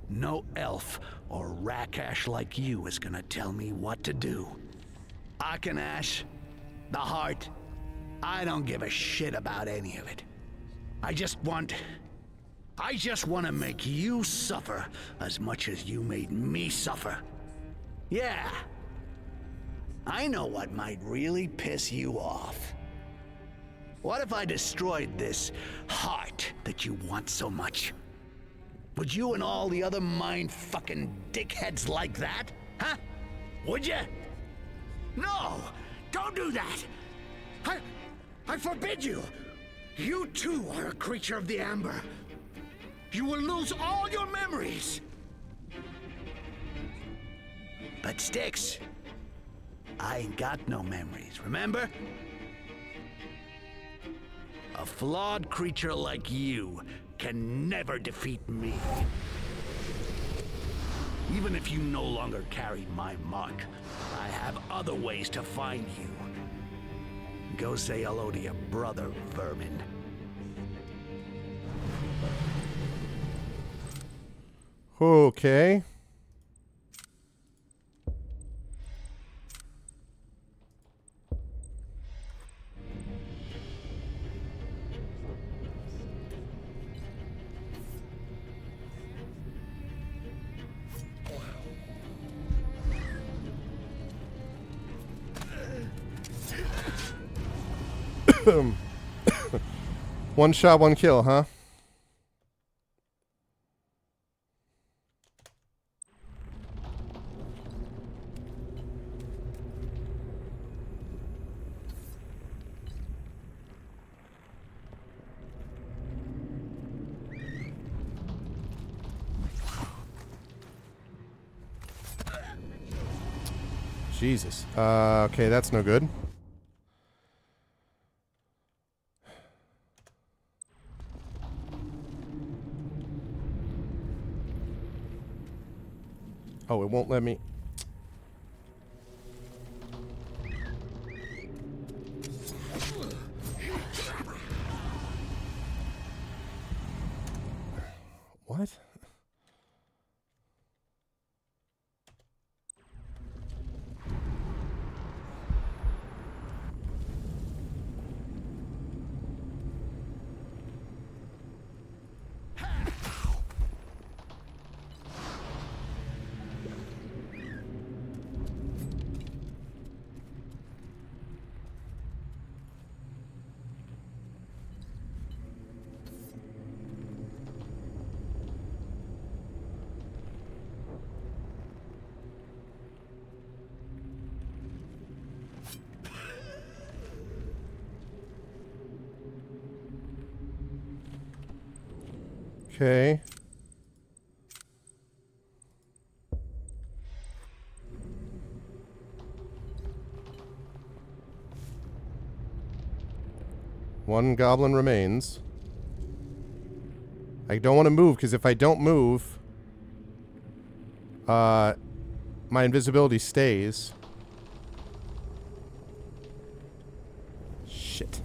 No elf or Rakash like you is gonna tell me what to do. Akanash, the heart, I don't give a shit about any of it. I just want to make you suffer as much as you made me suffer. Yeah. I know what might really piss you off. What if I destroyed this heart that you want so much? Would you and all the other mind-fucking dickheads like that? Huh? Would you? No! Don't do that! I forbid you! You too are a creature of the Amber. You will lose all your memories! But Styx, I ain't got no memories, remember? A flawed creature like you can never defeat me. Even if you no longer carry my mark, I have other ways to find you. Go say hello to your brother, vermin. Okay. One shot, one kill, huh? Jesus. Okay, that's no good. Oh, it won't let me. What? Okay. One goblin remains. I don't want to move, because if I don't move, my invisibility stays. Shit.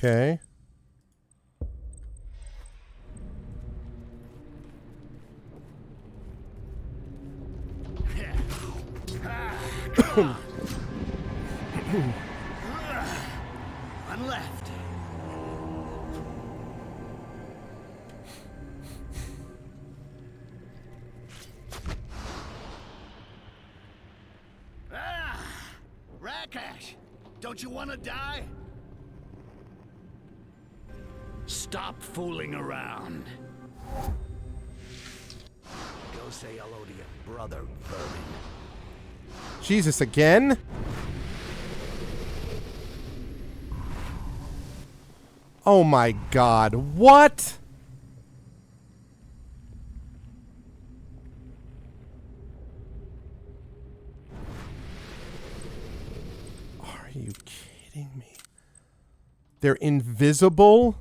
Okay. One left. Rakash, don't you want to die? Stop fooling around. Go say hello to your brother, vermin. Jesus, again? Oh my God, what? Are you kidding me? They're invisible?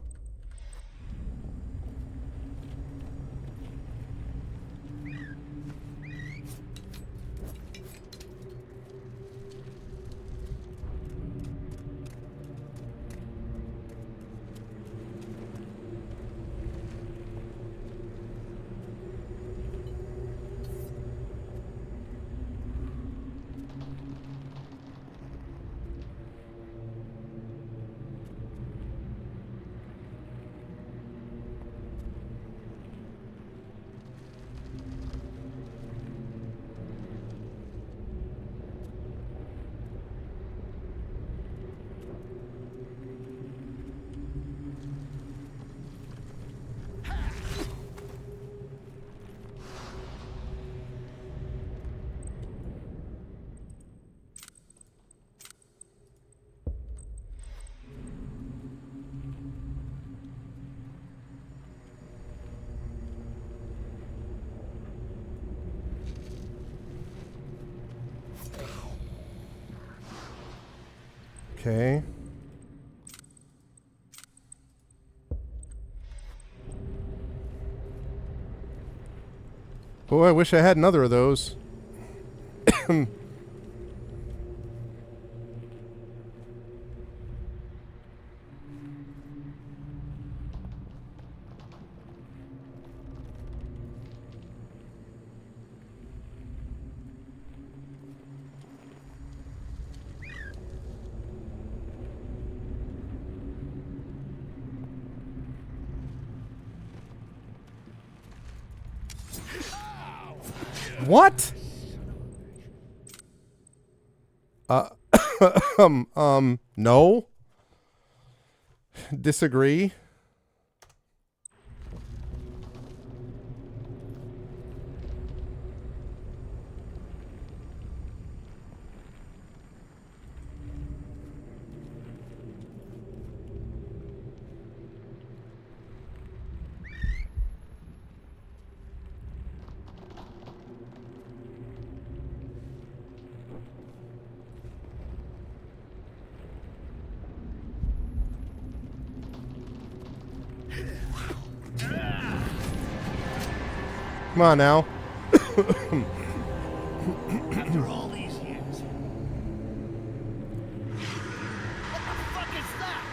Okay. Boy, I wish I had another of those. What? No. Disagree. Come on now. After all these years. What the fuck is that?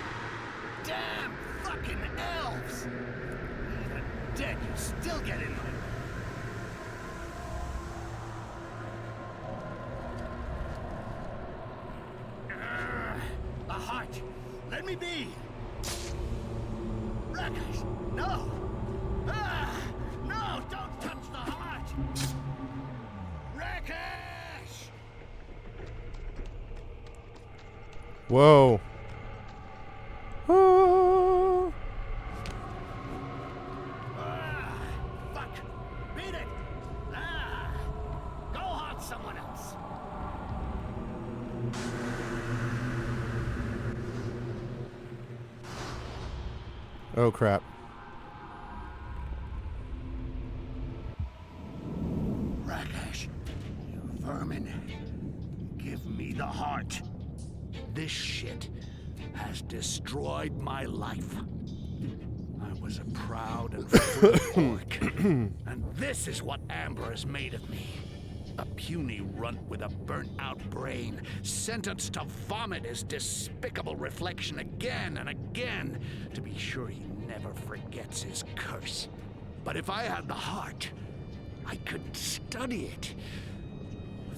Damn fucking elves! Even dead, you still get in my way. A heart! Let me be! Rakash, no! No, don't touch the heart! Rakash! Whoa. Ah. Fuck! Beat it! Go haunt someone else! Oh crap. Rakash, you vermin. Give me the heart. This shit has destroyed my life. I was a proud and free orc, and this is what Amber has made of me. A puny runt with a burnt-out brain, sentenced to vomit his despicable reflection again and again, to be sure he never forgets his curse. But if I had the heart, I could study it.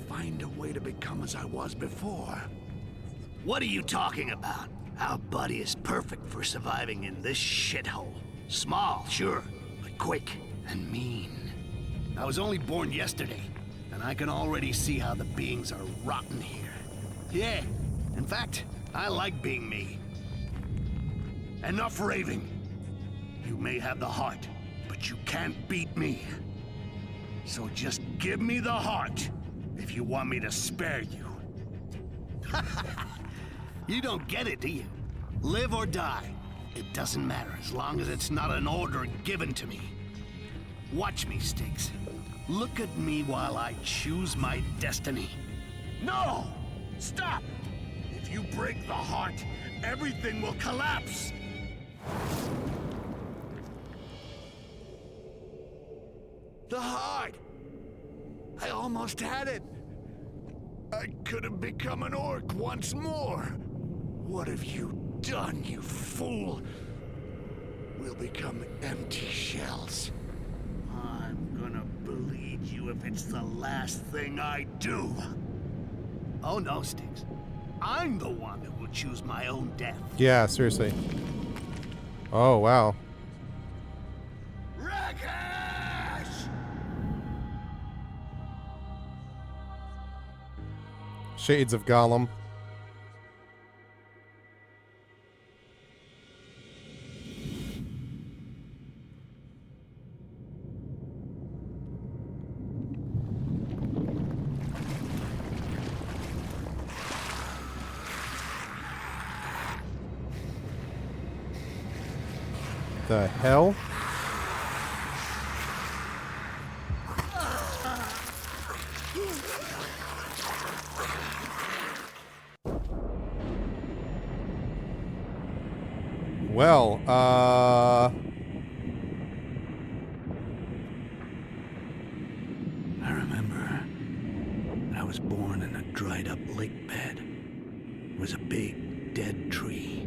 Find a way to become as I was before. What are you talking about? Our buddy is perfect for surviving in this shithole. Small, sure, but quick and mean. I was only born yesterday, and I can already see how the beings are rotten here. Yeah, in fact, I like being me. Enough raving. You may have the heart, but you can't beat me. So just give me the heart if you want me to spare you. You don't get it, do you? Live or die. It doesn't matter as long as it's not an order given to me. Watch me, Styx. Look at me while I choose my destiny. No! Stop! If you break the heart, everything will collapse! The heart! I almost had it! I could have become an orc once more! What have you done, you fool? We'll become empty shells. I'm gonna bleed you if it's the last thing I do. Oh no, Styx. I'm the one who will choose my own death. Yeah, seriously. Oh, wow. Wreckage! Shades of Gollum. The hell? Well, I remember I was born in a dried-up lake bed. It was a big, dead tree.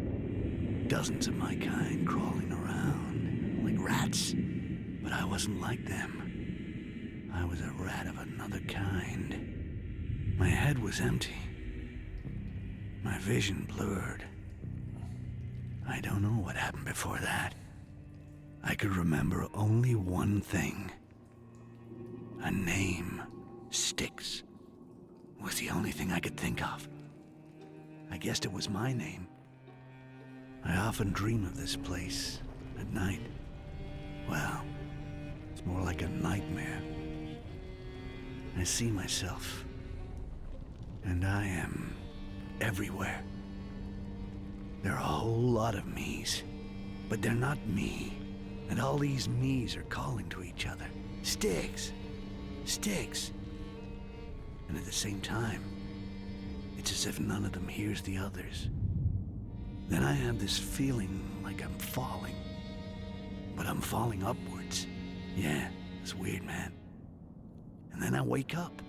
Dozens of my kind crawling around, like rats. But I wasn't like them. I was a rat of another kind. My head was empty. My vision blurred. I don't know what happened before that. I could remember only one thing. A name, Styx, was the only thing I could think of. I guessed it was my name. I often dream of this place at night. Well, it's more like a nightmare. I see myself, and I am everywhere. There are a whole lot of me's, but they're not me. And all these me's are calling to each other. Styx! Styx! And at the same time, it's as if none of them hears the others. Then I have this feeling like I'm falling. But I'm falling upwards. Yeah, it's weird, man. And then I wake up.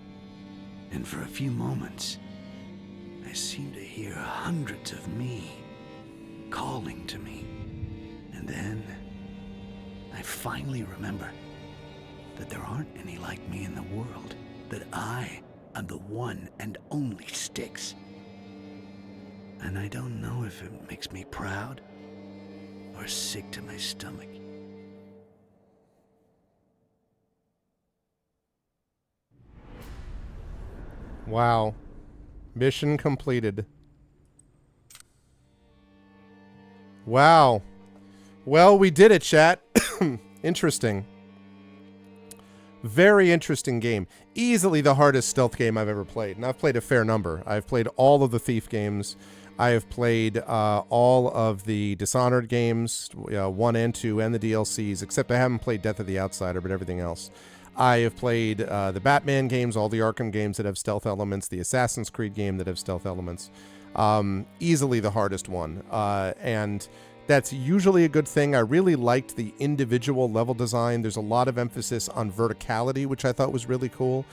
And for a few moments, I seem to hear hundreds of me calling to me. And then I finally remember that there aren't any like me in the world. That I am the one and only Styx. And I don't know if it makes me proud or sick to my stomach. wow. Mission completed. Wow. Well, we did it, chat. Interesting. Very interesting game. Easily the hardest stealth game I've ever played. And I've played a fair number. I've played all of the Thief games. I have played all of the Dishonored games, 1 and 2, and the DLCs, except I haven't played Death of the Outsider, but everything else. I have played the Batman games, all the Arkham games that have stealth elements, the Assassin's Creed game that have stealth elements. Easily the hardest one. And That's usually a good thing. I really liked the individual level design. There's a lot of emphasis on verticality, which I thought was really cool.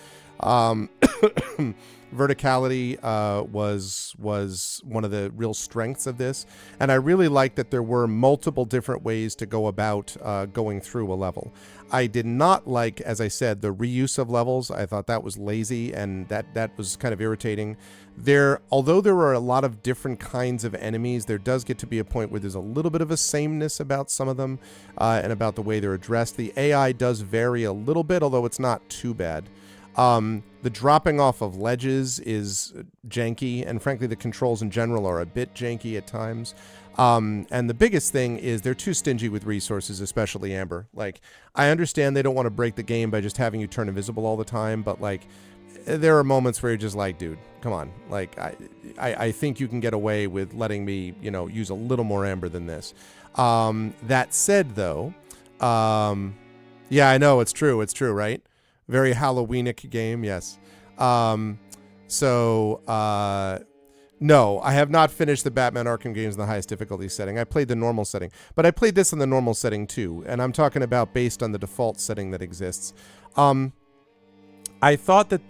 Verticality was one of the real strengths of this, and I really liked that there were multiple different ways to go about going through a level. I did not like, as I said, the reuse of levels. I thought that was lazy, and that was kind of irritating. Although there were a lot of different kinds of enemies, there does get to be a point where there's a little bit of a sameness about some of them, and about the way they're addressed. The AI does vary a little bit, although it's not too bad. The dropping off of ledges is janky, and frankly, the controls in general are a bit janky at times. And the biggest thing is they're too stingy with resources, especially Amber. Like, I understand they don't want to break the game by just having you turn invisible all the time, but like, there are moments where you're just like, dude, come on. Like, I think you can get away with letting me, use a little more Amber than this. That said, though, yeah, I know, it's true, right? Very Halloweenic game, yes. No, I have not finished the Batman Arkham games in the highest difficulty setting. I played the normal setting, but I played this in the normal setting too, and I'm talking about based on the default setting that exists. I thought that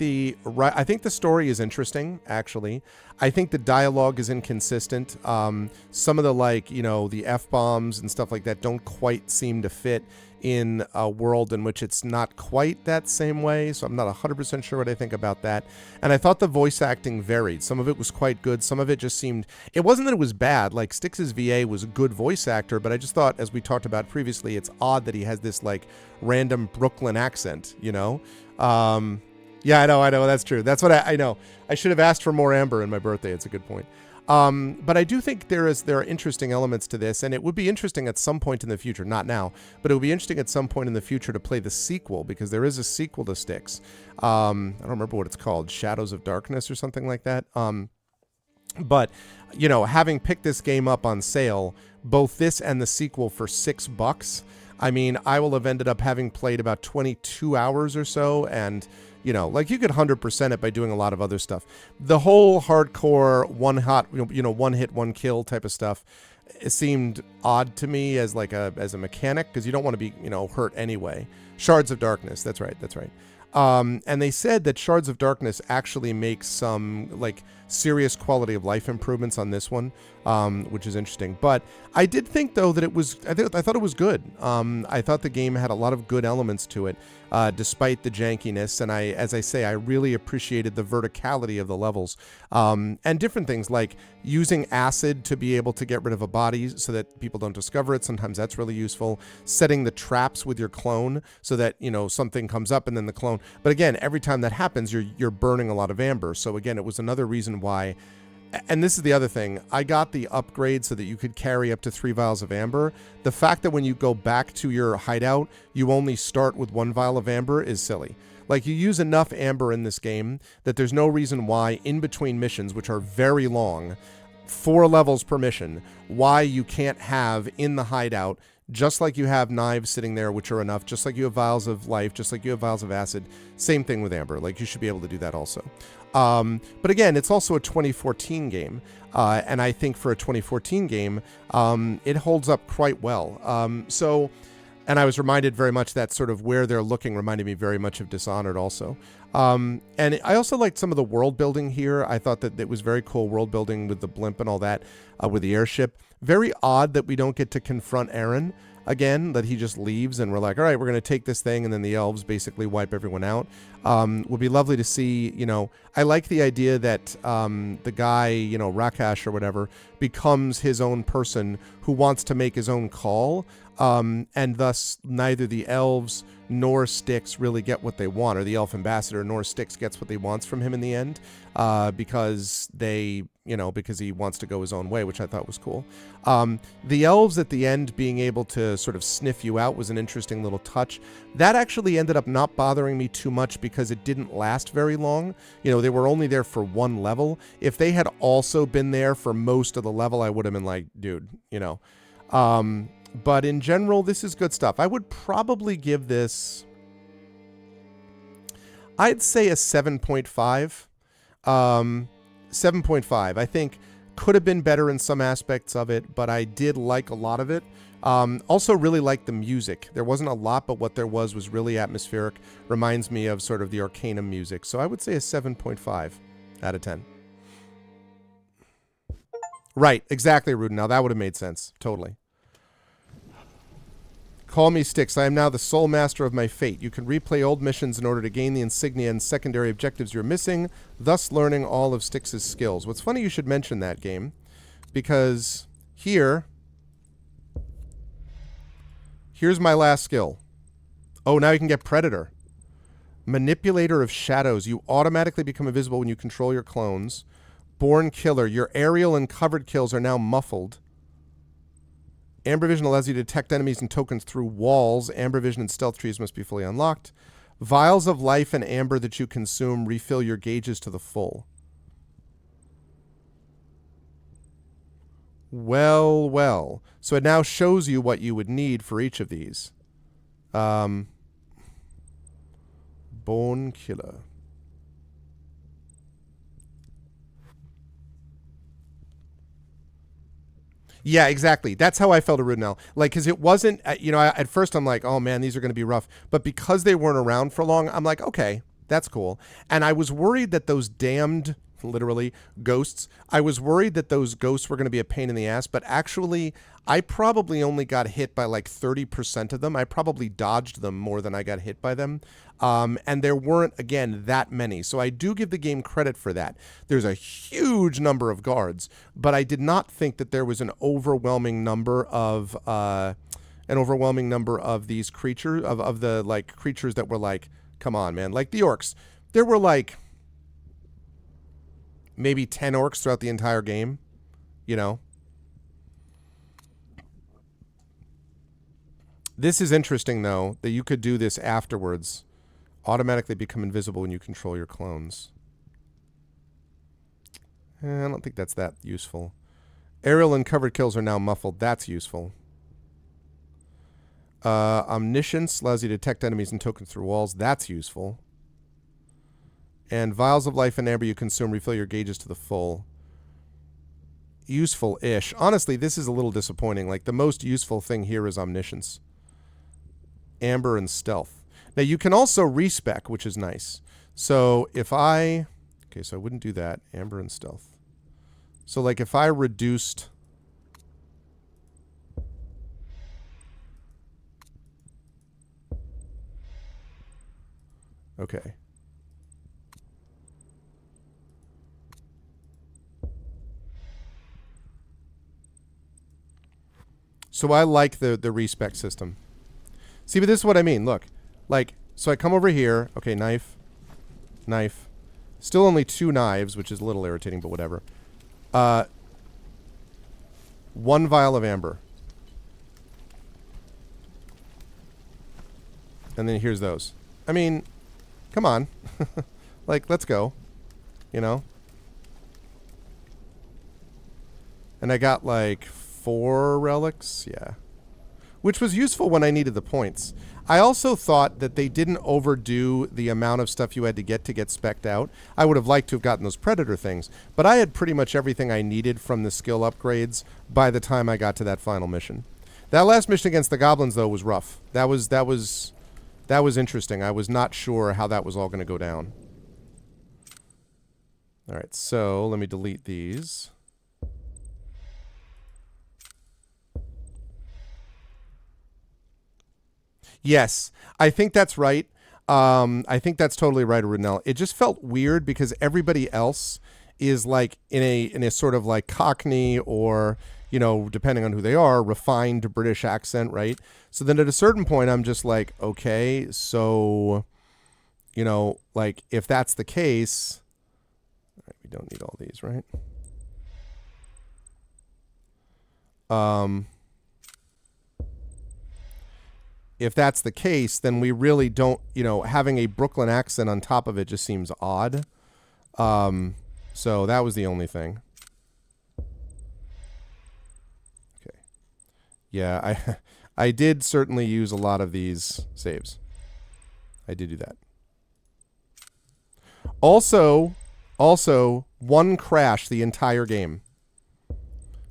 I think the story is interesting, actually. I think the dialogue is inconsistent. Some of the, the F-bombs and stuff like that don't quite seem to fit in a world in which it's not quite that same way, so I'm not 100% sure what I think about that. And I thought the voice acting varied. Some of it was quite good. Some of it just seemed... It wasn't that it was bad. Like, Styx's VA was a good voice actor, but I just thought, as we talked about previously, it's odd that he has this, random Brooklyn accent, Yeah, I know, that's true. That's what I know. I should have asked for more Amber in my birthday. It's a good point. But I do think there are interesting elements to this, and it would be interesting at some point in the future, not now, but it would be interesting at some point in the future to play the sequel, because there is a sequel to Styx. I don't remember what it's called, Shadows of Darkness or something like that. But, having picked this game up on sale, both this and the sequel for $6, I mean, I will have ended up having played about 22 hours or so, and... you could 100% it by doing a lot of other stuff. The whole hardcore one hit, one kill type of stuff, it seemed odd to me as a mechanic, because you don't want to be, hurt anyway. Shards of Darkness, that's right. And they said that Shards of Darkness actually makes some serious quality of life improvements on this one, which is interesting. But I did think, though, that I thought it was good. I thought the game had a lot of good elements to it, despite the jankiness. And as I say, I really appreciated the verticality of the levels, and different things like using acid to be able to get rid of a body so that people don't discover it. Sometimes that's really useful. Setting the traps with your clone so that, something comes up and then the clone. But again, every time that happens, you're burning a lot of Amber. So again, it was another reason why. And this is the other thing. I got the upgrade so that you could carry up to 3 vials of Amber. The fact that when you go back to your hideout, you only start with 1 vial of Amber is silly. You use enough Amber in this game that there's no reason why in between missions, which are very long, 4 levels per mission, why you can't have in the hideout, just like you have knives sitting there, which are enough, just like you have vials of life, just like you have vials of acid, same thing with Amber. You should be able to do that also. But again, it's also a 2014 game, and I think for a 2014 game, it holds up quite well. And I was reminded very much that sort of where they're looking reminded me very much of Dishonored also. And I also liked some of the world building here. I thought that it was very cool world building with the blimp and all that, with the airship. Very odd that we don't get to confront Aaron again, that he just leaves and we're like, all right, we're going to take this thing, and then the elves basically wipe everyone out. Would be lovely to see, I like the idea that the guy, Rakash or whatever, becomes his own person who wants to make his own call, and thus neither the elves nor Styx really get what they want, or the elf ambassador nor Styx gets what they wants from him in the end, because because he wants to go his own way, which I thought was cool. The elves at the end being able to sort of sniff you out was an interesting little touch. That actually ended up not bothering me too much because it didn't last very long. They were only there for 1 level. If they had also been there for most of the level, I would have been like, dude, But in general, this is good stuff. I would probably give this, I'd say a 7.5. 7.5. I think Could have been better in some aspects of it, but I did like a lot of it. Also really liked the music. There wasn't a lot, but what there was really atmospheric. Reminds me of sort of the Arcanum music. So I would say a 7.5 out of 10. Right, exactly, Rudin. Now that would have made sense. Totally. Call me Styx. I am now the sole master of my fate. You can replay old missions in order to gain the insignia and secondary objectives you're missing, thus learning all of Styx's skills. What's funny you should mention that, game, because here's my last skill. Oh, now you can get Predator. Manipulator of Shadows. You automatically become invisible when you control your clones. Born Killer. Your aerial and covered kills are now muffled. Amber Vision allows you to detect enemies and tokens through walls. Amber Vision and stealth trees must be fully unlocked. Vials of life and amber that you consume refill your gauges to the full. Well, well. So it now shows you what you would need for each of these. Bone Killer. Yeah, exactly. That's how I felt at Rudnell. Like, because it wasn't, at first I'm like, oh man, these are going to be rough. But because they weren't around for long, I'm like, okay, that's cool. And I was worried that those damned, literally, ghosts, I was worried that those ghosts were going to be a pain in the ass. But actually, I probably only got hit by like 30% of them. I probably dodged them more than I got hit by them. And there weren't, again, that many. So I do give the game credit for that. There's a huge number of guards, but I did not think that there was an overwhelming number of these creatures, of the like creatures that were like, come on, man. Like the orcs. There were like maybe 10 orcs throughout the entire game, you know. This is interesting, though, that you could do this afterwards. Automatically become invisible when you control your clones. I don't think that's that useful. Aerial and covered kills are now muffled. That's useful. Omniscience allows you to detect enemies and tokens through walls. That's useful. And vials of life and amber you consume refill your gauges to the full. Useful-ish. Honestly, this is a little disappointing. Like, the most useful thing here is omniscience. Amber and stealth. Now, you can also respec, which is nice. So, if I... Okay, so I wouldn't do that. Amber and stealth. So, like, if I reduced... Okay. So, I like the respec system. See, but this is what I mean. Look. Like, so I come over here. Okay, knife. Knife. Still only 2 knives, which is a little irritating, but whatever. 1 vial of amber. And then here's those. I mean, come on. Like, let's go. You know? And I got, like, 4 relics. Yeah. Which was useful when I needed the points. I also thought that they didn't overdo the amount of stuff you had to get specced out. I would have liked to have gotten those Predator things, but I had pretty much everything I needed from the skill upgrades by the time I got to that final mission. That last mission against the goblins, though, was rough. That was interesting. I was not sure how that was all going to go down. All right, so let me delete these. Yes, I think that's right. I think that's totally right, Rudnell. It just felt weird because everybody else is like in a sort of like Cockney or, you know, depending on who they are, refined British accent, right? So then at a certain point, I'm just like, okay, so, you know, like if that's the case, all right, we don't need all these, right? If that's the case, then we really don't, you know, having a Brooklyn accent on top of it just seems odd. So that was the only thing. Okay. Yeah, I did certainly use a lot of these saves. I did do that. Also, 1 crash the entire game.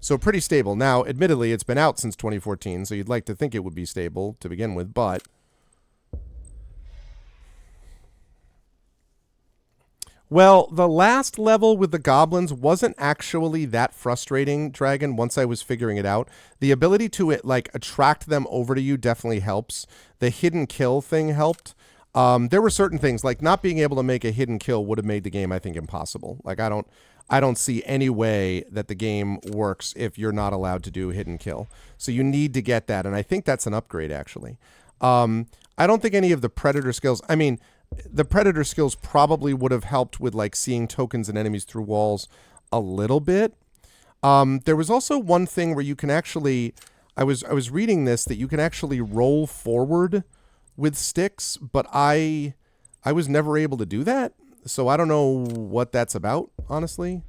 So pretty stable. Now, admittedly, it's been out since 2014, so you'd like to think it would be stable to begin with, but... Well, the last level with the goblins wasn't actually that frustrating, Dragon, once I was figuring it out. The ability to, attract them over to you definitely helps. The hidden kill thing helped. There were certain things, like not being able to make a hidden kill would have made the game, I think, impossible. Like, I don't see any way that the game works if you're not allowed to do hidden kill. So you need to get that, and I think that's an upgrade, actually. I don't think any of the Predator skills... I mean... The Predator skills probably would have helped with like seeing tokens and enemies through walls a little bit. There was also one thing where you can actually, I was reading this, that you can actually roll forward with Styx, but I was never able to do that. So I don't know what that's about, honestly.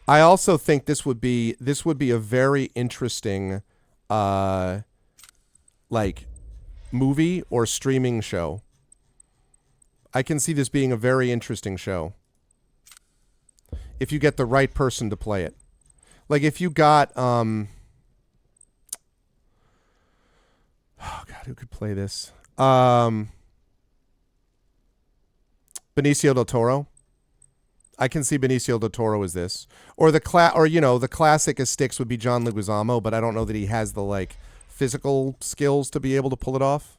I also think this would be a very interesting movie or streaming show. I can see this being a very interesting show if you get the right person to play it. Like if you got oh god, who could play this? Benicio del Toro. I can see Benicio del Toro as this, or the classic as Styx would be John Leguizamo, but I don't know that he has the physical skills to be able to pull it off.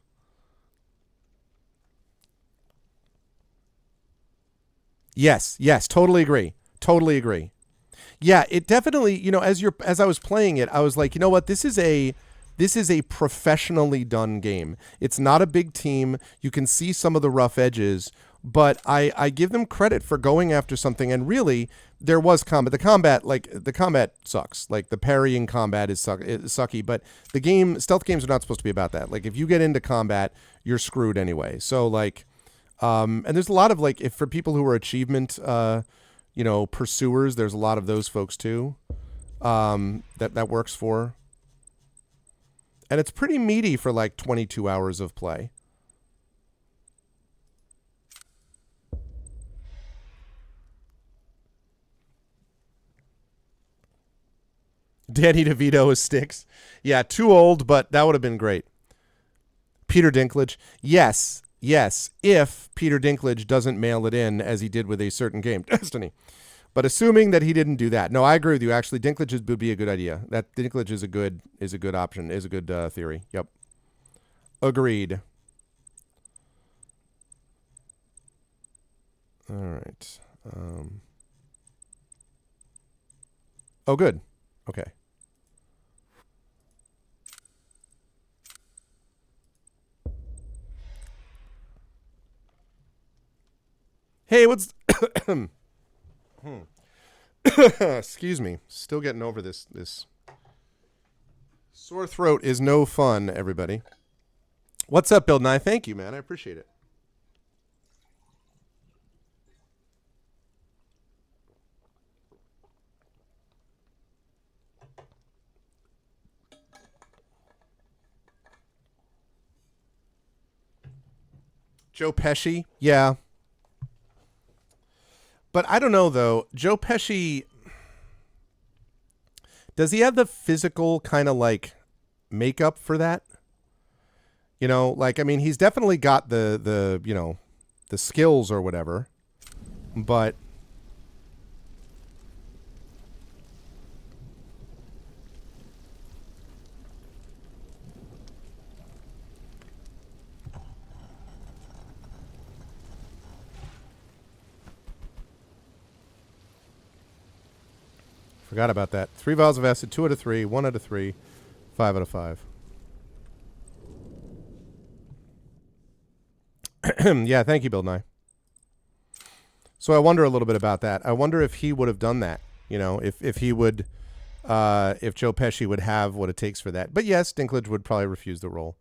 Yes, totally agree. Yeah, it definitely, as I was playing it, I was like, you know what, this is a professionally done game. It's not a big team. You can see some of the rough edges. But I give them credit for going after something, and really, there was combat. The combat sucks. Like, the parrying combat is sucky, but stealth games are not supposed to be about that. Like, if you get into combat, you're screwed anyway. So, and there's a lot of, if for people who are achievement, pursuers, there's a lot of those folks, too, that works for. And it's pretty meaty for, 22 hours of play. Danny DeVito as Styx. Yeah, too old, but that would have been great. Peter Dinklage. Yes. If Peter Dinklage doesn't mail it in as he did with a certain game, Destiny. But assuming that he didn't do that. No, I agree with you. Actually, Dinklage would be a good idea. That Dinklage is a good option, is a good theory. Yep. Agreed. All right. Oh, good. Okay. Hey, what's... Excuse me. Still getting over this. Sore throat is no fun, everybody. What's up, Bill Nye? Thank you, man. I appreciate it. Joe Pesci? Yeah. But I don't know, though. Joe Pesci, does he have the physical kind of makeup for that? He's definitely got the skills or whatever, but forgot about that. 3 vials of acid, 2 out of 3, 1 out of 3, 5 out of 5. Yeah, thank you, Bill Nye. So I wonder a little bit about that. I wonder if he would have done that. If he would, if Joe Pesci would have what it takes for that. But yes, Dinklage would probably refuse the role.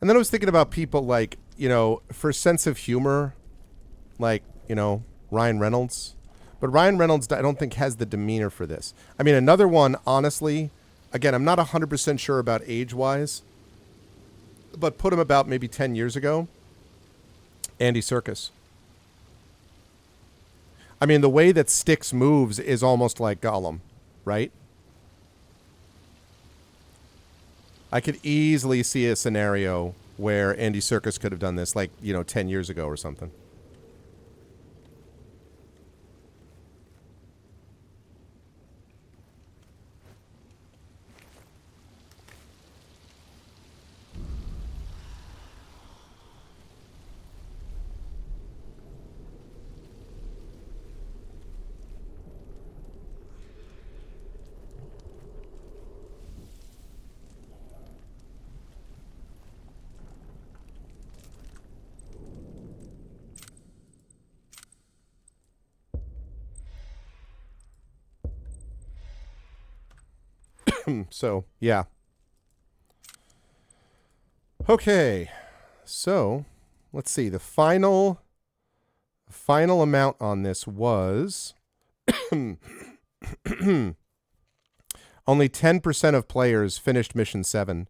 And then I was thinking about people for sense of humor, Ryan Reynolds. But Ryan Reynolds, I don't think, has the demeanor for this. I mean, another one, honestly, again, I'm not 100% sure about age-wise, but put him about maybe 10 years ago. Andy Serkis. I mean, the way that Styx moves is almost like Gollum, right? I could easily see a scenario where Andy Serkis could have done this, like, 10 years ago or something. So, yeah. Okay. So, let's see. The final amount on this was only 10% of players finished mission 7.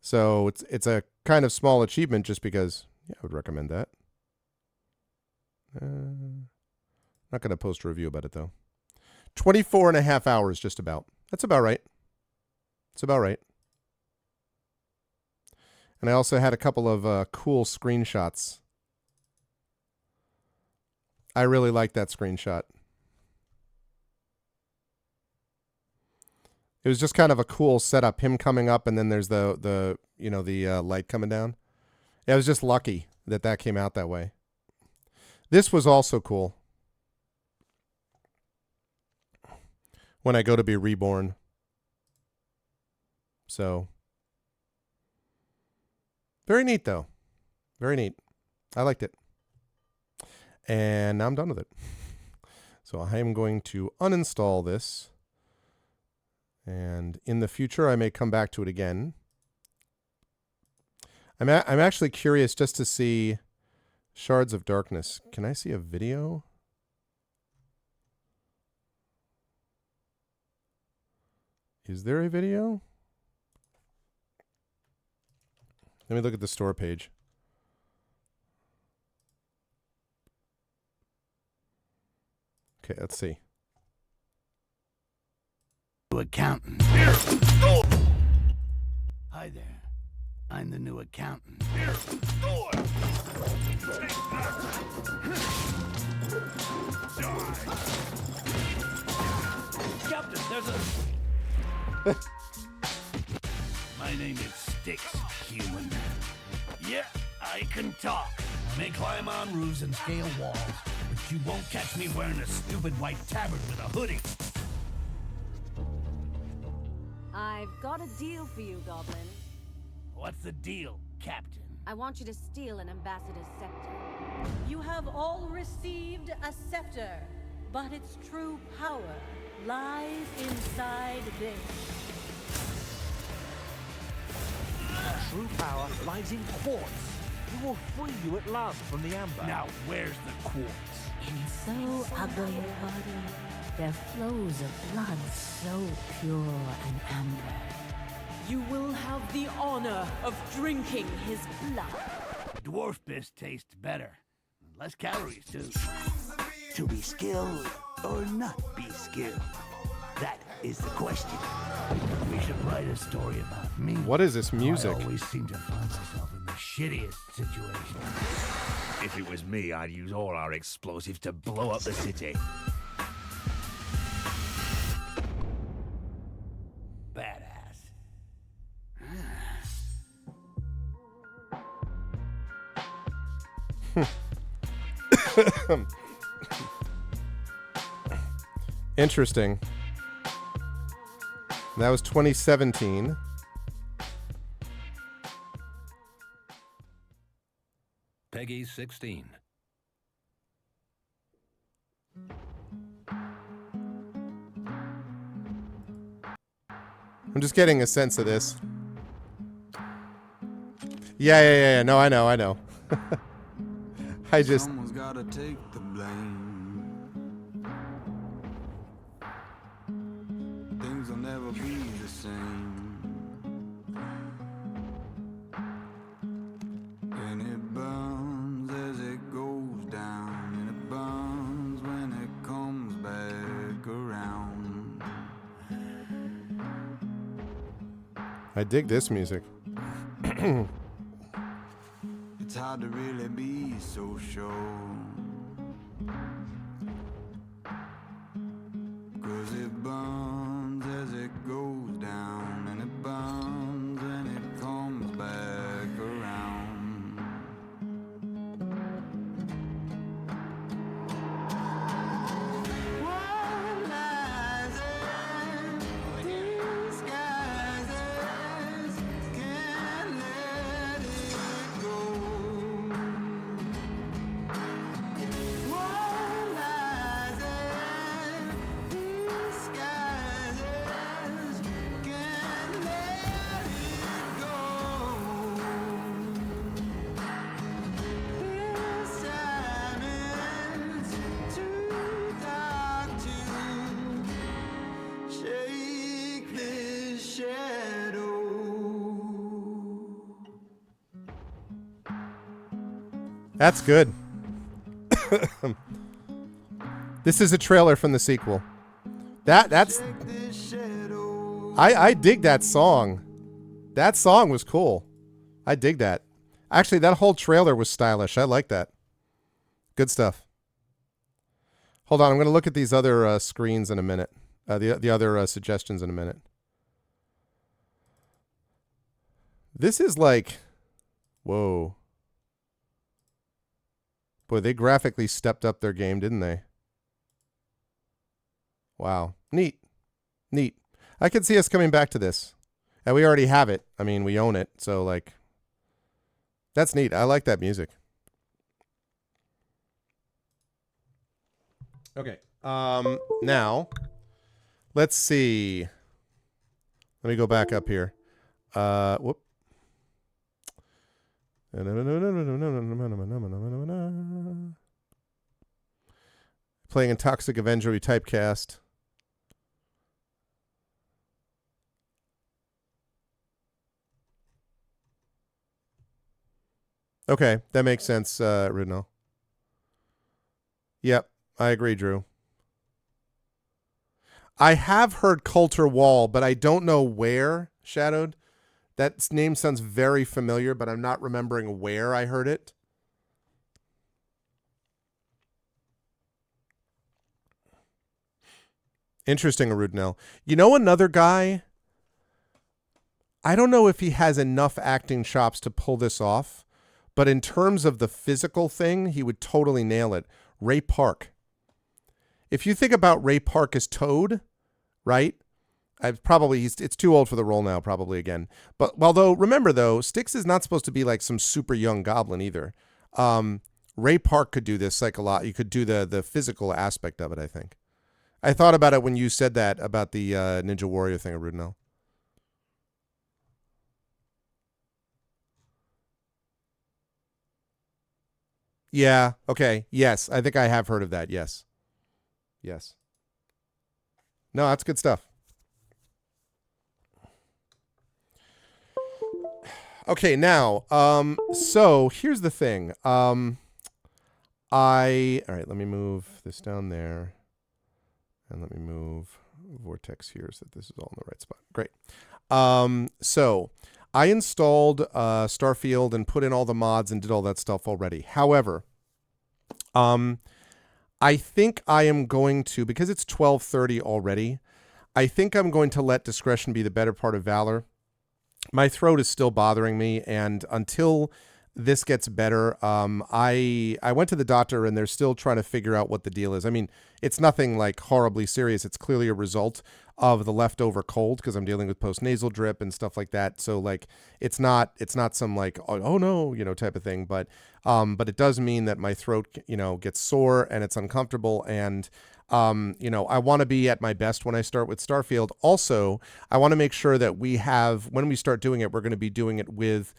So, it's a kind of small achievement just because, yeah, I would recommend that. Not going to post a review about it, though. 24 and a half hours, just about. That's about right. It's about right. And I also had a couple of cool screenshots. I really like that screenshot. It was just kind of a cool setup. Him coming up, and then there's the light coming down. I was just lucky that came out that way. This was also cool. When I go to be reborn. So, very neat, though. Very neat. I liked it. And now I'm done with it. So I am going to uninstall this. And in the future, I may come back to it again. I'm actually curious just to see Shards of Darkness. Can I see a video? Is there a video? Let me look at the store page. Okay, let's see. Accountant. Hi there. I'm the new accountant. Captain, there's a... My name is Styx, human. Yeah, I can talk. I may climb on roofs and scale walls, but you won't catch me wearing a stupid white tabard with a hoodie. I've got a deal for you, Goblin. What's the deal, Captain? I want you to steal an ambassador's scepter. You have all received a scepter, but its true power lies inside this. True power lies in quartz. It will free you at last from the amber. Now, where's the quartz? In so ugly a body, there flows a blood so pure and amber. You will have the honor of drinking his blood. Dwarf piss tastes better. Less calories, too. To be skilled or not be skilled? That is the question. We should write a story about me. What is this music? I always seem to find myself in the shittiest situation. If it was me, I'd use all our explosives to blow up the city. Badass. Interesting. That was 2017. Peggy 16. I'm just getting a sense of this. Yeah. No, I know. I just... Someone's gotta take the blame. Things will never be the same. And it burns as it I dig this music. It's hard to really be so sure. 'Cause it burns as it goes down, and it burns and it comes back around. What lies in disguises can't let it go. What lies in disguises can't let it go. This time it's too dark to shake this shadow. That's good. This is a trailer from the sequel. That's I dig that song. That song was cool. I dig that. Actually, that whole trailer was stylish. I like that. Good stuff. Hold on, I'm going to look at these other screens in a minute. The other suggestions in a minute. This is like, whoa. Boy, they graphically stepped up their game, didn't they? Wow. Neat. Neat. I could see us coming back to this. And we already have it. I mean, we own it. So, like, that's neat. I like that music. Okay. Now, let's see. Let me go back up here. Whoop. Playing in Toxic Avenger, we typecast. Okay, that makes sense, Rudnell. Yep, I agree, Drew. I have heard Coulter Wall, but I don't know where, Shadowed. That name sounds very familiar, but I'm not remembering where I heard it. Interesting, Arudnell. You know another guy? I don't know if he has enough acting chops to pull this off, but in terms of the physical thing, he would totally nail it. Ray Park. If you think about Ray Park as Toad, right? It's too old for the role now, probably again. But although, remember though, Styx is not supposed to be like some super young goblin either. Ray Park could do this like a lot. You could do the physical aspect of it, I think. I thought about it when you said that about the Ninja Warrior thing, Rudnell. Yeah, okay. Yes, I think I have heard of that. Yes. Yes. No, that's good stuff. Okay, now, so here's the thing. All right, let me move this down there. And let me move Vortex here so that this is all in the right spot. Great. So I installed Starfield and put in all the mods and did all that stuff already. However, I think I am going to, because it's 12:30 already, I think I'm going to let discretion be the better part of valor. My throat is still bothering me, and until this gets better, I went to the doctor, and they're still trying to figure out what the deal is. I mean, it's nothing like horribly serious. It's clearly a result of the leftover cold because I'm dealing with post-nasal drip and stuff like that. So like, it's not some like, oh no, type of thing. But it does mean that my throat, gets sore and it's uncomfortable. And, I want to be at my best when I start with Starfield. Also, I want to make sure that when we start doing it, we're going to be doing it with,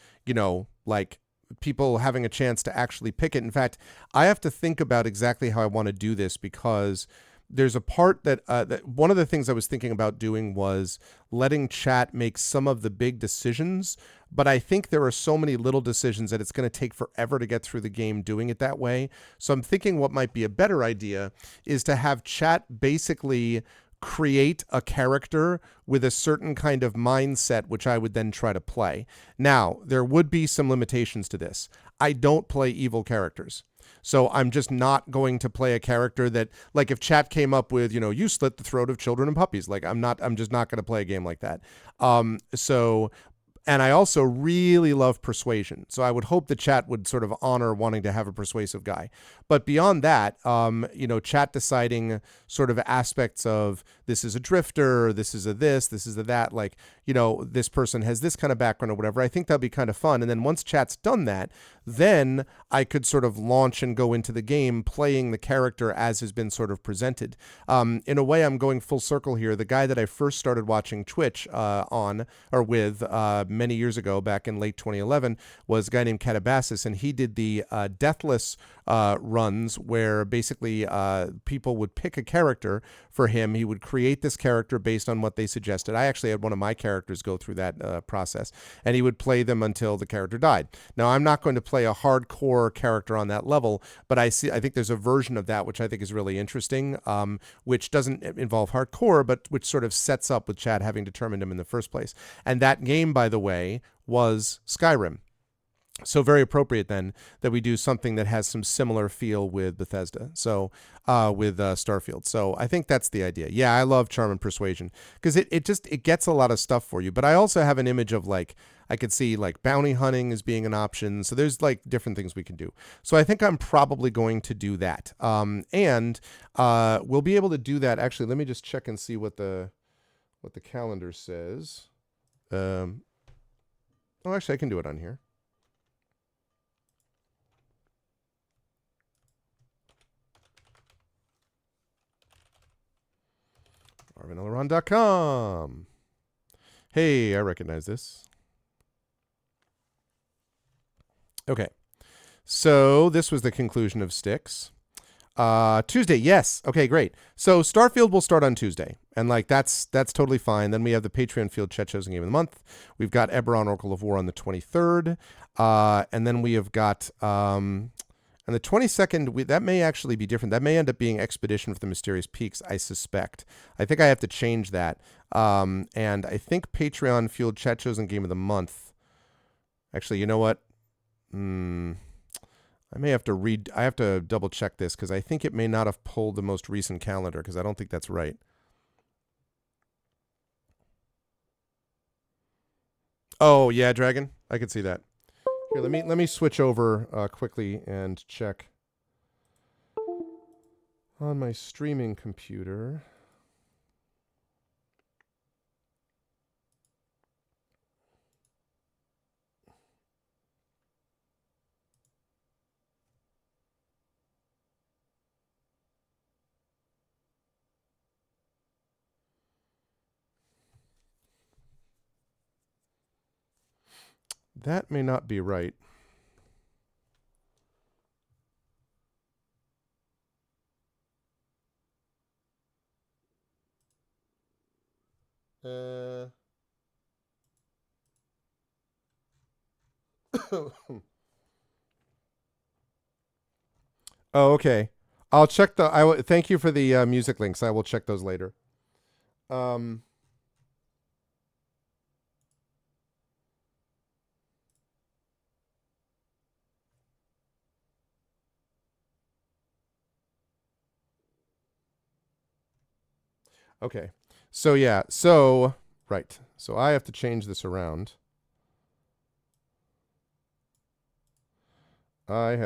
like people having a chance to actually pick it. In fact, I have to think about exactly how I want to do this because there's a part that one of the things I was thinking about doing was letting chat make some of the big decisions, but I think there are so many little decisions that it's going to take forever to get through the game doing it that way. So I'm thinking what might be a better idea is to have chat basically create a character with a certain kind of mindset, which I would then try to play. Now, there would be some limitations to this. I don't play evil characters. So I'm just not going to play a character that, like, if chat came up with, you slit the throat of children and puppies, like, I'm just not going to play a game like that. And I also really love persuasion. So I would hope the chat would sort of honor wanting to have a persuasive guy. But beyond that, chat deciding sort of aspects of this is a drifter, this is a this is a that, like, this person has this kind of background or whatever. I think that'd be kind of fun. And then once chat's done that, then I could sort of launch and go into the game playing the character as has been sort of presented. In a way, I'm going full circle here. The guy that I first started watching Twitch with many years ago, back in late 2011, was a guy named Catabasis, and he did the Deathless runs where basically people would pick a character for him. He would create this character based on what they suggested. I actually had one of my characters go through that process, and he would play them until the character died. Now, I'm not going to play a hardcore character on that level, but I think there's a version of that which I think is really interesting, which doesn't involve hardcore, but which sort of sets up with Chad having determined him in the first place. And that game, by the way, was Skyrim. So very appropriate then that we do something that has some similar feel with Bethesda. So with Starfield. So I think that's the idea. Yeah, I love Charm and Persuasion because it gets a lot of stuff for you. But I also have an image of, like, I could see like bounty hunting as being an option. So there's like different things we can do. So I think I'm probably going to do that. And we'll be able to do that. Actually, let me just check and see what the calendar says. Actually, I can do it on here. RVNLaron.com. Hey, I recognize this. Okay. So this was the conclusion of Styx. Tuesday, yes. Okay, great. So Starfield will start on Tuesday. And like that's totally fine. Then we have the Patreon Field Chet Chosen Game of the Month. We've got Eberron Oracle of War on the 23rd. And then we have got and the 22nd, that may actually be different. That may end up being Expedition for the Mysterious Peaks, I suspect. I think I have to change that. And I think Patreon Field Chat Chosen Game of the Month. Actually, you know what? I may have to I have to double check this because I think it may not have pulled the most recent calendar because I don't think that's right. Oh, yeah, Dragon. I could see that. Here, let me switch over quickly and check on my streaming computer. That may not be right. Oh, okay. I'll check thank you for the music links. I will check those later. Okay. So yeah. So right. So I have to change this around. Okay.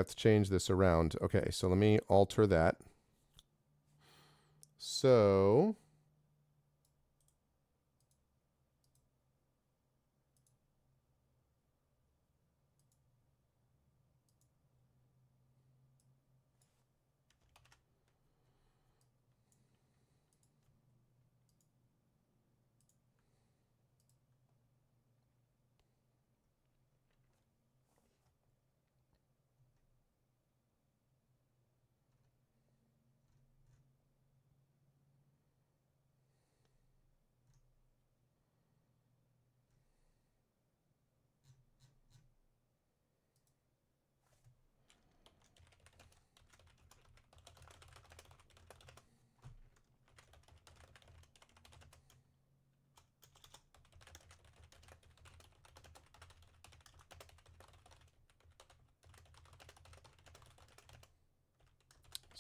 So let me alter that. So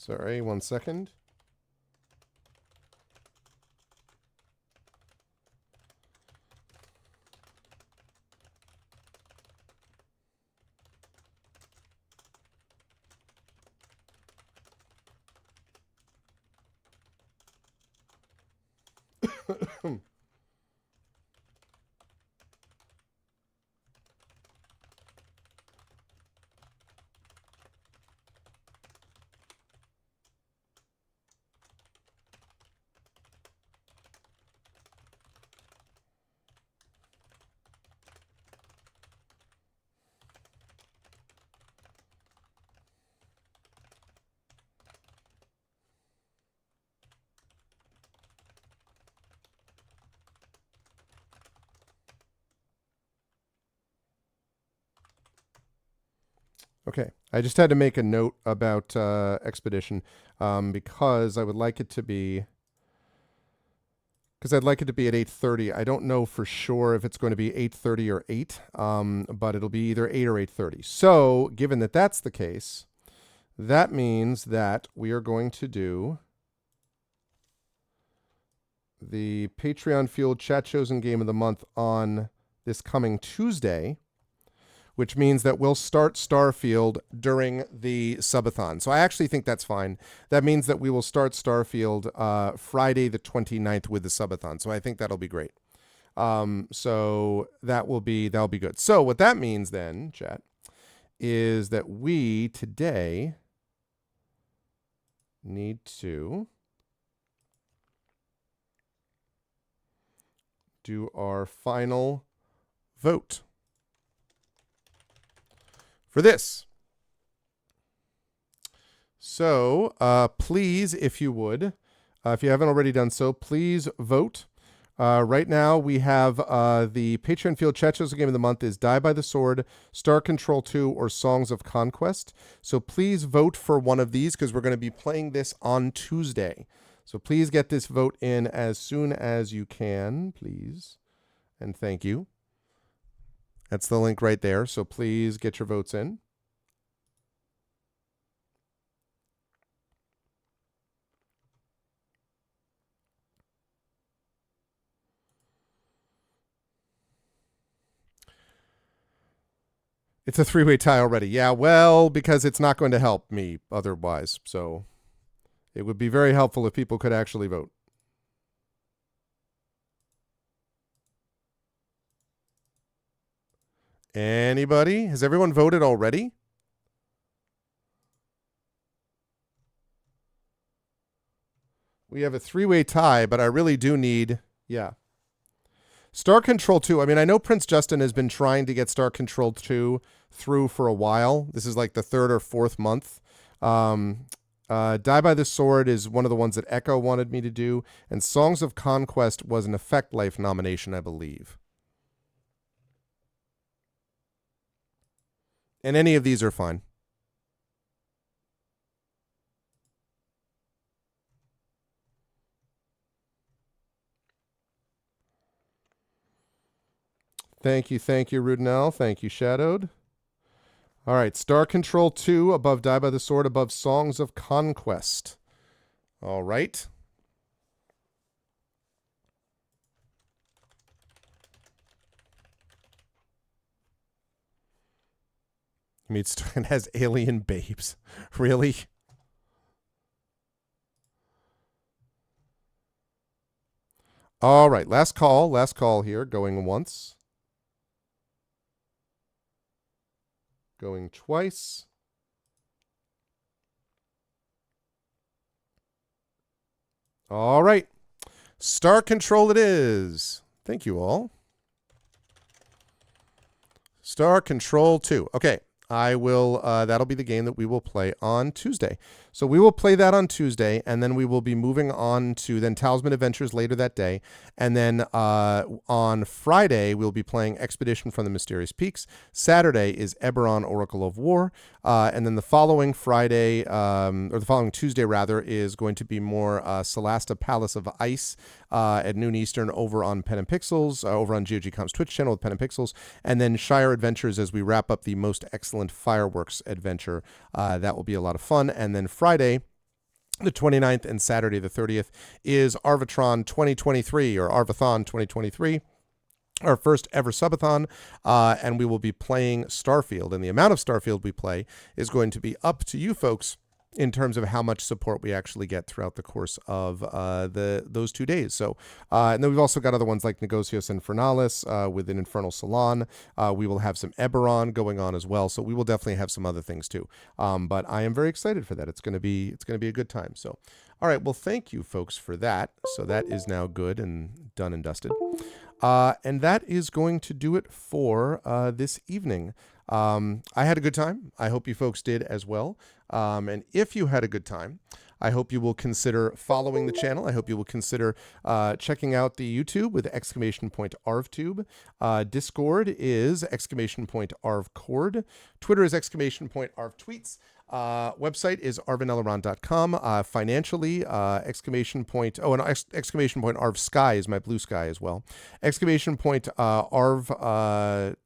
Sorry, 1 second. Okay, I just had to make a note about Expedition because I would like it to be, because I'd like it to be at 8:30. I don't know for sure if it's going to be 8:30 or 8, but it'll be either 8 or 8:30. So given that that's the case, that means that we are going to do the Patreon Fueled Chat Chosen Game of the Month on this coming Tuesday, which means that we'll start Starfield during the subathon. So I actually think that's fine. That means that we will start Starfield Friday the 29th with the subathon. So I think that'll be great. So that'll be good. So what that means then, chat, is that we today need to do our final vote for this. So please, if you would, if you haven't already done so, please vote. Right now we have the Patreon Field Chat Chosen Game of the Month is Die by the Sword, Star Control 2, or Songs of Conquest. So please vote for one of these because we're going to be playing this on Tuesday. So please get this vote in as soon as you can, please. And thank you. That's the link right there. So please get your votes in. It's a 3-way tie already. Yeah, well, because it's not going to help me otherwise. So it would be very helpful if people could actually vote. Anybody? Has everyone voted already? We have a 3-way tie, but I really do need, yeah. Star Control 2. I mean, I know Prince Justin has been trying to get Star Control 2 through for a while. This is like the 3rd or 4th month. Die by the Sword is one of the ones that Echo wanted me to do. And Songs of Conquest was an Effect Life nomination, I believe. And any of these are fine. Thank you, Rudnell. Thank you, Shadowed. All right, Star Control 2, above Die by the Sword, above Songs of Conquest. All right. Meets and has alien babes. Really? All right, last call here, going once. Going twice. All right. Star Control it is. Thank you all. Star Control 2. Okay. I will, that'll be the game that we will play on Tuesday. So we will play that on Tuesday, and then we will be moving on to then Talisman Adventures later that day. And then on Friday, we'll be playing Expedition from the Mysterious Peaks. Saturday is Eberron, Oracle of War. And then the following Friday, or the following Tuesday, rather, is going to be more Solasta Palace of Ice at noon Eastern over on Pen and Pixels, over on GOG.com's Twitch channel with Pen and Pixels. And then Shire Adventures as we wrap up the Most Excellent Fireworks adventure. That will be a lot of fun. And then Friday, The 29th and Saturday the 30th is Arvatron 2023 or Arvathon 2023. Our first ever subathon, and we will be playing Starfield. And the amount of Starfield we play is going to be up to you folks in terms of how much support we actually get throughout the course of those 2 days. So, and then we've also got other ones like Negocios Infernalis with an Infernal Salon. We will have some Eberron going on as well. So we will definitely have some other things too. But I am very excited for that. It's going to be a good time. So, all right. Well, thank you folks for that. So that is now good and done and dusted. And that is going to do it for this evening. I had a good time. I hope you folks did as well. And if you had a good time, I hope you will consider following the channel. I hope you will consider checking out the YouTube with !ArvTube. Discord is !ArvCord. Twitter is !ArvTweets. Website is arvaneleron.com. Financially, ! and !Arv Sky is my blue sky as well. ! Arv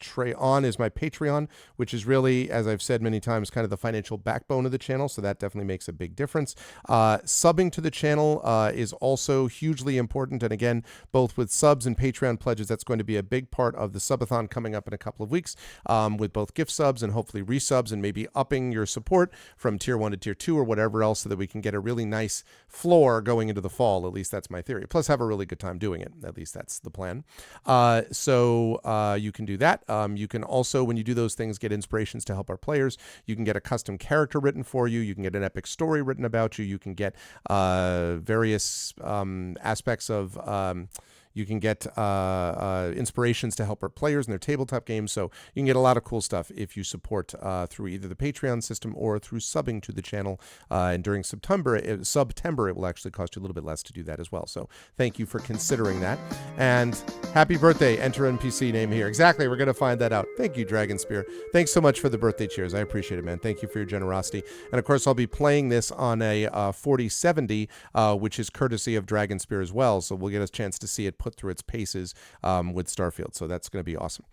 Treon is my Patreon, which is really, as I've said many times, kind of the financial backbone of the channel. So that definitely makes a big difference. Subbing to the channel is also hugely important. And again, both with subs and Patreon pledges, that's going to be a big part of the subathon coming up in a couple of weeks, with both gift subs and hopefully resubs, and maybe upping your support from tier 1 to tier 2 or whatever else, so that we can get a really nice floor going into the fall. At least that's my theory. Plus have a really good time doing it. At least that's the plan. So you can do that. You can also, when you do those things, get inspirations to help our players. You can get a custom character written for you. You can get an epic story written about you. You can get various aspects of you can get inspirations to help our players in their tabletop games. So you can get a lot of cool stuff if you support through either the Patreon system or through subbing to the channel. And during September, it will actually cost you a little bit less to do that as well. So thank you for considering that. And happy birthday. Enter NPC name here. Exactly. We're going to find that out. Thank you, Dragon Spear. Thanks so much for the birthday cheers. I appreciate it, man. Thank you for your generosity. And of course, I'll be playing this on a 4070, which is courtesy of Dragon Spear as well. So we'll get a chance to see it put through its paces with Starfield. So that's going to be awesome.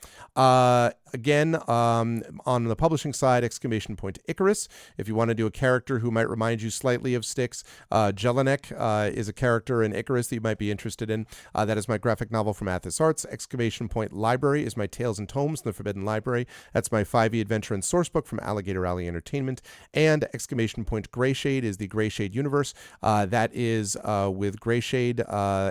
Again, on the publishing side, Icarus. If you want to do a character who might remind you slightly of Styx, Jelinek is a character in Icarus that you might be interested in. That is my graphic novel from Athos Arts. Library is my Tales and Tomes in the Forbidden Library. That's my 5e adventure and sourcebook from Alligator Alley Entertainment. And Greyshade is the Greyshade universe. That is with Greyshade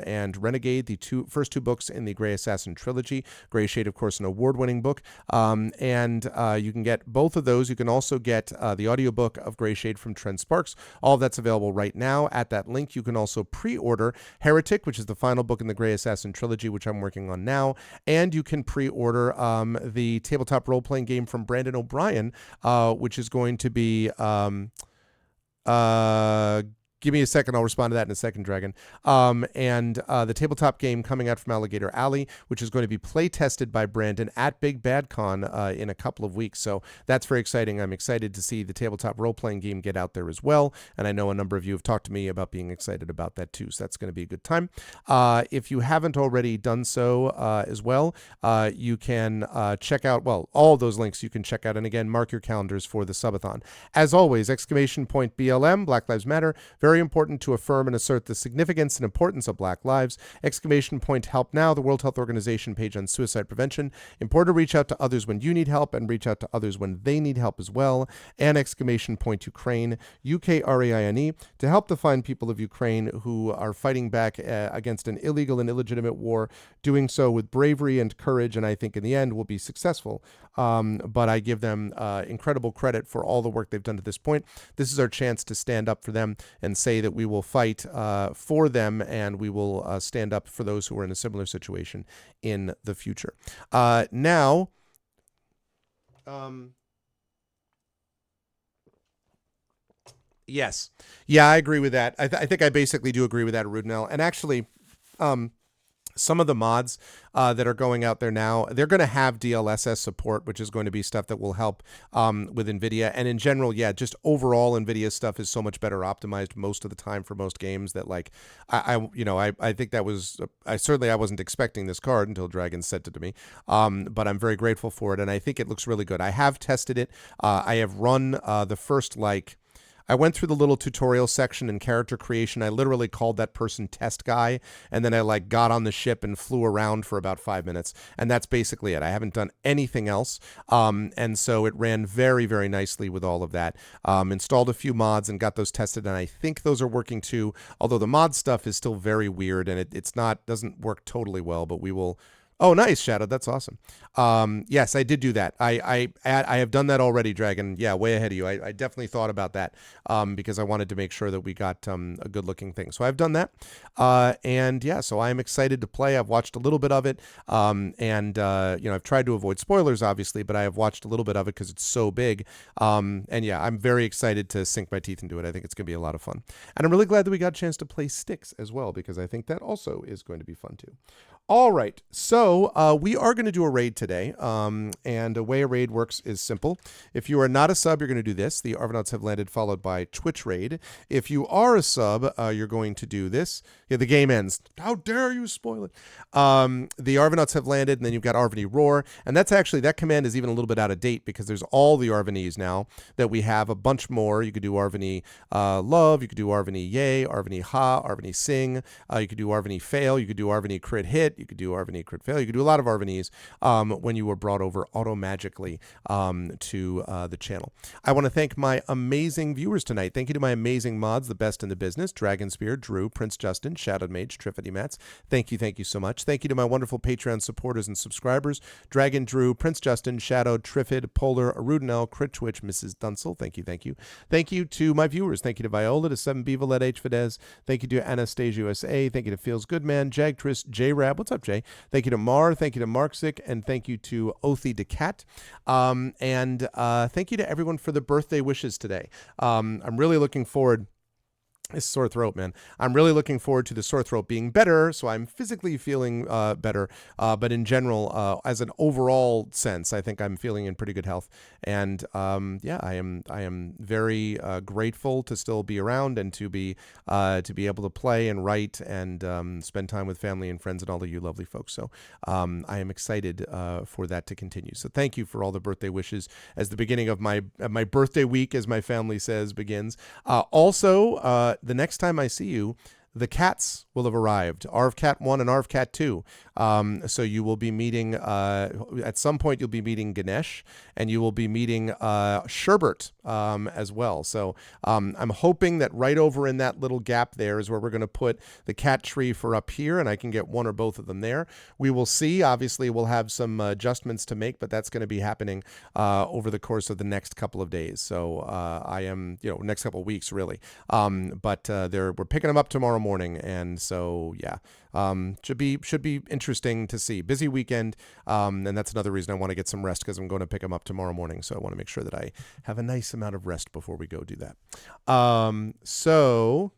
and Renegade, the first two books in the Grey Assassin trilogy. Greyshade, of course, an award-winning book. And you can get both of those. You can also get the audiobook of Greyshade from Trent Sparks. All of that's available right now at that link. You can also pre-order Heretic, which is the final book in the Grey Assassin trilogy, which I'm working on now. And you can pre-order the tabletop role-playing game from Brandon O'Brien, which is going to be... give me a second. I'll respond to that in a second, Dragon. And the tabletop game coming out from Alligator Alley, which is going to be play tested by Brandon at Big Bad Con in a couple of weeks. So that's very exciting. I'm excited to see the tabletop role-playing game get out there as well. And I know a number of you have talked to me about being excited about that too. So that's going to be a good time. If you haven't already done so as well, you can check out, well, all of those links you can check out. And again, mark your calendars for the subathon. As always, BLM, Black Lives Matter. Very important to affirm and assert the significance and importance of Black lives. Help Now, the World Health Organization page on suicide prevention. Important to reach out to others when you need help and reach out to others when they need help as well. And Ukraine, UKRAINE, to help the fine people of Ukraine who are fighting back against an illegal and illegitimate war, doing so with bravery and courage, and I think in the end will be successful. But I give them incredible credit for all the work they've done to this point. This is our chance to stand up for them and say that we will fight for them, and we will stand up for those who are in a similar situation in the future. Now, yes. Yeah, I agree with that. I think I basically do agree with that, Rudnell. And actually, some of the mods that are going out there now, they're going to have DLSS support, which is going to be stuff that will help with NVIDIA. And in general, yeah, just overall NVIDIA stuff is so much better optimized most of the time for most games that, like, I think that was, I wasn't expecting this card until Dragon sent it to me. But I'm very grateful for it. And I think it looks really good. I have tested it. I have run the first, I went through the little tutorial section in character creation. I literally called that person test guy, and then I like got on the ship and flew around for about 5 minutes, and that's basically it. I haven't done anything else, and so it ran very, very nicely with all of that. Installed a few mods and got those tested, and I think those are working too, although the mod stuff is still very weird, and doesn't work totally well, but we will. Oh, nice, Shadow. That's awesome. Yes, I did do that. I have done that already, Dragon. Yeah, way ahead of you. I definitely thought about that because I wanted to make sure that we got a good-looking thing. So I've done that. And yeah, so I'm excited to play. I've watched a little bit of it. I've tried to avoid spoilers, obviously, but I have watched a little bit of it because it's so big. And yeah, I'm very excited to sink my teeth into it. I think it's going to be a lot of fun. And I'm really glad that we got a chance to play Styx as well, because I think that also is going to be fun too. All right, so we are going to do a raid today, and the way a raid works is simple. If you are not a sub, you're going to do this. The Arvanauts have landed, followed by Twitch raid. If you are a sub, you're going to do this. Yeah, the game ends. How dare you spoil it? The Arvanauts have landed, and then you've got Arvany Roar, and that's actually, that command is even a little bit out of date because there's all the Arvanys now that we have, a bunch more. You could do Arvany Love, you could do Arvany Yay, Arvany Ha, Arvany Sing, you could do Arvany Fail, you could do Arvany Crit Hit, you could do Arvany Crit Fail, you could do a lot of Arvanys when you were brought over auto-magically to the channel. I want to thank my amazing viewers tonight. Thank you to my amazing mods, the best in the business, Dragonspear, Drew, Prince Justin, Shadowed Mage, Triffity Mats. Thank you so much. Thank you to my wonderful Patreon supporters and subscribers, Dragon, Drew, Prince Justin, Shadowed, Triffid, Polar, Arudinel, Crit Twitch, Mrs. Dunsel. Thank you. Thank you to my viewers. Thank you to Viola, to 7Bevalet, H. Fidesz. Thank you to Anastasia USA. Thank you to Feels Good Man, Jagtris, J-Rab. What's up, Jay? Thank you to Mar. Thank you to Marksick. And thank you to Othi DeCat. Thank you to everyone for the birthday wishes today. I'm really looking forward. It's sore throat, man. I'm really looking forward to the sore throat being better, so I'm physically feeling better. But in general, as an overall sense, I think I'm feeling in pretty good health. And yeah, I am very grateful to still be around and to be able to play and write and spend time with family and friends and all of you lovely folks. So I am excited for that to continue. So thank you for all the birthday wishes as the beginning of my birthday week, as my family says, begins. Also, the next time I see you, the cats will have arrived, Arvcat 1 and Arvcat 2. So you will be meeting, at some point you'll be meeting Ganesh, and you will be meeting Sherbert as well. So I'm hoping that right over in that little gap there is where we're going to put the cat tree for up here, and I can get one or both of them there. We will see. Obviously, we'll have some adjustments to make, but that's going to be happening over the course of the next couple of days. So I am, next couple of weeks, really. But we're picking them up tomorrow morning, and so yeah, should be interesting to see. Busy weekend, and that's another reason I want to get some rest, because I'm going to pick them up tomorrow morning. So I want to make sure that I have a nice amount of rest before we go do that. So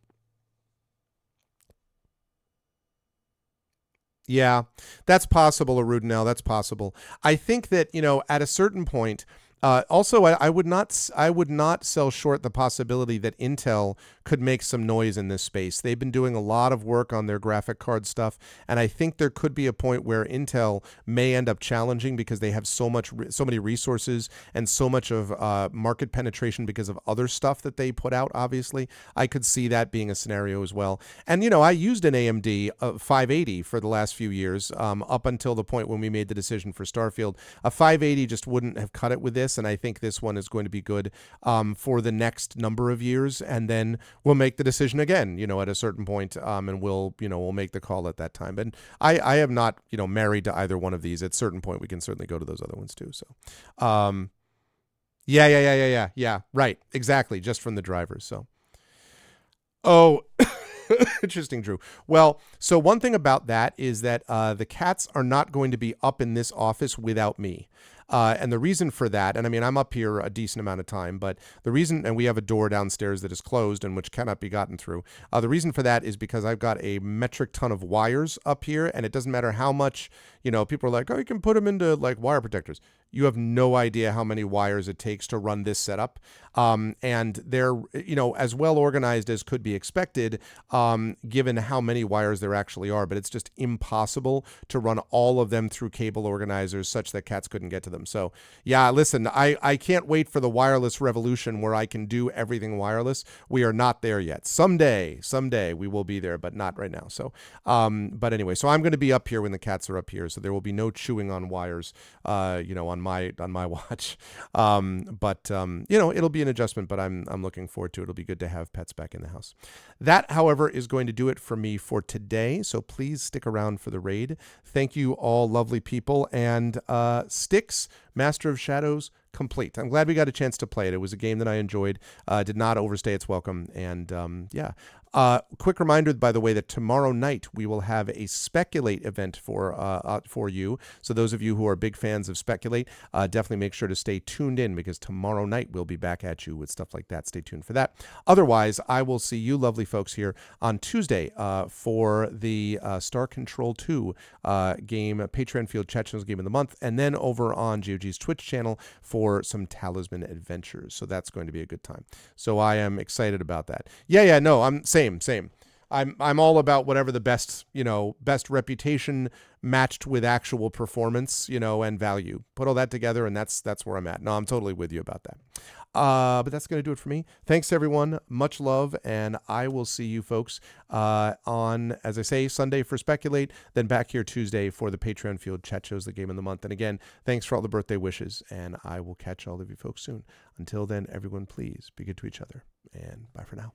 yeah, that's possible, Arudinel. That's possible. I think that at a certain point. Also, I would not sell short the possibility that Intel could make some noise in this space. They've been doing a lot of work on their graphic card stuff, and I think there could be a point where Intel may end up challenging because they have so many resources and so much of market penetration because of other stuff that they put out. Obviously, I could see that being a scenario as well. And I used an AMD 580 for the last few years, up until the point when we made the decision for Starfield. A 580 just wouldn't have cut it with this. And I think this one is going to be good for the next number of years, and then we'll make the decision again, at a certain point, and we'll make the call at that time. And I am not, married to either one of these. At a certain point, we can certainly go to those other ones too. So, yeah, right, exactly, just from the drivers. So, oh. Interesting, Drew. Well, so one thing about that is that the cats are not going to be up in this office without me. And the reason for that, and I mean, I'm up here a decent amount of time, but the reason, and we have a door downstairs that is closed and which cannot be gotten through. The reason for that is because I've got a metric ton of wires up here, and it doesn't matter how much, people are like, oh, you can put them into like wire protectors. You have no idea how many wires it takes to run this setup. And they're, as well organized as could be expected, given how many wires there actually are. But it's just impossible to run all of them through cable organizers such that cats couldn't get to them. So, yeah, listen, I can't wait for the wireless revolution where I can do everything wireless. We are not there yet. Someday we will be there, but not right now. So, but anyway, so I'm going to be up here when the cats are up here. So there will be no chewing on wires, on my watch. It'll be an adjustment, but I'm looking forward to it. It'll be good to have pets back in the house. That, however, is going to do it for me for today. So please stick around for the raid. Thank you all lovely people. And Styx, Master of Shadows, complete. I'm glad we got a chance to play it. It was a game that I enjoyed. Did not overstay its welcome. And quick reminder, by the way, that tomorrow night we will have a Speculate event for you. So those of you who are big fans of Speculate, definitely make sure to stay tuned in, because tomorrow night we'll be back at you with stuff like that. Stay tuned for that. Otherwise, I will see you lovely folks here on Tuesday for the Star Control 2 game, Patreon Field Chechens Game of the Month, and then over on GOG's Twitch channel for some Talisman Adventures. So that's going to be a good time. So I am excited about that. No, I'm same. I'm all about whatever the best reputation matched with actual performance, and value. Put all that together, and that's where I'm at. No, I'm totally with you about that. But that's going to do it for me. Thanks, everyone. Much love, and I will see you folks on, as I say, Sunday for Speculate, then back here Tuesday for the Patreon Field Chat Shows, the Game of the Month. And again, thanks for all the birthday wishes, and I will catch all of you folks soon. Until then, everyone, please be good to each other, and bye for now.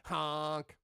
Honk.